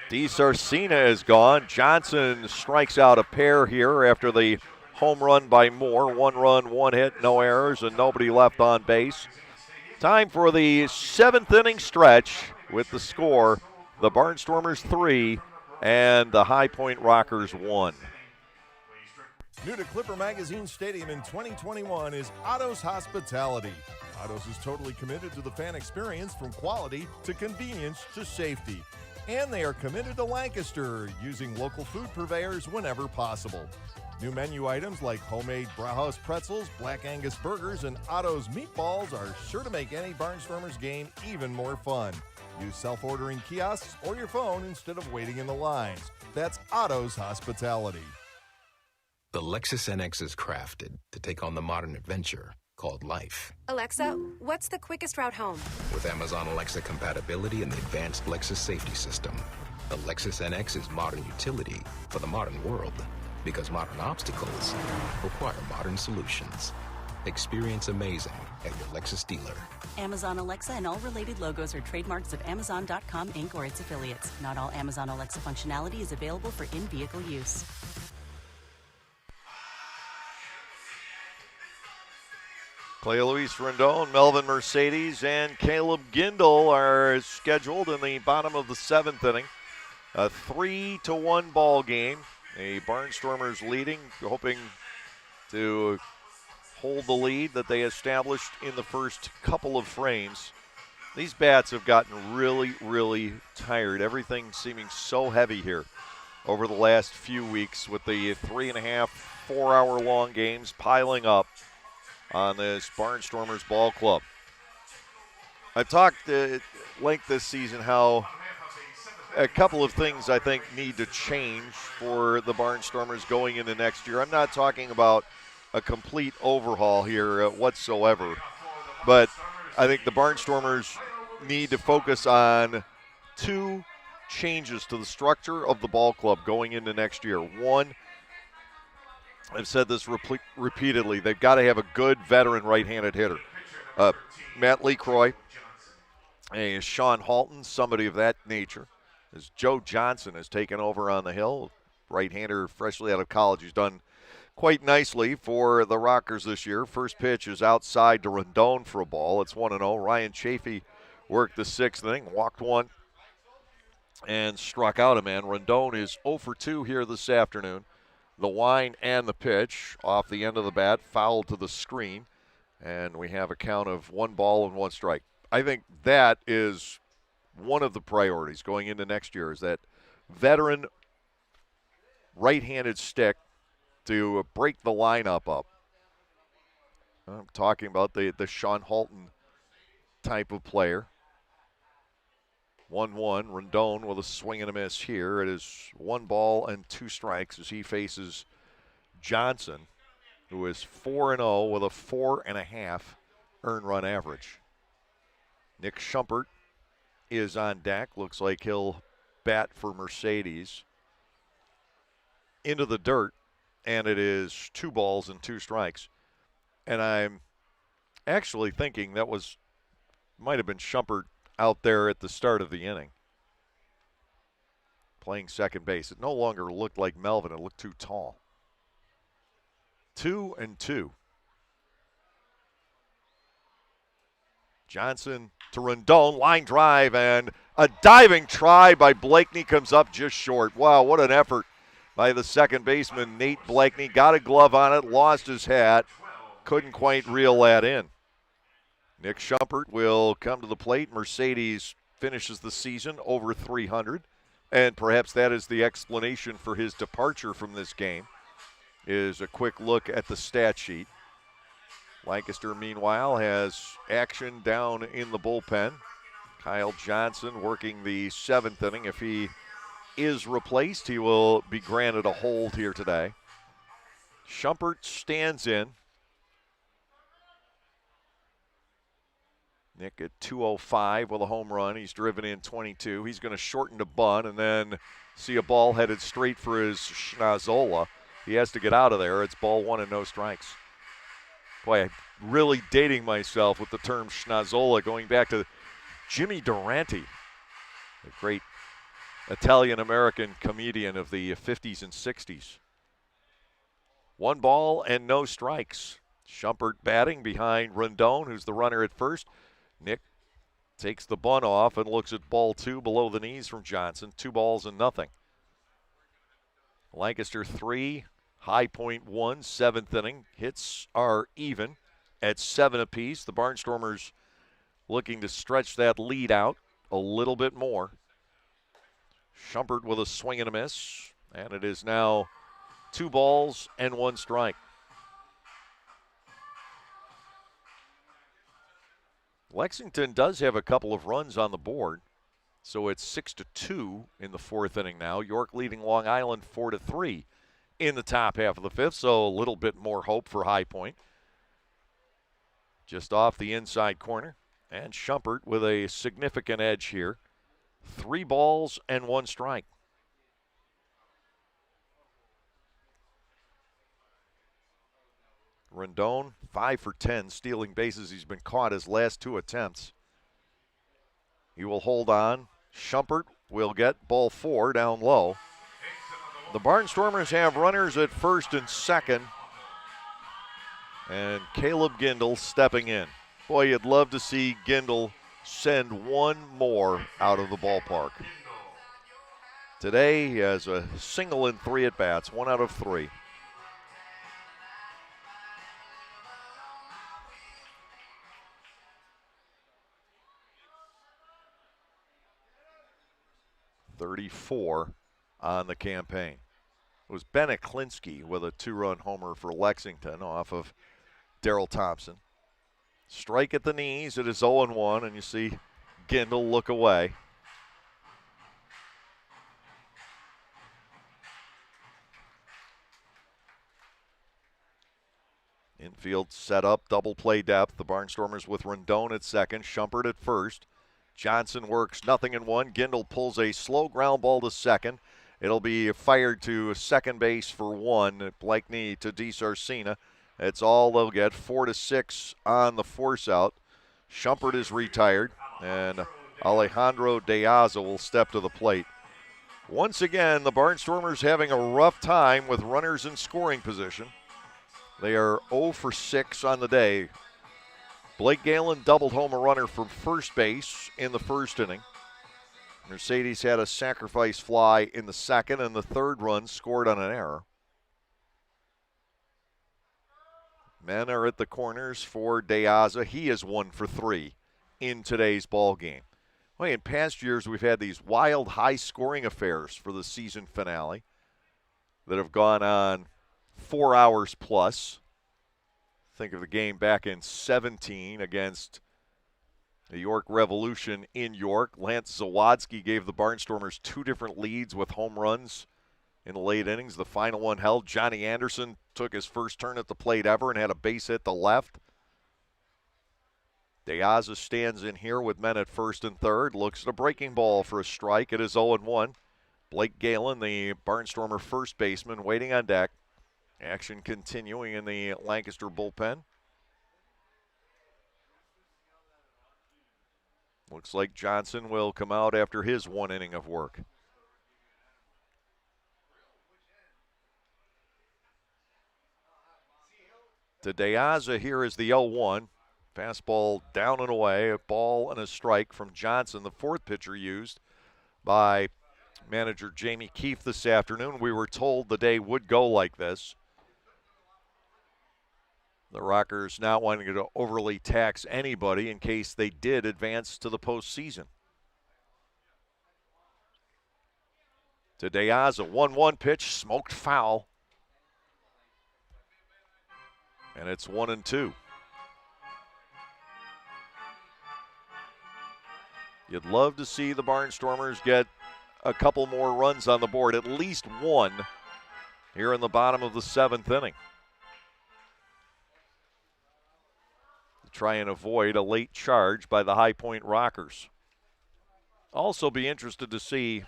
DeSarcina is gone. Johnson strikes out a pair here after the home run by Moore. 1 run, 1 hit, no errors, and nobody left on base. Time for the 7th inning stretch with the score, the Barnstormers 3 and the High Point Rockers 1. New to Clipper Magazine Stadium in 2021 is Otto's Hospitality. Otto's is totally committed to the fan experience, from quality to convenience to safety. And they are committed to Lancaster, using local food purveyors whenever possible. New menu items like homemade Brauhaus pretzels, Black Angus burgers, and Otto's meatballs are sure to make any Barnstormers game even more fun. Use self-ordering kiosks or your phone instead of waiting in the lines. That's Otto's Hospitality. The Lexus NX is crafted to take on the modern adventure called life. Alexa, what's the quickest route home? With Amazon Alexa compatibility and the advanced Lexus safety system, the Lexus NX is modern utility for the modern world, because modern obstacles require modern solutions. Experience amazing at your Lexus dealer. Amazon Alexa and all related logos are trademarks of Amazon.com Inc. or its affiliates. Not all Amazon Alexa functionality is available for in-vehicle use. Clay Luis Rendon, Melvin Mercedes, and Caleb Gindel are scheduled in the bottom of the 7th inning. A 3-1 ball game. The Barnstormers leading, hoping to hold the lead that they established in the first couple of frames. These bats have gotten really, really tired. Everything seeming so heavy here over the last few weeks, with the 3.5, 4-hour-long games piling up on this Barnstormers ball club. I've talked at length this season how a couple of things I think need to change for the Barnstormers going into next year. I'm not talking about a complete overhaul here whatsoever, but I think the Barnstormers need to focus on 2 changes to the structure of the ball club going into next year. One, I've said this repeatedly, they've got to have a good veteran right-handed hitter. Matt LeCroy, Sean Halton, somebody of that nature. As Joe Johnson has taken over on the hill, right-hander freshly out of college. He's done quite nicely for the Rockers this year. First pitch is outside to Rendon for a ball. It's 1-0. Ryan Chafee worked the 6th inning, walked 1, and struck out a man. Rendon is 0 for 2 here this afternoon. The wind and the pitch off the end of the bat, fouled to the screen, and we have a count of 1 ball and 1 strike. I think that is one of the priorities going into next year, is that veteran right-handed stick to break the lineup up. I'm talking about the Sean Halton type of player. 1-1. Rendon with a swing and a miss here. It is 1 ball and 2 strikes as he faces Johnson, who is 4-0 with a 4.5 earned run average. Nick Schumpert is on deck. Looks like he'll bat for Mercedes. Into the dirt, and it is 2 balls and 2 strikes. And I'm actually thinking that might have been Schumpert out there at the start of the inning, playing second base. It no longer looked like Melvin. It looked too tall. 2-2. Johnson to Rendon, line drive, and a diving try by Blakeney comes up just short. Wow, what an effort by the second baseman, Nate Blakeney. Got a glove on it, lost his hat, couldn't quite reel that in. Nick Schumpert will come to the plate. Mercedes finishes the season over 300, and perhaps that is the explanation for his departure from this game, is a quick look at the stat sheet. Lancaster, meanwhile, has action down in the bullpen. Kyle Johnson working the 7th inning. If he is replaced, he will be granted a hold here today. Schumpert stands in. Nick at 205 with a home run. He's driven in 22. He's going to shorten to bunt and then see a ball headed straight for his Schnazzola. He has to get out of there. It's ball 1 and no strikes. Boy, I'm really dating myself with the term Schnazzola, going back to Jimmy Durante, the great Italian-American comedian of the 50s and 60s. 1 ball and no strikes. Schumpert batting behind Rendon, who's the runner at first. Nick takes the bunt off and looks at ball 2 below the knees from Johnson. 2 balls and nothing. Lancaster 3, High Point 1, 7th inning. Hits are even at 7 apiece. The Barnstormers looking to stretch that lead out a little bit more. Schumpert with a swing and a miss, and it is now 2 balls and 1 strike. Lexington does have a couple of runs on the board, so it's 6-2 in the 4th inning now. York leading Long Island 4-3 in the top half of the 5th, so a little bit more hope for High Point. Just off the inside corner, and Schumpert with a significant edge here. 3 balls and 1 strike. Rendon, 5 for 10, stealing bases. He's been caught his last 2 attempts. He will hold on. Schumpert will get ball 4 down low. The Barnstormers have runners at first and second. And Caleb Gindel stepping in. Boy, you'd love to see Gindel send 1 more out of the ballpark. Today he has a single in 3 at-bats, 1 out of 3. .34 on the campaign. It was Ben Aklinski with a 2-run homer for Lexington off of Darrell Thompson. Strike at the knees. It is 0-1, and you see Gindel look away. Infield set up, double play depth. The Barnstormers with Rendon at second, Schumpert at first. Johnson works nothing in 1. Gindel pulls a slow ground ball to second. It'll be fired to second base for 1. Blakeney to DiSarcina. That's all they'll get. 4-6 on the force out. Schumpert is retired, and Alejandro De Aza will step to the plate. Once again, the Barnstormers having a rough time with runners in scoring position. They are 0 for 6 on the day. Blake Galen doubled home a runner from first base in the 1st inning. Mercedes had a sacrifice fly in the 2nd, and the 3rd run scored on an error. Men are at the corners for De Aza. He is 1 for 3 in today's ball game. Well, in past years, we've had these wild, high-scoring affairs for the season finale that have gone on 4 hours plus. Think of the game back in 17 against The York Revolution in York. Lance Zawadski gave the Barnstormers 2 different leads with home runs in the late innings. The final one held. Johnny Anderson took his first turn at the plate ever and had a base hit to left. De Aza stands in here with men at first and third. Looks at a breaking ball for a strike. It is 0-1. Blake Galen, the Barnstormer first baseman, waiting on deck. Action continuing in the Lancaster bullpen. Looks like Johnson will come out after his 1 inning of work. To De Aza, here is the 0-1. Fastball down and away, a ball and a strike from Johnson, the 4th pitcher used by manager Jamie Keefe this afternoon. We were told the day would go like this. The Rockers not wanting to overly tax anybody in case they did advance to the postseason. To De Aza, 1-1 pitch, smoked foul. And it's 1-2. You'd love to see the Barnstormers get a couple more runs on the board, at least one here in the bottom of the 7th inning. To try and avoid a late charge by the High Point Rockers. Also be interested to see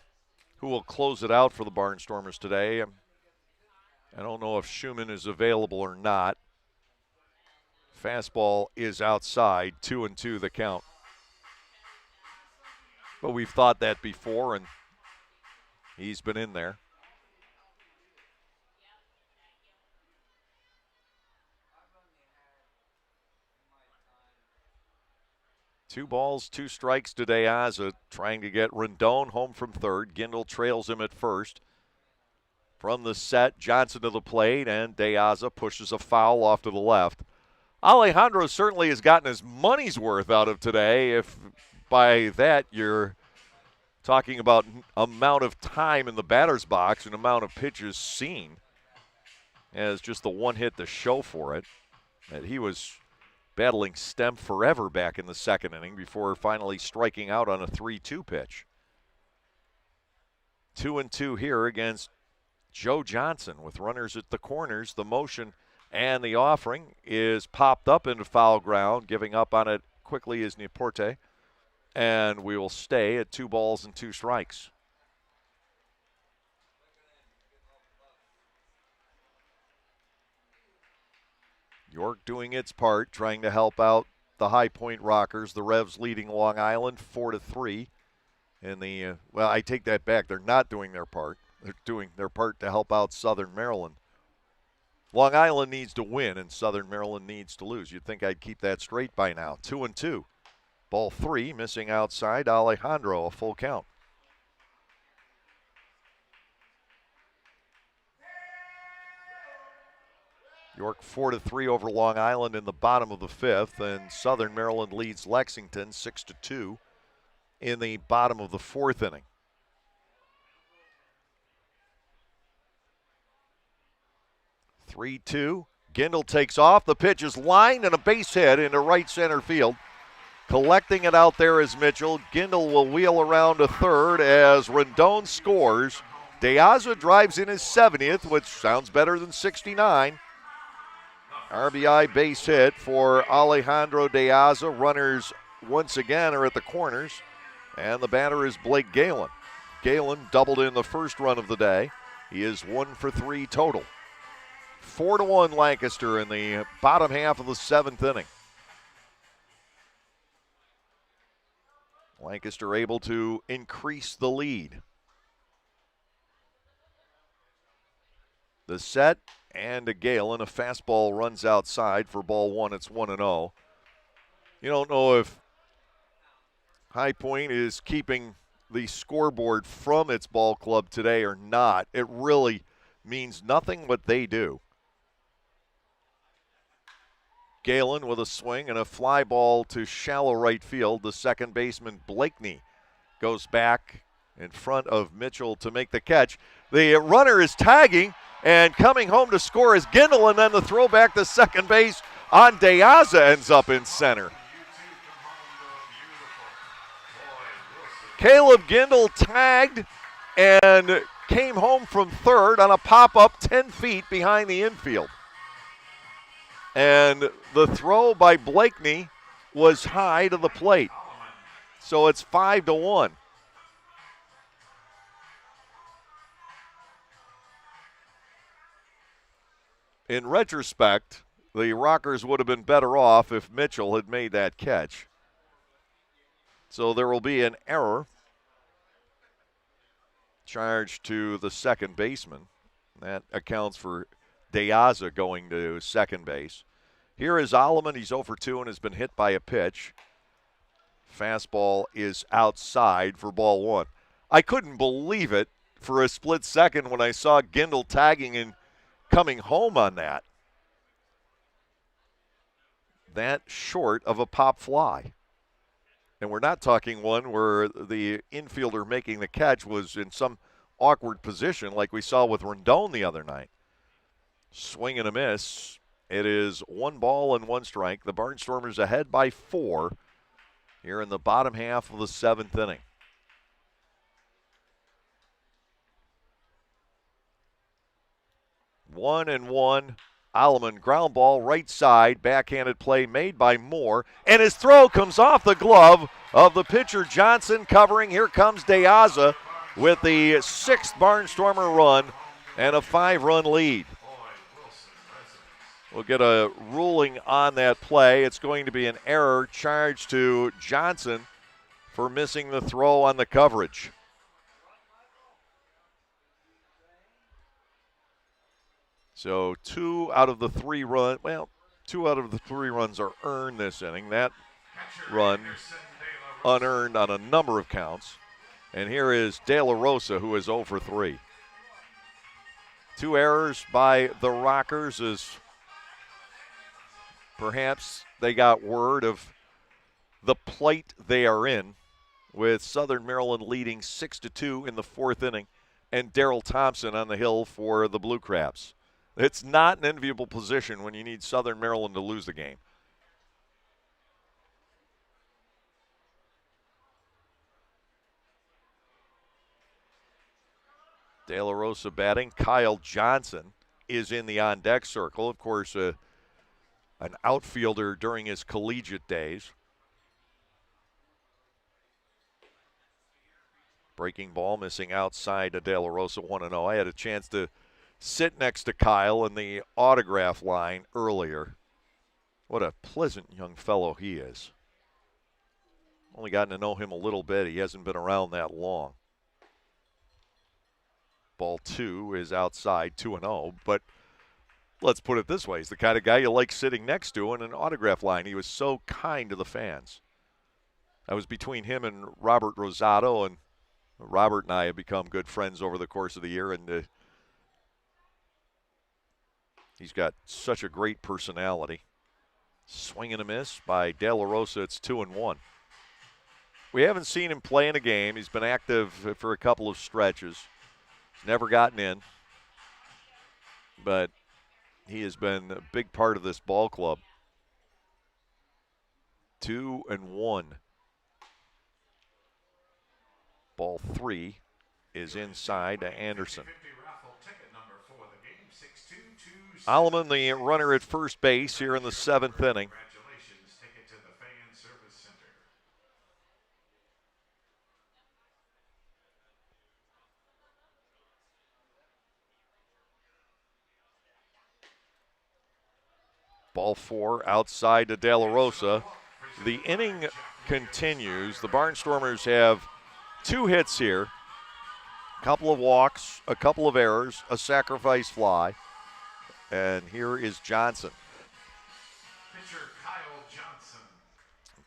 who will close it out for the Barnstormers today. I don't know if Schumann is available or not. Fastball is outside, 2-2 the count. But we've thought that before, and he's been in there. Two balls, 2 strikes to De Aza, trying to get Rendon home from third. Gindel trails him at first. From the set, Johnson to the plate, and De Aza pushes a foul off to the left. Alejandro certainly has gotten his money's worth out of today. If by that you're talking about amount of time in the batter's box and amount of pitches seen, as just the 1 hit to show for it. And he was battling stem forever back in the 2nd inning before finally striking out on a 3-2 pitch. 2-2 here against Joe Johnson with runners at the corners. The motion and the offering is popped up into foul ground. Giving up on it quickly is Nieporte. And we will stay at 2 balls and 2 strikes. York doing its part, trying to help out the High Point Rockers. The Revs leading Long Island 4-3. In the well, I take that back. They're not doing their part. They're doing their part to help out Southern Maryland. Long Island needs to win, and Southern Maryland needs to lose. You'd think I'd keep that straight by now. 2-2. Ball 3, missing outside. Alejandro, a full count. York 4-3 over Long Island in the bottom of the 5th, and Southern Maryland leads Lexington 6-2 in the bottom of the 4th inning. (3-2). Gindel takes off. The pitch is lined and a base hit into right center field. Collecting it out there is Mitchell. Gindel will wheel around to third as Rendon scores. De Aza drives in his 70th, which sounds better than 69. RBI base hit for Alejandro De Aza. Runners once again are at the corners, and the batter is Blake Galen. Galen doubled in the first run of the day. He is 1 for 3 total. 4-1 Lancaster in the bottom half of the 7th inning. Lancaster able to increase the lead. The set and a Galen. A fastball runs outside for ball 1. It's 1-0. You don't know if High Point is keeping the scoreboard from its ball club today or not. It really means nothing what they do. Galen with a swing and a fly ball to shallow right field. The second baseman, Blakeney, goes back in front of Mitchell to make the catch. The runner is tagging, and coming home to score is Gindel, and then the throw back to second base on De Aza ends up in center. Caleb Gindel tagged and came home from third on a pop-up 10 feet behind the infield. And the throw by Blakeney was high to the plate. So it's 5-1. In retrospect, the Rockers would have been better off if Mitchell had made that catch. So there will be an error charged to the second baseman. That accounts for Deaza going to second base. Here is Alleman. He's 0 for 2 and has been hit by a pitch. Fastball is outside for ball one. I couldn't believe it for a split second when I saw Gindel tagging and coming home on that. That short of a pop fly. And we're not talking one where the infielder making the catch was in some awkward position like we saw with Rendon the other night. Swing and a miss. It is 1 ball and 1 strike. The Barnstormers ahead by 4 here in the bottom half of the 7th inning. 1-1. Alleman, ground ball, right side, backhanded play made by Moore, and his throw comes off the glove of the pitcher Johnson covering. Here comes Deaza with the 6th Barnstormer run and a 5-run lead. We'll get a ruling on that play. It's going to be an error charged to Johnson for missing the throw on the coverage. So 2 out of the 3 runs, well, 2 out of the 3 runs are earned this inning. That run unearned on a number of counts. And here is De La Rosa, who is 0 for 3. 2 errors by the Rockers as perhaps they got word of the plight they are in, with Southern Maryland leading 6-2 in the 4th inning and Darrell Thompson on the hill for the Blue Crabs. It's not an enviable position when you need Southern Maryland to lose the game. De La Rosa batting. Kyle Johnson is in the on-deck circle. Of course, an outfielder during his collegiate days. Breaking ball missing outside to De La Rosa, 1-0. I had a chance to sit next to Kyle in the autograph line earlier. What a pleasant young fellow he is. Only gotten to know him a little bit. He hasn't been around that long. Ball 2 is outside, 2-0. But let's put it this way. He's the kind of guy you like sitting next to in an autograph line. He was so kind to the fans. I was between him and Robert Rosato, and Robert and I have become good friends over the course of the year, and he's got such a great personality. Swing and a miss by De La Rosa. It's 2-1. We haven't seen him play in a game. He's been active for a couple of stretches. He's never gotten in. But he has been a big part of this ball club. 2-1. Ball 3 is inside to Anderson. Alleman, the runner at first base here in the 7th inning. Congratulations. Take it to the Fan Service Center. Ball 4 outside to De La Rosa. The inning continues. The Barnstormers have 2 hits here. A couple of walks, a couple of errors, a sacrifice fly. And here is Johnson. Pitcher Kyle Johnson.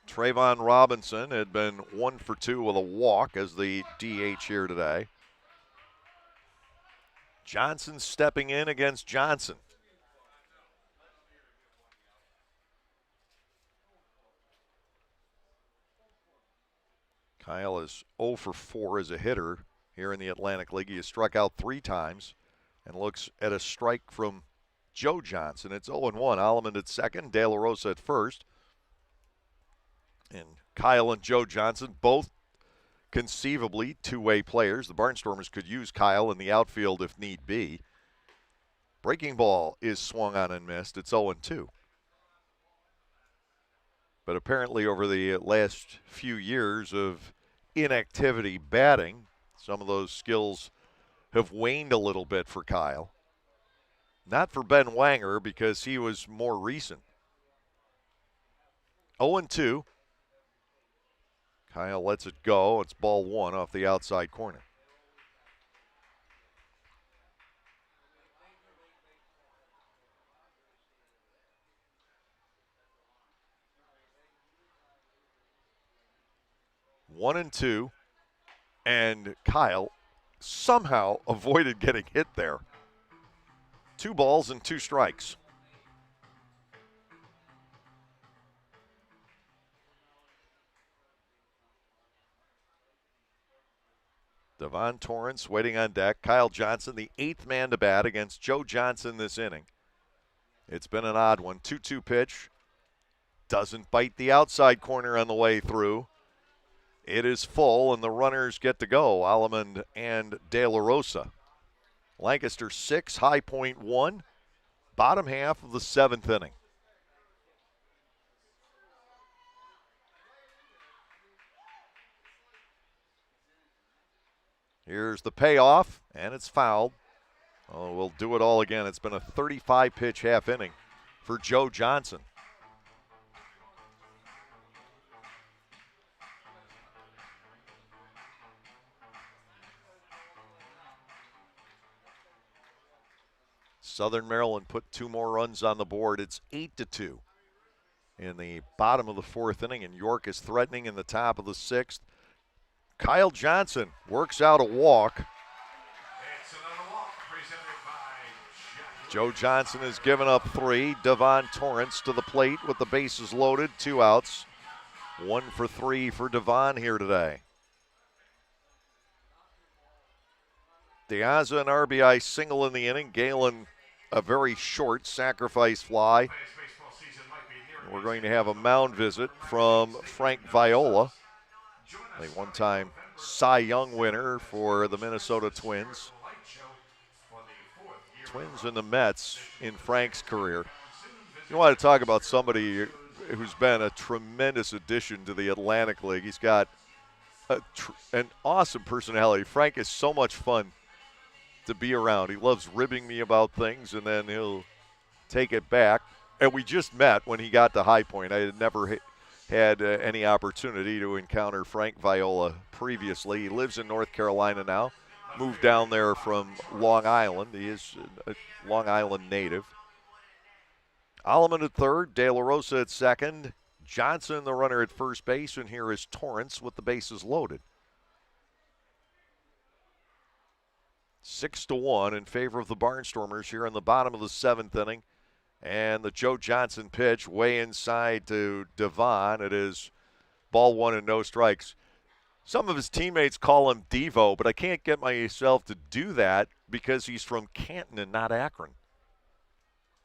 Trayvon Robinson had been 1 for 2 with a walk as the DH here today. Johnson stepping in against Johnson. Kyle is 0 for 4 as a hitter here in the Atlantic League. He has struck out 3 times and looks at a strike from Joe Johnson. It's 0-1. Alleman at second, De La Rosa at first. And Kyle and Joe Johnson both conceivably two-way players. The Barnstormers could use Kyle in the outfield if need be. Breaking ball is swung on and missed. It's 0-2. But apparently over the last few years of inactivity batting, some of those skills have waned a little bit for Kyle. Not for Ben Wanger because he was more recent. 0-2. Kyle lets it go. It's ball one off the outside corner. One and two, and Kyle somehow avoided getting hit there. 2 balls and 2 strikes. Devon Torrance waiting on deck. Kyle Johnson, the 8th man to bat against Joe Johnson this inning. It's been an odd one. 2-2 pitch. Doesn't bite the outside corner on the way through. It is full, and the runners get to go, Alleman and De La Rosa. Lancaster 6, High Point 1, bottom half of the 7th inning. Here's the payoff, and it's fouled. Oh, we'll do it all again. It's been a 35-pitch half inning for Joe Johnson. Southern Maryland put 2 more runs on the board. It's 8-2 in the bottom of the 4th inning, and York is threatening in the top of the 6th. Kyle Johnson works out a walk. Joe Johnson has given up 3. Devon Torrance to the plate with the bases loaded, 2 outs. 1 for 3 for Devon here today. Diaza an RBI single in the inning. Galen a very short sacrifice fly. We're going to have a mound visit from Frank Viola, a one-time Cy Young winner for the Minnesota Twins. Twins and the Mets in Frank's career. You want to talk about somebody who's been a tremendous addition to the Atlantic League. He's got an awesome personality. Frank is so much fun to be around. He loves ribbing me about things, and then he'll take it back. And we just met when he got to High Point. I had never had any opportunity to encounter Frank Viola previously. He lives in North Carolina now, moved down there from Long Island. He is a Long Island native. Alleman at third, De La Rosa at second, Johnson the runner at first base, and here is Torrance with the bases loaded. 6-1 in favor of the Barnstormers here in the bottom of the 7th inning. And the Joe Johnson pitch way inside to Devon. It is ball 1 and no strikes. Some of his teammates call him Devo, but I can't get myself to do that because he's from Canton and not Akron.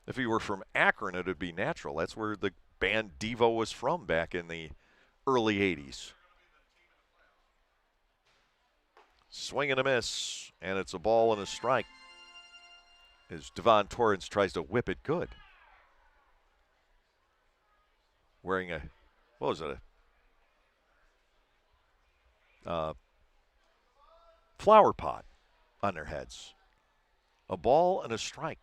If he were from Akron, it would be natural. That's where the band Devo was from back in the early 80s. Swing and a miss, and it's a ball and a strike as Devon Torrance tries to whip it good. Wearing a, what was it, a flower pot on their heads. A ball and a strike.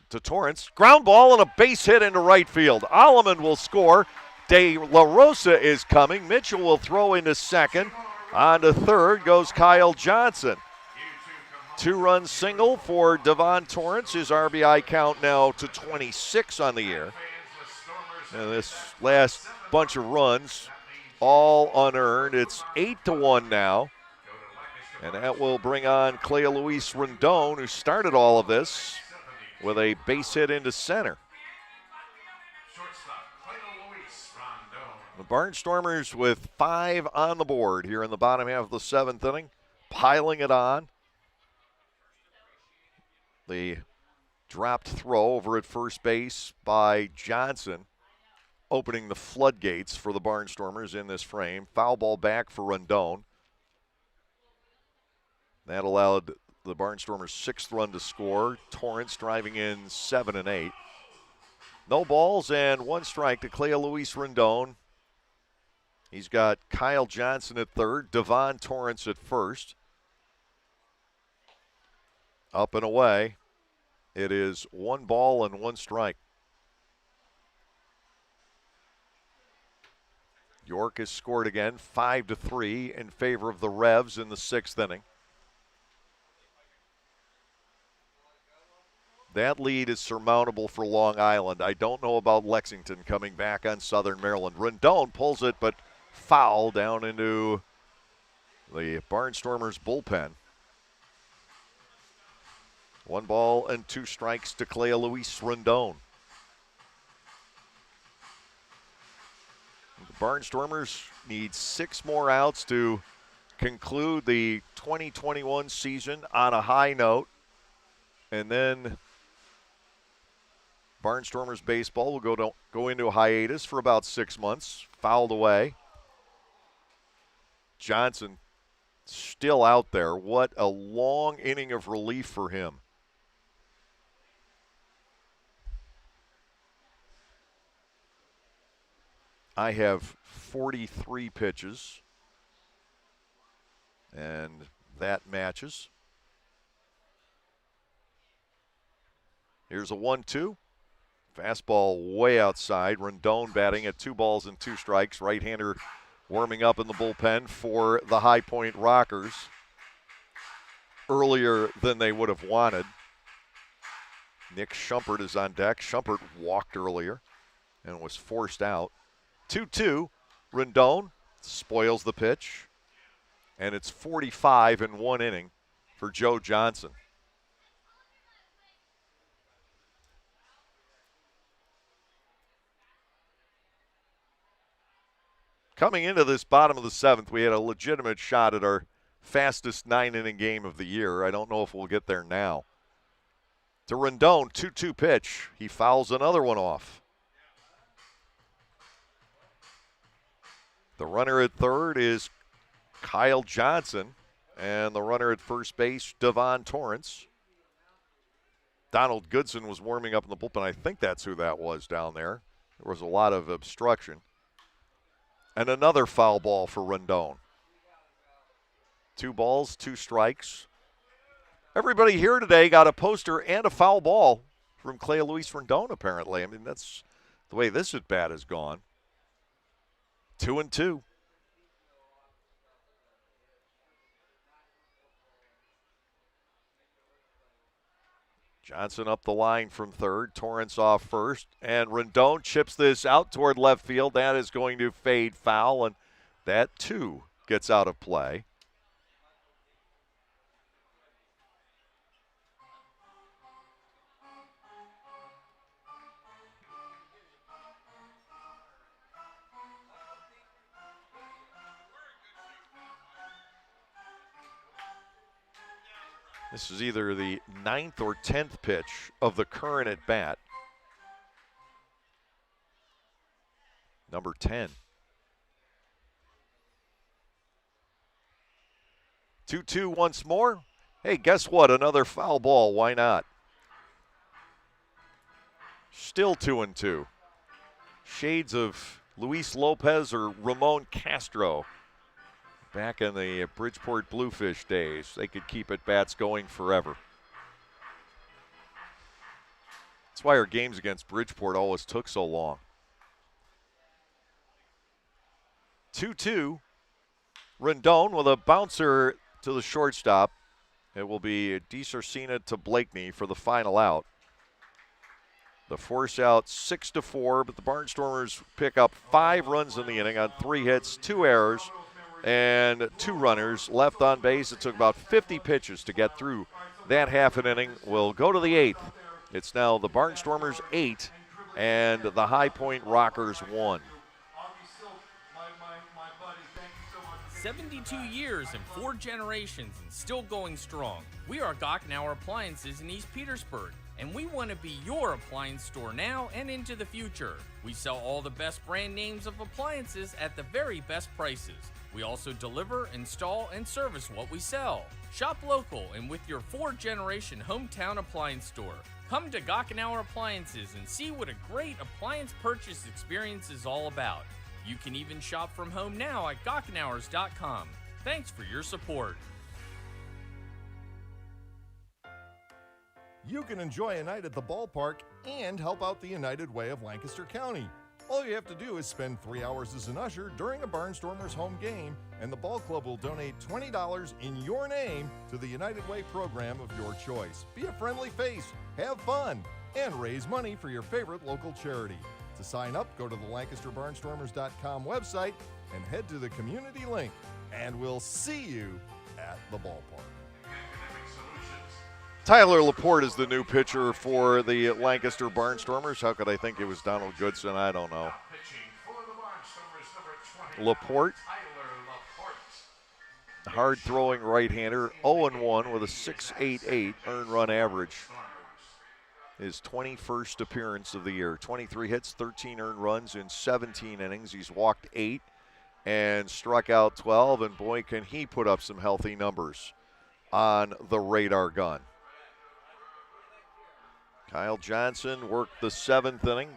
To Torrance, ground ball and a base hit into right field. Alleman will score. De La Rosa is coming. Mitchell will throw into second. On to third goes Kyle Johnson. 2-run single for Devon Torrance. His RBI count now to 26 on the year. And this last bunch of runs, all unearned. It's 8-1 now. And that will bring on Clea Luis Rondon, who started all of this with a base hit into center. The Barnstormers with 5 on the board here in the bottom half of the 7th inning, piling it on. The dropped throw over at first base by Johnson opening the floodgates for the Barnstormers in this frame. Foul ball back for Rendon. That allowed the Barnstormers' 6th run to score. Torrance driving in 7 and 8. No balls and 1 strike to Clea Luis Rendon. He's got Kyle Johnson at third, Devon Torrance at first. Up and away. It is 1 ball and 1 strike. York has scored again, 5-3 in favor of the Revs in the 6th inning. That lead is surmountable for Long Island. I don't know about Lexington coming back on Southern Maryland. Rendon pulls it, but foul down into the Barnstormers bullpen. 1 ball and 2 strikes to Clea Luis Rendon. The Barnstormers need 6 more outs to conclude the 2021 season on a high note. And then Barnstormers baseball will go into a hiatus for about 6 months. Fouled away. Johnson still out there. What a long inning of relief for him. I have 43 pitches, and that matches. Here's a 1-2. Fastball way outside. Rendon batting at 2 balls and 2 strikes. Right-hander warming up in the bullpen for the High Point Rockers earlier than they would have wanted. Nick Schumpert is on deck. Schumpert walked earlier and was forced out. 2-2. Rendon spoils the pitch, and it's 45 in 1 inning for Joe Johnson. Coming into this bottom of the 7th, we had a legitimate shot at our fastest 9-inning game of the year. I don't know if we'll get there now. To Rendon, 2-2 pitch. He fouls another one off. The runner at third is Kyle Johnson, and the runner at first base, Devon Torrance. Donald Goodson was warming up in the bullpen. I think that's who that was down there. There was a lot of obstruction. And another foul ball for Rendon. 2 balls, 2 strikes. Everybody here today got a poster and a foul ball from Clea Luis Rendon, apparently. I mean, that's the way this at-bat has gone. 2-2. Johnson up the line from third, Torrance off first, and Rendon chips this out toward left field. That is going to fade foul, and that too gets out of play. This is either the 9th or 10th pitch of the current at bat. Number 10. 2-2 once more. Hey, guess what? Another foul ball. Why not? Still 2-2. Shades of Luis Lopez or Ramon Castro. Back in the Bridgeport Bluefish days, they could keep at-bats going forever. That's why our games against Bridgeport always took so long. 2-2. Rendon with a bouncer to the shortstop. It will be DiCercina to Blakeney for the final out. The force out 6-4, but the Barnstormers pick up 5 runs in the inning on 3 hits, 2 errors, and 2 runners left on base. It took about 50 pitches to get through that half an inning. We'll go to the 8th. It's now the Barnstormers 8 and the High Point Rockers 1. 72 years and 4 generations and still going strong. We are Gockenauer Appliances in East Petersburg. and we want to be your appliance store now and into the future. We sell all the best brand names of appliances at the very best prices. We also deliver, install, and service what we sell. Shop local and with your 4th-generation hometown appliance store. Come to Gockenauer Appliances and see what a great appliance purchase experience is all about. You can even shop from home now at gockenauers.com. Thanks for your support. You can enjoy a night at the ballpark and help out the United Way of Lancaster County. All you have to do is spend 3 hours as an usher during a Barnstormers home game, and the ball club will donate $20 in your name to the United Way program of your choice. Be a friendly face, have fun, and raise money for your favorite local charity. To sign up, go to the LancasterBarnstormers.com website and head to the community link, and we'll see you at the ballpark. Tyler Laporte is the new pitcher for the Lancaster Barnstormers. How could I think it was Donald Goodson? I don't know. Laporte, hard-throwing right-hander, 0-1 with a 6.88 earned run average. His 21st appearance of the year. 23 hits, 13 earned runs in 17 innings. He's walked 8 and struck out 12, and boy, can he put up some healthy numbers on the radar gun. Kyle Johnson worked the 7th inning.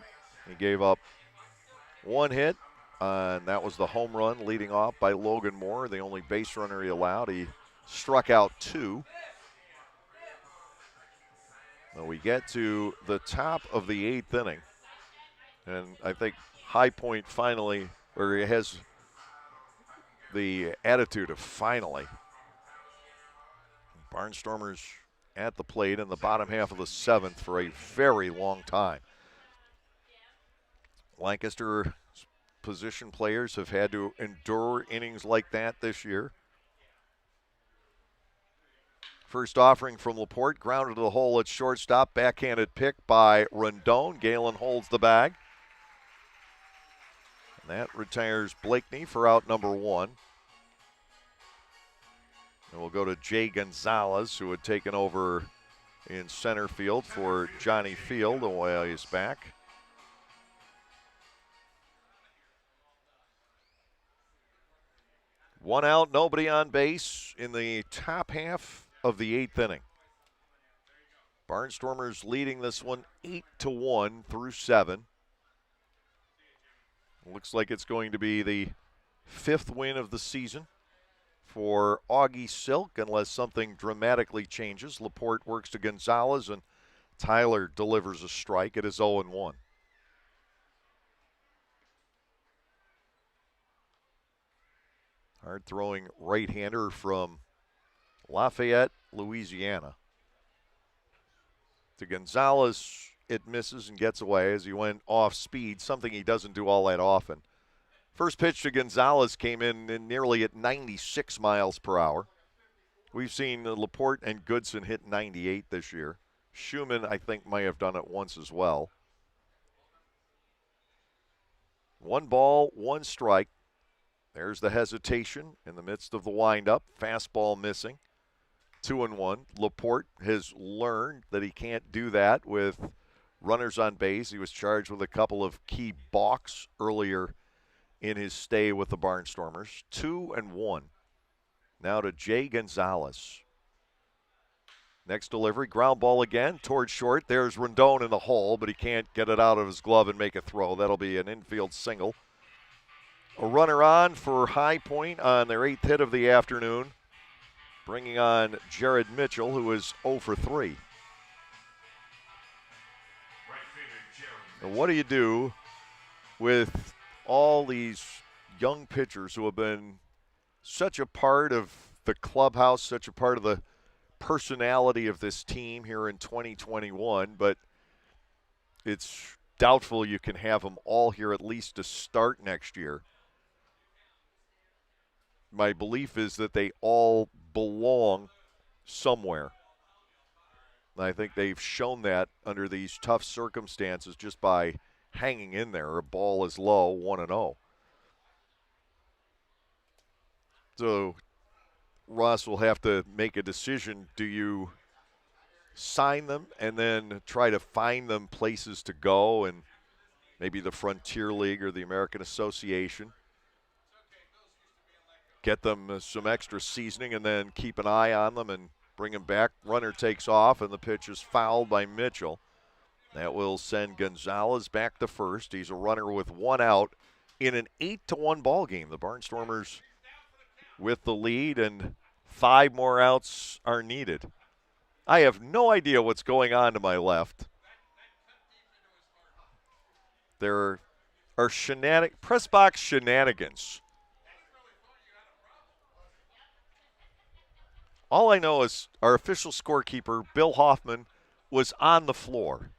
He gave up 1 hit, and that was the home run leading off by Logan Moore, the only base runner he allowed. He struck out 2. Now we get to the top of the 8th inning, and I think High Point finally, where he has the attitude of finally. Barnstormers at the plate in the bottom half of the 7th for a very long time. Lancaster position players have had to endure innings like that this year. First offering from Laporte, grounded to the hole at shortstop, backhanded pick by Rondon. Galen holds the bag. And that retires Blakeney for out number 1. And we'll go to Jay Gonzalez, who had taken over in center field for Johnny Field a while he's back. One out, nobody on base in the top half of the 8th inning. Barnstormers leading this one 8-1 through 7. Looks like it's going to be the 5th win of the season for Augie Silk, unless something dramatically changes. Laporte works to Gonzalez, and Tyler delivers a strike. It is 0-1. Hard-throwing right-hander from Lafayette, Louisiana. To Gonzalez, it misses and gets away as he went off speed, something he doesn't do all that often. First pitch to Gonzalez came in nearly at 96 miles per hour. We've seen Laporte and Goodson hit 98 this year. Schumann, I think, might have done it once as well. 1 ball, 1 strike. There's the hesitation in the midst of the windup. Fastball missing. 2-1. Laporte has learned that he can't do that with runners on base. He was charged with a couple of key balks earlier in his stay with the Barnstormers. 2-1. Now to Jay Gonzalez. Next delivery, ground ball again towards short. There's Rondon in the hole, but he can't get it out of his glove and make a throw. That'll be an infield single. A runner on for High Point on their 8th hit of the afternoon, bringing on Jared Mitchell, who is 0 for 3. Now, what do you do with all these young pitchers who have been such a part of the clubhouse, such a part of the personality of this team here in 2021, but it's doubtful you can have them all here at least to start next year. My belief is that they all belong somewhere. I think they've shown that under these tough circumstances just by hanging in there. A ball is low, 1-0. So Ross will have to make a decision. Do you sign them and then try to find them places to go, and maybe the Frontier League or the American Association. Get them some extra seasoning and then keep an eye on them and bring them back. Runner takes off, and the pitch is fouled by Mitchell. That will send Gonzalez back to first. He's a runner with one out in an 8-1 ball game. The Barnstormers with the lead, and 5 more outs are needed. I have no idea what's going on to my left. There are press box shenanigans. All I know is our official scorekeeper, Bill Hoffman, was on the floor.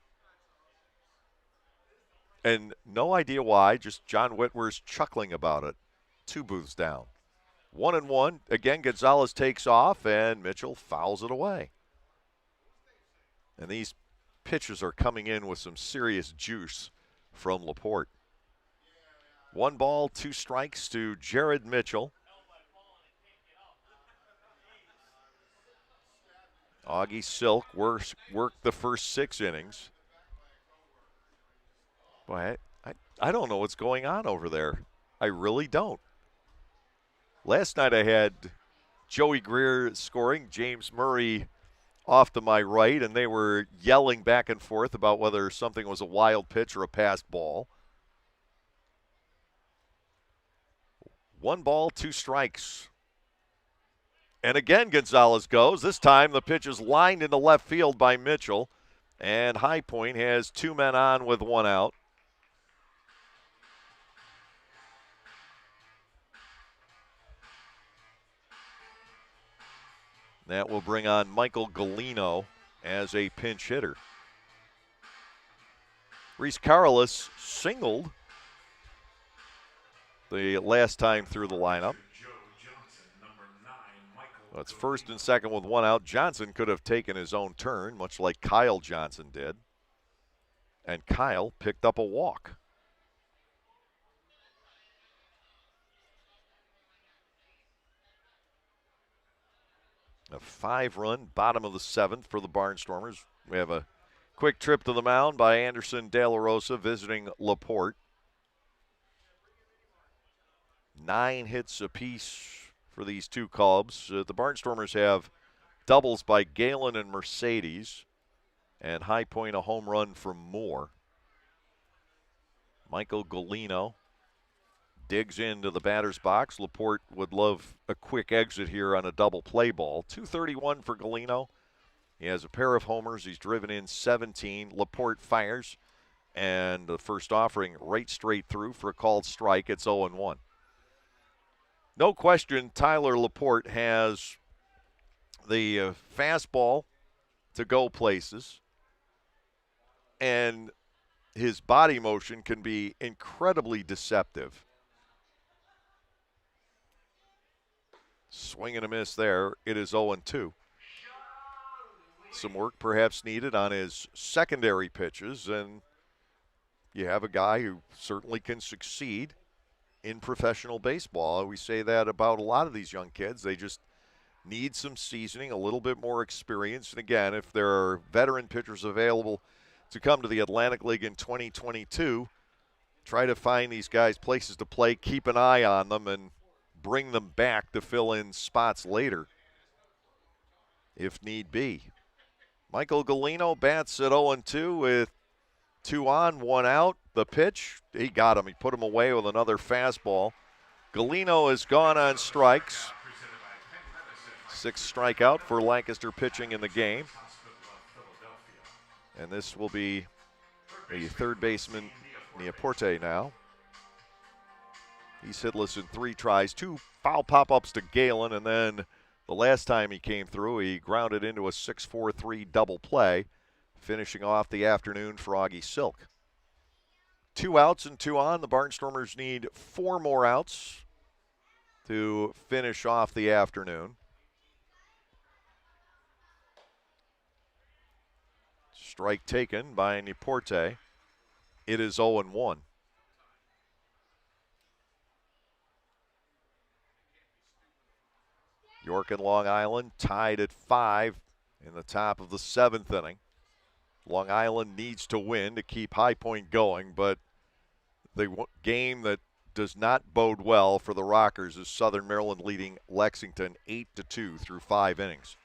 And no idea why, just John Whitwer's chuckling about it. 2 booths down. 1-1. Again, Gonzalez takes off, and Mitchell fouls it away. And these pitches are coming in with some serious juice from Laporte. 1 ball, 2 strikes to Jared Mitchell. Augie Silk worked the first 6 innings. Boy, I don't know what's going on over there. I really don't. Last night I had Joey Greer scoring, James Murray off to my right, and they were yelling back and forth about whether something was a wild pitch or a passed ball. 1 ball, 2 strikes. And again, Gonzalez goes. This time the pitch is lined into left field by Mitchell. And High Point has 2 men on with 1 out. That will bring on Michael Galino as a pinch hitter. Reese Carolus singled the last time through the lineup. That's first and second with 1 out. Johnson could have taken his own turn, much like Kyle Johnson did. And Kyle picked up a walk. A 5-run bottom of the 7th for the Barnstormers. We have a quick trip to the mound by Anderson De La Rosa visiting Laporte. 9 hits apiece for these 2 Cubs. The Barnstormers have doubles by Galen and Mercedes, and High Point a home run from Moore. Michael Galino digs into the batter's box. Laporte would love a quick exit here on a double play ball. 231 for Galino. He has a pair of homers. He's driven in 17. Laporte fires, and the first offering right straight through for a called strike. It's 0-1. No question, Tyler Laporte has the fastball to go places, and his body motion can be incredibly deceptive. Swing and a miss there. It is 0-2. Some work perhaps needed on his secondary pitches, and you have a guy who certainly can succeed in professional baseball. We say that about a lot of these young kids. They just need some seasoning, a little bit more experience. And again, if there are veteran pitchers available to come to the Atlantic League in 2022, try to find these guys places to play, keep an eye on them, and bring them back to fill in spots later if need be. Michael Galino bats at 0-2 with 2 on, 1 out. The pitch, he got him. He put him away with another fastball. Galino has gone on strikes. 6th strikeout for Lancaster pitching in the game. And this will be the third baseman, Neaporte, now. He's hitless in 3 tries. 2 foul pop-ups to Galen, and then the last time he came through, he grounded into a 6-4-3 double play, finishing off the afternoon for Augie Silk. 2 outs and 2 on. The Barnstormers need 4 more outs to finish off the afternoon. Strike taken by Neaporte. It is 0-1. York and Long Island tied at 5 in the top of the 7th inning. Long Island needs to win to keep High Point going, but the game that does not bode well for the Rockers is Southern Maryland leading Lexington 8-2 through 5 innings.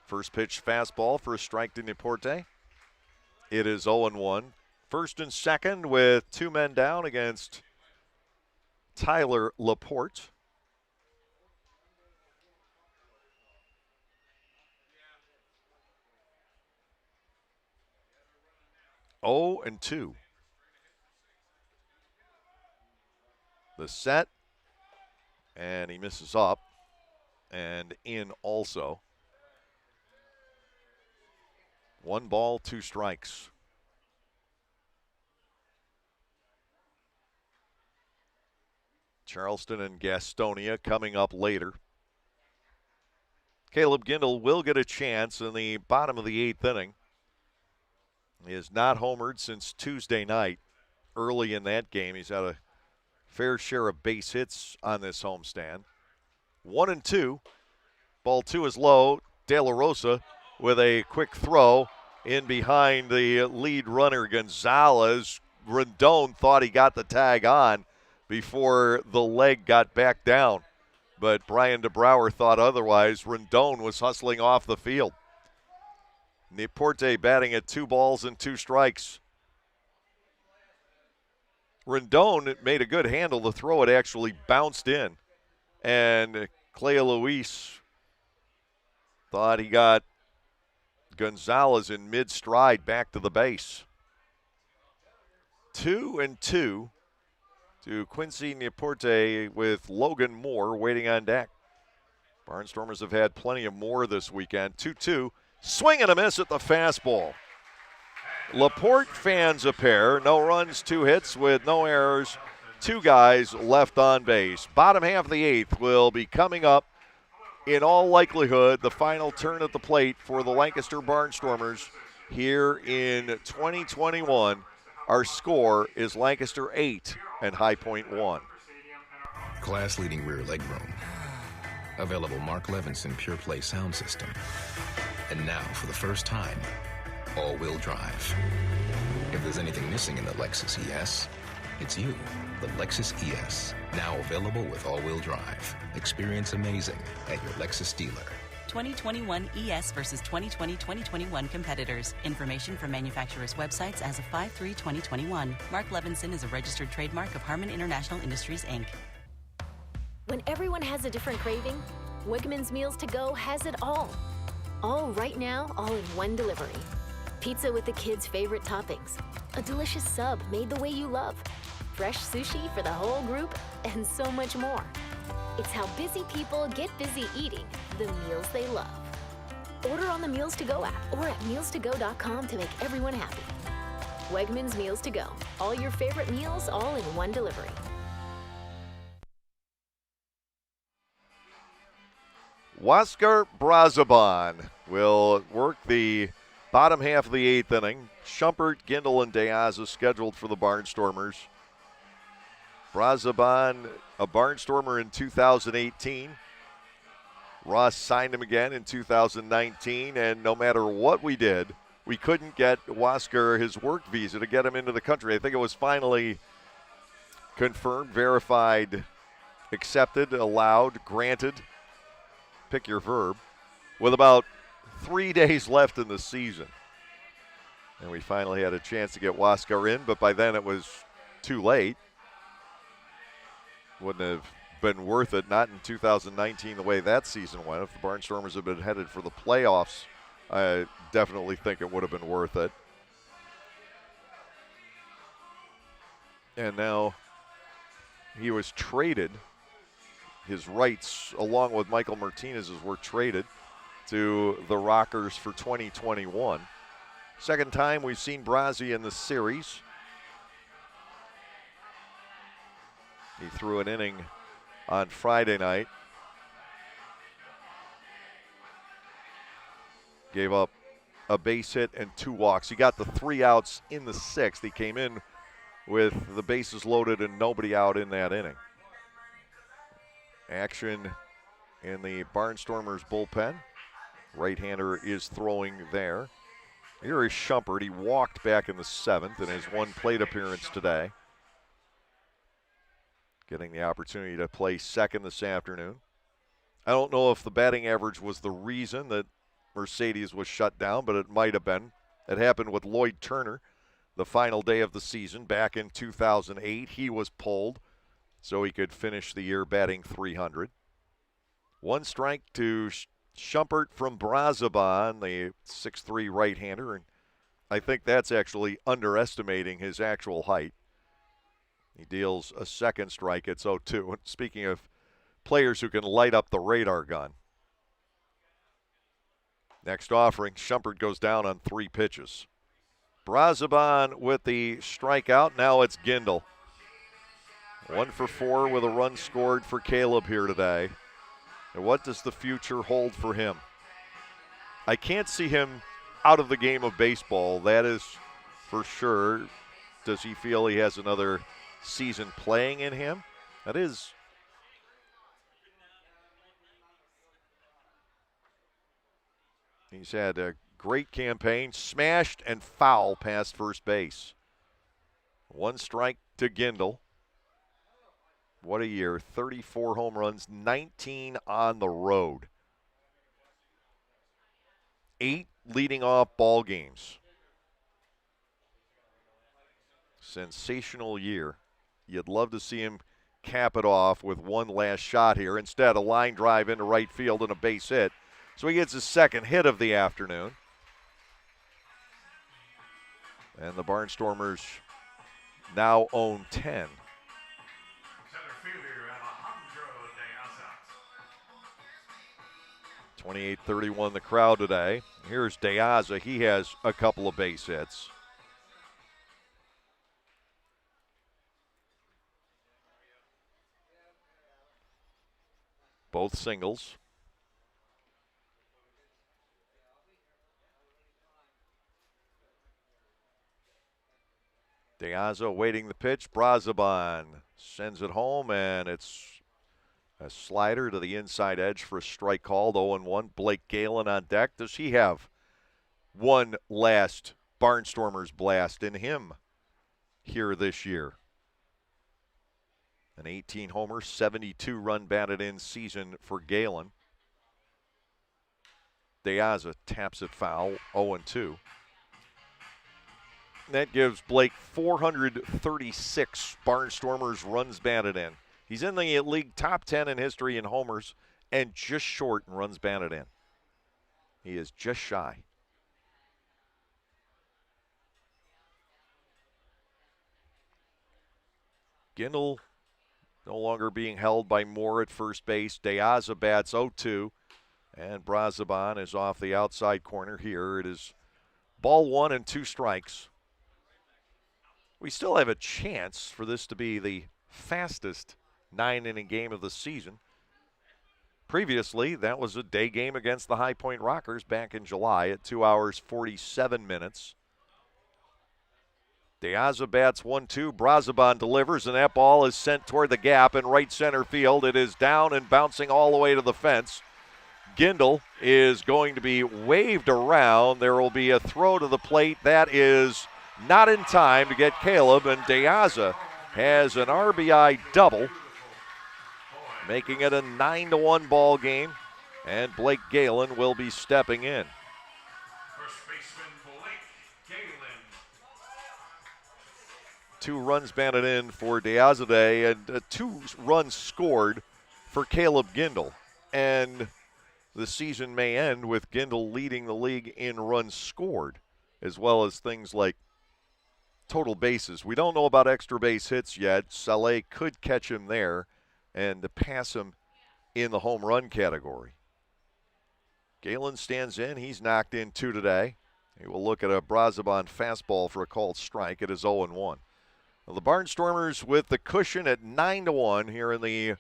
First pitch fastball for a strike to Niporte. It is 0-1. First and second with 2 men down against Tyler Laporte. Oh and 2. The set, and he misses up and in also. 1 ball, 2 strikes. Charleston and Gastonia coming up later. Caleb Gindel will get a chance in the bottom of the 8th inning. He has not homered since Tuesday night. Early in that game, he's had a fair share of base hits on this homestand. 1-2. Ball 2 is low. De La Rosa with a quick throw in behind the lead runner, Gonzalez. Rendon thought he got the tag on before the leg got back down, but Brian DeBrouwer thought otherwise. Rendon was hustling off the field. Niporte batting at 2 balls and 2 strikes. Rendon made a good handle. The throw, it actually bounced in, and Clea Luis thought he got Gonzalez in mid-stride back to the base. 2-2 to Quincy Niporte with Logan Moore waiting on deck. Barnstormers have had plenty of more this weekend. 2-2. Swing and a miss at the fastball. Laporte fans a pair. No runs, 2 hits with no errors. 2 guys left on base. Bottom half of the 8th will be coming up. In all likelihood, the final turn at the plate for the Lancaster Barnstormers here in 2021. Our score is Lancaster 8 and High Point 1. Class-leading rear leg room. Available Mark Levinson Pure Play sound system. And now, for the first time, all-wheel drive. If there's anything missing in the Lexus ES, it's you. The Lexus ES, now available with all-wheel drive. Experience amazing at your Lexus dealer. 2021 ES versus 2020-2021 competitors. Information from manufacturers' websites as of 5/3/2021. Mark Levinson is a registered trademark of Harman International Industries, Inc. When everyone has a different craving, Wegmans Meals to Go has it all. All right now, all in one delivery. Pizza with the kids' favorite toppings. A delicious sub made the way you love. Fresh sushi for the whole group, and so much more. It's how busy people get busy eating the meals they love. Order on the Meals to Go app or at mealstogo.com to make everyone happy. Wegmans Meals to Go. All your favorite meals, all in one delivery. Huáscar Brazoban will work the bottom half of the 8th inning. Schumpert, Gindel, and Deaza scheduled for the Barnstormers. Brazoban, a Barnstormer in 2018. Ross signed him again in 2019, and no matter what we did, we couldn't get Huáscar his work visa to get him into the country. I think it was finally confirmed, verified, accepted, allowed, granted. Pick your verb. With about 3 days left in the season. And we finally had a chance to get Huáscar in, but by then it was too late. Wouldn't have been worth it, not in 2019 the way that season went. If the Barnstormers had been headed for the playoffs, I definitely think it would have been worth it. And now he was traded. His rights, along with Michael Martinez's, were traded to the Rockers for 2021. Second time we've seen Brazzi in the series. He threw an inning on Friday night. Gave up a base hit and 2 walks. He got the 3 outs in the 6th. He came in with the bases loaded and nobody out in that inning. Action in the Barnstormers bullpen. Right-hander is throwing there. Here is Shumpert. He walked back in the 7th in his one plate appearance today. Getting the opportunity to play second this afternoon. I don't know if the batting average was the reason that Mercedes was shut down, but it might have been. It happened with Lloyd Turner the final day of the season back in 2008. He was pulled so he could finish the year batting .300. One strike to Shumpert from Brazoban, the 6'3" right-hander, and I think that's actually underestimating his actual height. He deals a second strike. It's 0-2. And speaking of players who can light up the radar gun. Next offering, Shumpert goes down on 3 pitches. Brazoban with the strikeout. Now it's Gindel. 1 for 4 with a run scored for Caleb here today. And what does the future hold for him? I can't see him out of the game of baseball. That is for sure. Does he feel he has another season playing in him? That is. He's had a great campaign, smashed and foul past first base. 1 strike to Gindel. What a year. 34 home runs, 19 on the road. 8 leading off ball games. Sensational year. You'd love to see him cap it off with one last shot here. Instead, a line drive into right field and a base hit. So he gets his second hit of the afternoon. And the Barnstormers now own 10. 28-31 the crowd today. Here's De Aza. He has a couple of base hits. Both singles. De Aza awaiting the pitch. Brazoban sends it home, and it's a slider to the inside edge for a strike called. 0-1. Blake Galen on deck. Does he have one last Barnstormers blast in him here this year? An 18-homer, 72-run batted in season for Galen. De Aza taps it foul. 0-2. That gives Blake 436 Barnstormers runs batted in. He's in the league top 10 in history in homers and just short in runs batted in. He is just shy. Gindel no longer being held by Moore at first base. De Aza bats 0-2, and Brazoban is off the outside corner here. It is ball 1 and 2 strikes. We still have a chance for this to be the fastest 9-inning game of the season. Previously, that was a day game against the High Point Rockers back in July at 2 hours, 47 minutes. De Aza bats 1-2. Brazoban delivers, and that ball is sent toward the gap in right center field. It is down and bouncing all the way to the fence. Gindel is going to be waved around. There will be a throw to the plate. That is not in time to get Caleb, and De Aza has an RBI double, making it a 9-1 ball game, and Blake Galen will be stepping in. First baseman Blake Galen. 2 runs batted in for De Aza today, and 2 runs scored for Caleb Gindel. And the season may end with Gindel leading the league in runs scored, as well as things like total bases. We don't know about extra base hits yet. Saleh could catch him there and pass him in the home run category. Galen stands in. He's knocked in 2 today. He will look at a Brazoban fastball for a called strike. It is 0-1. Well, the Barnstormers with the cushion at 9-1 here in the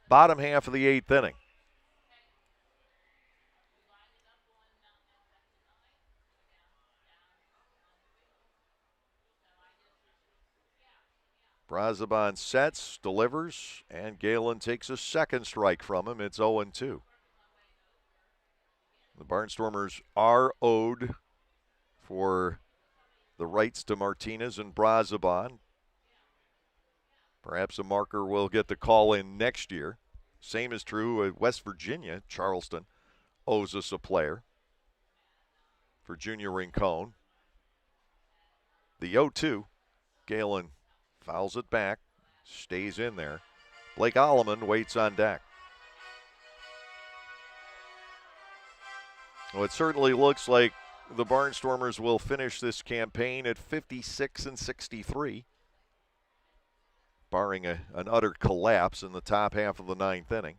bottom half of the 8th inning. Brazoban sets, delivers, and Galen takes a second strike from him. It's 0-2. The Barnstormers are owed for the rights to Martinez and Brazoban. Perhaps a marker will get the call in next year. Same is true at West Virginia. Charleston owes us a player for Junior Rincon. The 0-2, Galen fouls it back, stays in there. Blake Alleman waits on deck. Well, it certainly looks like the Barnstormers will finish this campaign at 56-63, barring an utter collapse in the top half of the ninth inning.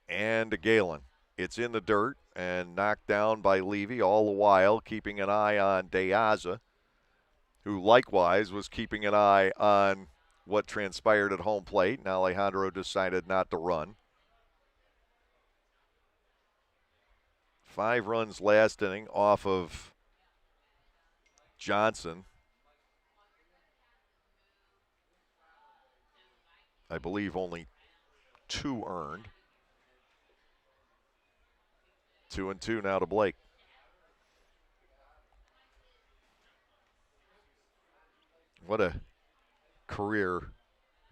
And to Galen. It's in the dirt and knocked down by Levy, all the while keeping an eye on De Aza, who likewise was keeping an eye on what transpired at home plate, and Alejandro decided not to run. 5 runs last inning off of Johnson. I believe only 2 earned. 2-2 now to Blake. What a career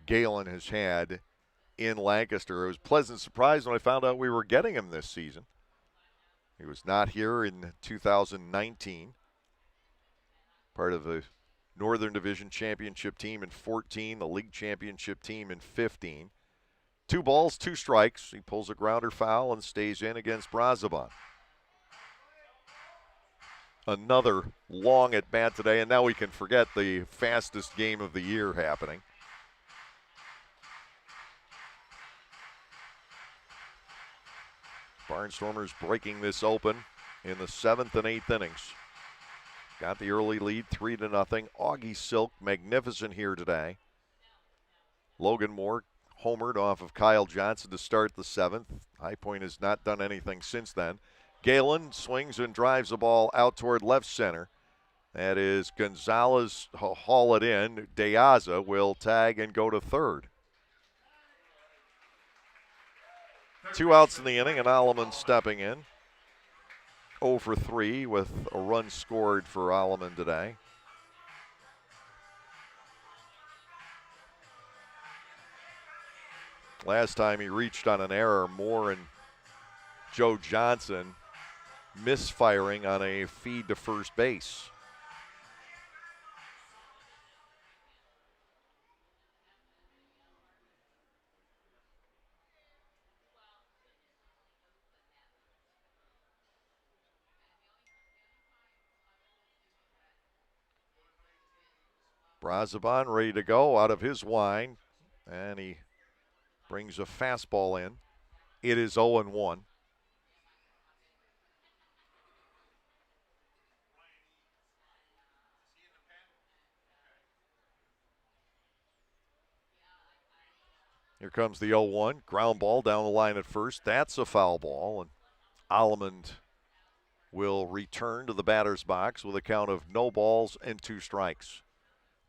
Galen has had in Lancaster. It was a pleasant surprise when I found out we were getting him this season. He was not here in 2019. Part of the Northern Division Championship team in 14, the league championship team in 15. 2 balls, 2 strikes. He pulls a grounder foul and stays in against Brazoban. Another long at bat today, and now we can forget the fastest game of the year happening. Barnstormers breaking this open in the 7th and 8th innings. Got the early lead, 3-0. Augie Silk, magnificent here today. Logan Moore homered off of Kyle Johnson to start the 7th. High Point has not done anything since then. Galen swings and drives the ball out toward left center. That is Gonzalez haul it in. De Aza will tag and go to third. 2 outs in the inning, and Alleman stepping in. 0 for 3 with a run scored for Alleman today. Last time he reached on an error, Moore and Joe Johnson misfiring on a feed to first base. Brazoban ready to go out of his wind, and he brings a fastball in. It is 0-1. Here comes the 0-1. Ground ball down the line at first. That's a foul ball, and Alleman will return to the batter's box with a count of no balls and 2 strikes.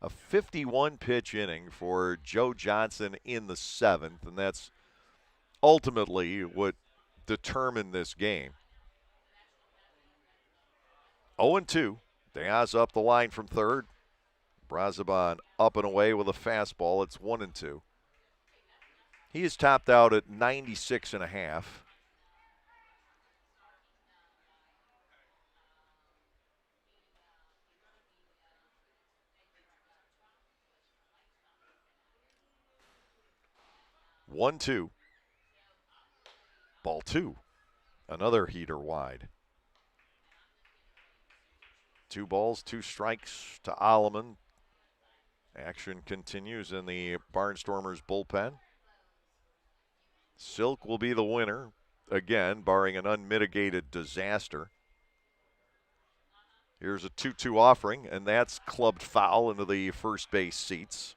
A 51-pitch inning for Joe Johnson in the 7th, and that's ultimately what determined this game. 0-2. Diaz up the line from third. Brazoban up and away with a fastball. It's 1-2. He is topped out at 96.5. One, 2. Ball 2. Another heater wide. 2 balls, 2 strikes to Alleman. Action continues in the Barnstormers bullpen. Silk will be the winner, again, barring an unmitigated disaster. Here's a 2-2 offering, and that's clubbed foul into the first base seats.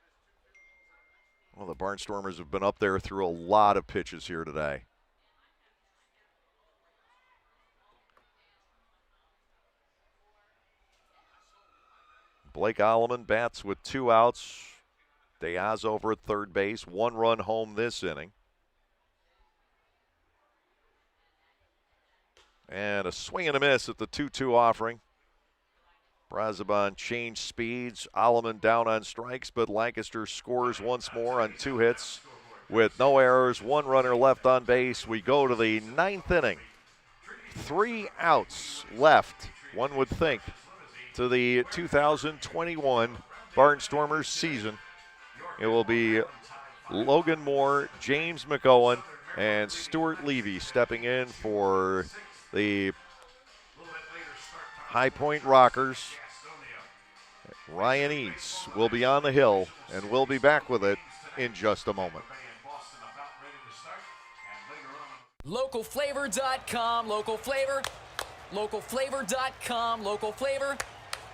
Well, the Barnstormers have been up there through a lot of pitches here today. Blake Alleman bats with 2 outs Diaz over at third base. 1 run home this inning. And a swing and a miss at the 2-2 offering. Brazoban changed speeds. Alleman down on strikes, but Lancaster scores once more on 2 hits with no errors. 1 runner left on base. We go to the 9th inning. 3 outs left, one would think, to the 2021 Barnstormers season. It will be Logan Moore, James McOwen, and Stuart Levy stepping in for the High Point Rockers. Ryan Eads will be on the hill, and we'll be back with it in just a moment. Localflavor.com, local flavor. Localflavor.com, local flavor.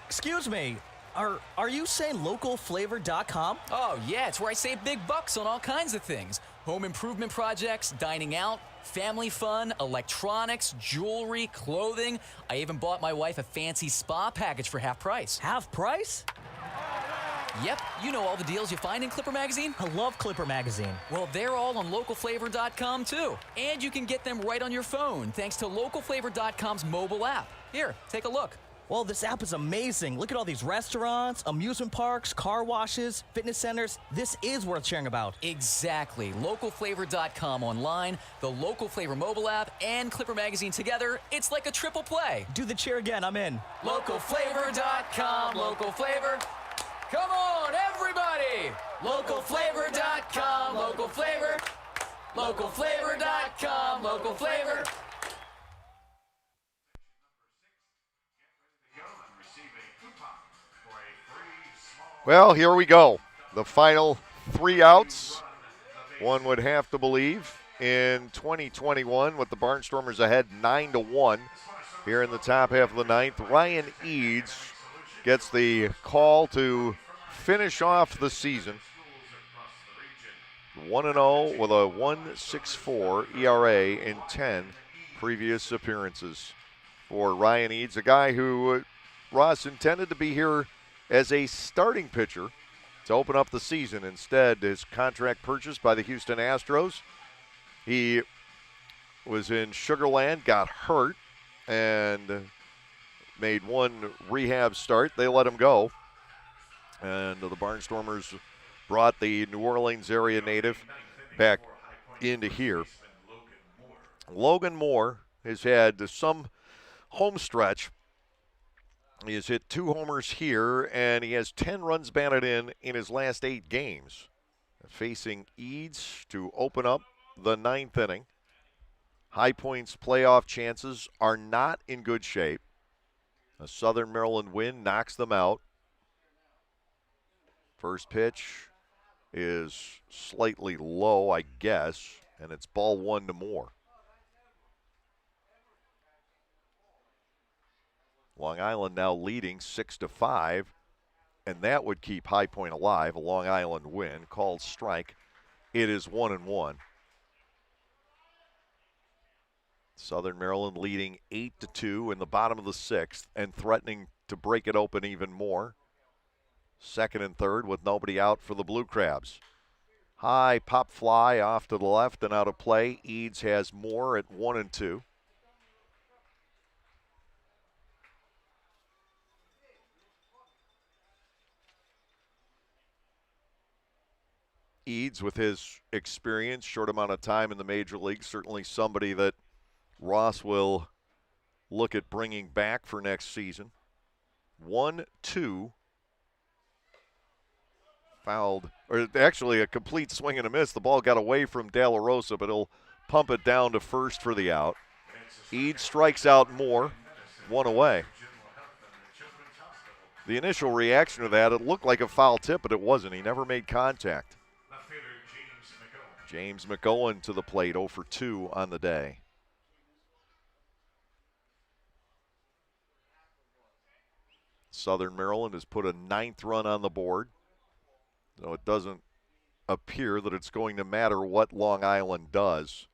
Excuse me, are you saying localflavor.com? Oh, yeah, it's where I save big bucks on all kinds of things. Home improvement projects, dining out, family fun, electronics, jewelry, clothing. I even bought my wife a fancy spa package for half price. Half price? Yep, you know all the deals you find in Clipper Magazine. I love Clipper Magazine. Well, they're all on localflavor.com too. And you can get them right on your phone thanks to localflavor.com's mobile app. Here, take a look. Well, this app is amazing. Look at all these restaurants, amusement parks, car washes, fitness centers. This is worth sharing about. Exactly. Localflavor.com online, the Local Flavor mobile app, and Clipper Magazine together. It's like a triple play. Do the cheer again. I'm in. Localflavor.com, local flavor. Come on, everybody! Localflavor.com, local flavor. Localflavor.com, local flavor. Well, here we go. The final 3 outs, one would have to believe, in 2021 with the Barnstormers ahead 9-1 here in the top half of the 9th. Ryan Eads gets the call to finish off the season. 1-0 with a 1.64 ERA in 10 previous appearances for Ryan Eads, a guy who Ross intended to be here as a starting pitcher to open up the season. Instead, his contract purchased by the Houston Astros. He was in Sugar Land, got hurt, and made 1 rehab start. They let him go. And the Barnstormers brought the New Orleans area native back into here. Logan Moore has had some home stretch. He has hit 2 homers here, and he has 10 runs batted in his last 8 games. Facing Eads to open up the 9th inning. High Point's playoff chances are not in good shape. A Southern Maryland win knocks them out. First pitch is slightly low, I guess, and it's ball 1 to Moore. Long Island now leading 6-5, and that would keep High Point alive. A Long Island win, called strike. It is 1-1. Southern Maryland leading 8-2 in the bottom of the 6th and threatening to break it open even more. 2nd and 3rd with nobody out for the Blue Crabs. High pop fly off to the left and out of play. Eads has Moore at 1-2. Eads, with his experience, short amount of time in the major leagues, certainly somebody that Ross will look at bringing back for next season. 1-2. Fouled, or actually a complete swing and a miss. The ball got away from De La Rosa, but he'll pump it down to first for the out. Eads strikes out Moore, 1 away. The initial reaction to that, it looked like a foul tip, but it wasn't. He never made contact. James McOwen to the plate, 0 for 2 on the day. Southern Maryland has put a 9th run on the board, so it doesn't appear that it's going to matter what Long Island does.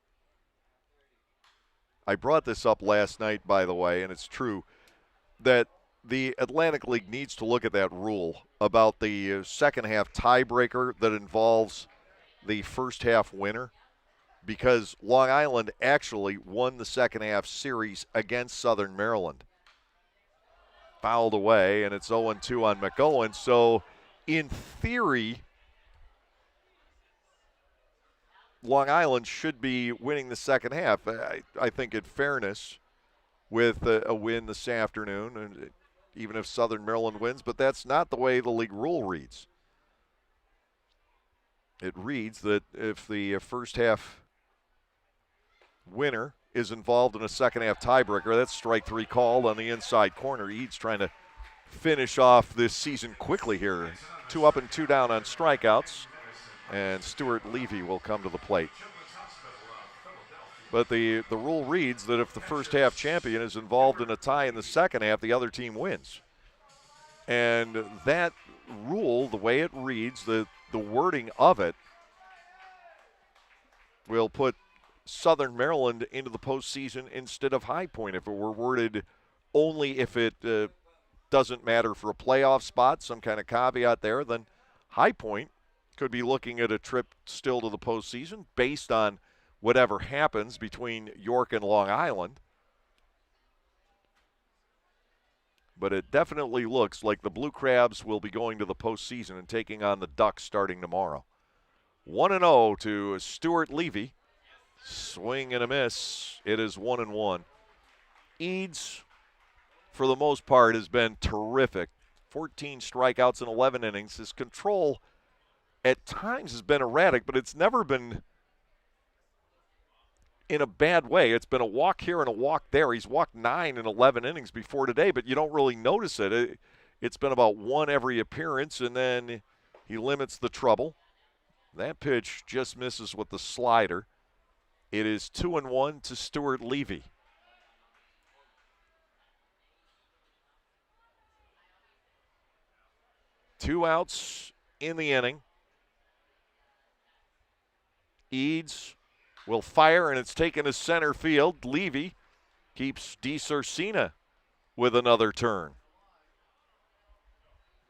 I brought this up last night, by the way, and it's true that the Atlantic League needs to look at that rule about the second half tiebreaker that involves the first half winner, because Long Island actually won the second half series against Southern Maryland. Fouled away, and it's 0-2 on McOwen. So, in theory, Long Island should be winning the second half. I think in fairness, with a win this afternoon, and even if Southern Maryland wins, but that's not the way the league rule reads. It reads that if the first half winner is involved in a second half tiebreaker, that's strike three called on the inside corner. Eads trying to finish off this season quickly here. 2 up and 2 down on strikeouts, and Stuart Levy will come to the plate. But the rule reads that if the first half champion is involved in a tie in the second half, the other team wins. And that rule, the way it reads, the wording of it, will put Southern Maryland into the postseason instead of High Point. If it were worded only if it doesn't matter for a playoff spot, some kind of caveat there, then High Point could be looking at a trip still to the postseason based on whatever happens between York and Long Island. But it definitely looks like the Blue Crabs will be going to the postseason and taking on the Ducks starting tomorrow. 1-0 to Stuart Levy. Swing and a miss. It is 1-1. Eads, for the most part, has been terrific. 14 strikeouts in 11 innings. His control at times has been erratic, but it's never been in a bad way. It's been a walk here and a walk there. He's walked 9 in 11 innings before today, but you don't really notice it. It's been about 1 every appearance, and then he limits the trouble. That pitch just misses with the slider. It is 2-1 to Stuart Levy. Two outs in the inning. Eads will fire, and it's taken to center field. Levy keeps DiCercina with another turn.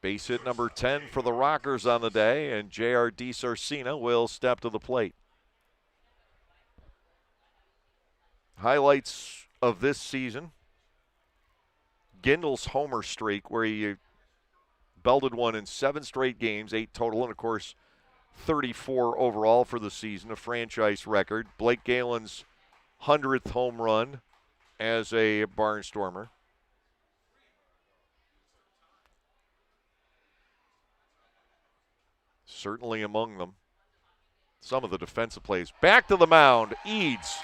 Base hit number 10 for the Rockers on the day, and J.R. DiCercina will step to the plate. Highlights of this season: Gindel's homer streak, where he belted one in 7 straight games, 8 total, and of course 34 overall for the season, a franchise record. Blake Galen's 100th home run as a Barnstormer. Certainly among them. Some of the defensive plays. Back to the mound. Eads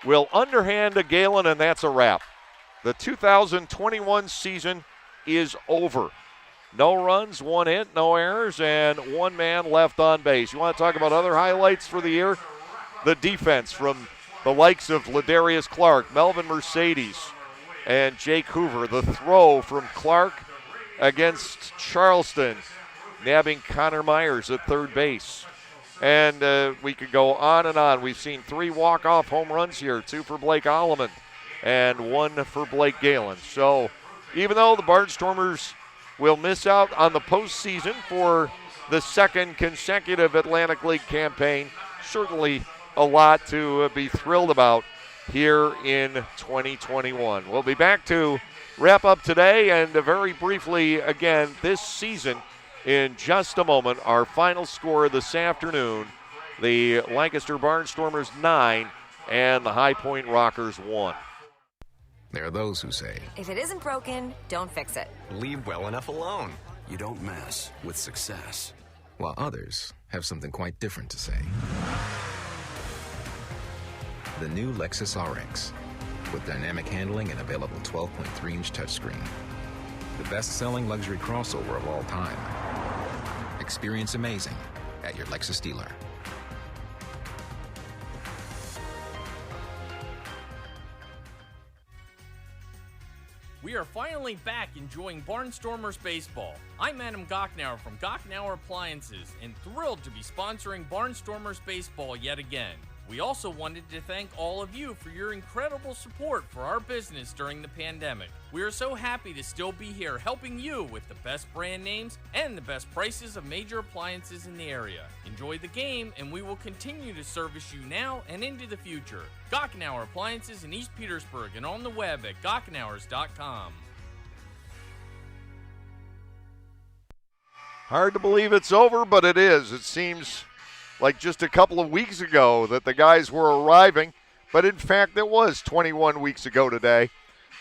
will underhand a Galen, and that's a wrap. The 2021 season is over. No runs, 1 hit, no errors, and 1 man left on base. You want to talk about other highlights for the year? The defense from the likes of Ladarius Clark, Melvin Mercedes, and Jake Hoover. The throw from Clark against Charleston, nabbing Connor Myers at third base. And we could go on and on. We've seen 3 walk-off home runs here, 2 for Blake Alleman and 1 for Blake Galen. So even though the Barnstormers will miss out on the postseason for the 2nd consecutive Atlantic League campaign, certainly a lot to be thrilled about here in 2021. We'll be back to wrap up today and very briefly again this season in just a moment. Our final score this afternoon, the Lancaster Barnstormers 9 and the High Point Rockers 1. There are those who say, If it isn't broken, don't fix it. Leave well enough alone. You don't mess with success. while others have something quite different to say. The new Lexus RX, with dynamic handling and available 12.3-inch touchscreen. The best-selling luxury crossover of all time. Experience amazing at your Lexus dealer. We are finally back enjoying Barnstormers baseball. I'm Adam Gocknauer from Gocknauer Appliances and thrilled to be sponsoring Barnstormers baseball yet again. We also wanted to thank all of you for your incredible support for our business during the pandemic. We are so happy to still be here helping you with the best brand names and the best prices of major appliances in the area. Enjoy the game, and we will continue to service you now and into the future. Gockenauer Appliances in East Petersburg and on the web at gockenauers.com. Hard to believe it's over, but it is. It seems like just a couple of weeks ago that the guys were arriving, but in fact it was 21 weeks ago today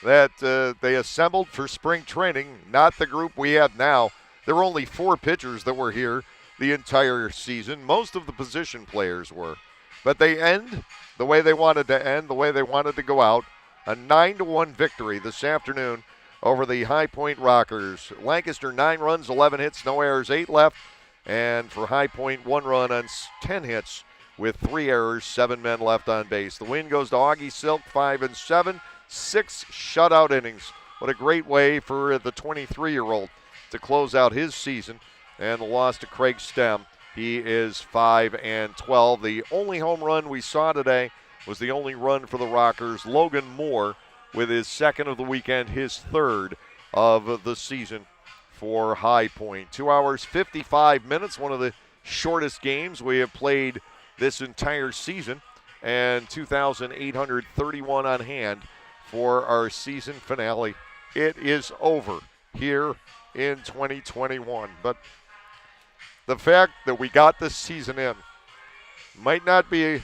that they assembled for spring training, not the group we have now. There were only 4 pitchers that were here the entire season. Most of the position players were. But they end the way they wanted to end, the way they wanted to go out. A 9-1 victory this afternoon over the High Point Rockers. Lancaster 9 runs, 11 hits, no errors, 8 left. And for High Point, 1 run on 10 hits with 3 errors, 7 men left on base. The win goes to Augie Silk, 5-7, 6 shutout innings. What a great way for the 23-year-old to close out his season. And the loss to Craig Stem, he is 5-12. The only home run we saw today was the only run for the Rockers. Logan Moore with his second of the weekend, his third of the season for High Point. 2 hours, 55 minutes, one of the shortest games we have played this entire season, and 2,831 on hand for our season finale. It is over here in 2021, but the fact that we got this season in might not be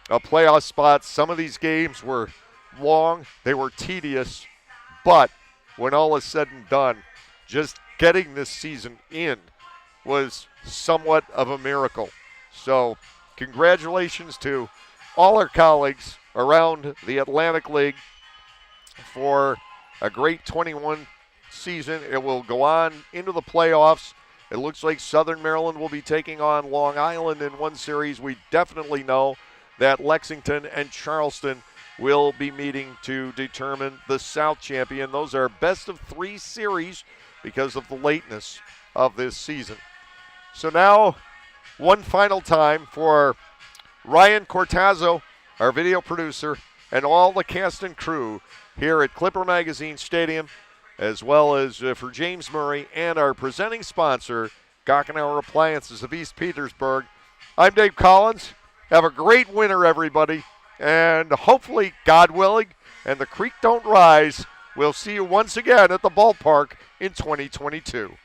a playoff spot. Some of these games were long, they were tedious, but when all is said and done, just getting this season in was somewhat of a miracle. So congratulations to all our colleagues around the Atlantic League for a great 21 season. It will go on into the playoffs. It looks like Southern Maryland will be taking on Long Island in one series. We definitely know that Lexington and Charleston will be meeting to determine the South champion. Those are best of 3 series because of the lateness of this season. So now, one final time for Ryan Cortazzo, our video producer, and all the cast and crew here at Clipper Magazine Stadium, as well as for James Murray and our presenting sponsor, Gockenauer Appliances of East Petersburg. I'm Dave Collins. Have a great winter, everybody, and hopefully, God willing, and the creek don't rise, we'll see you once again at the ballpark in 2022.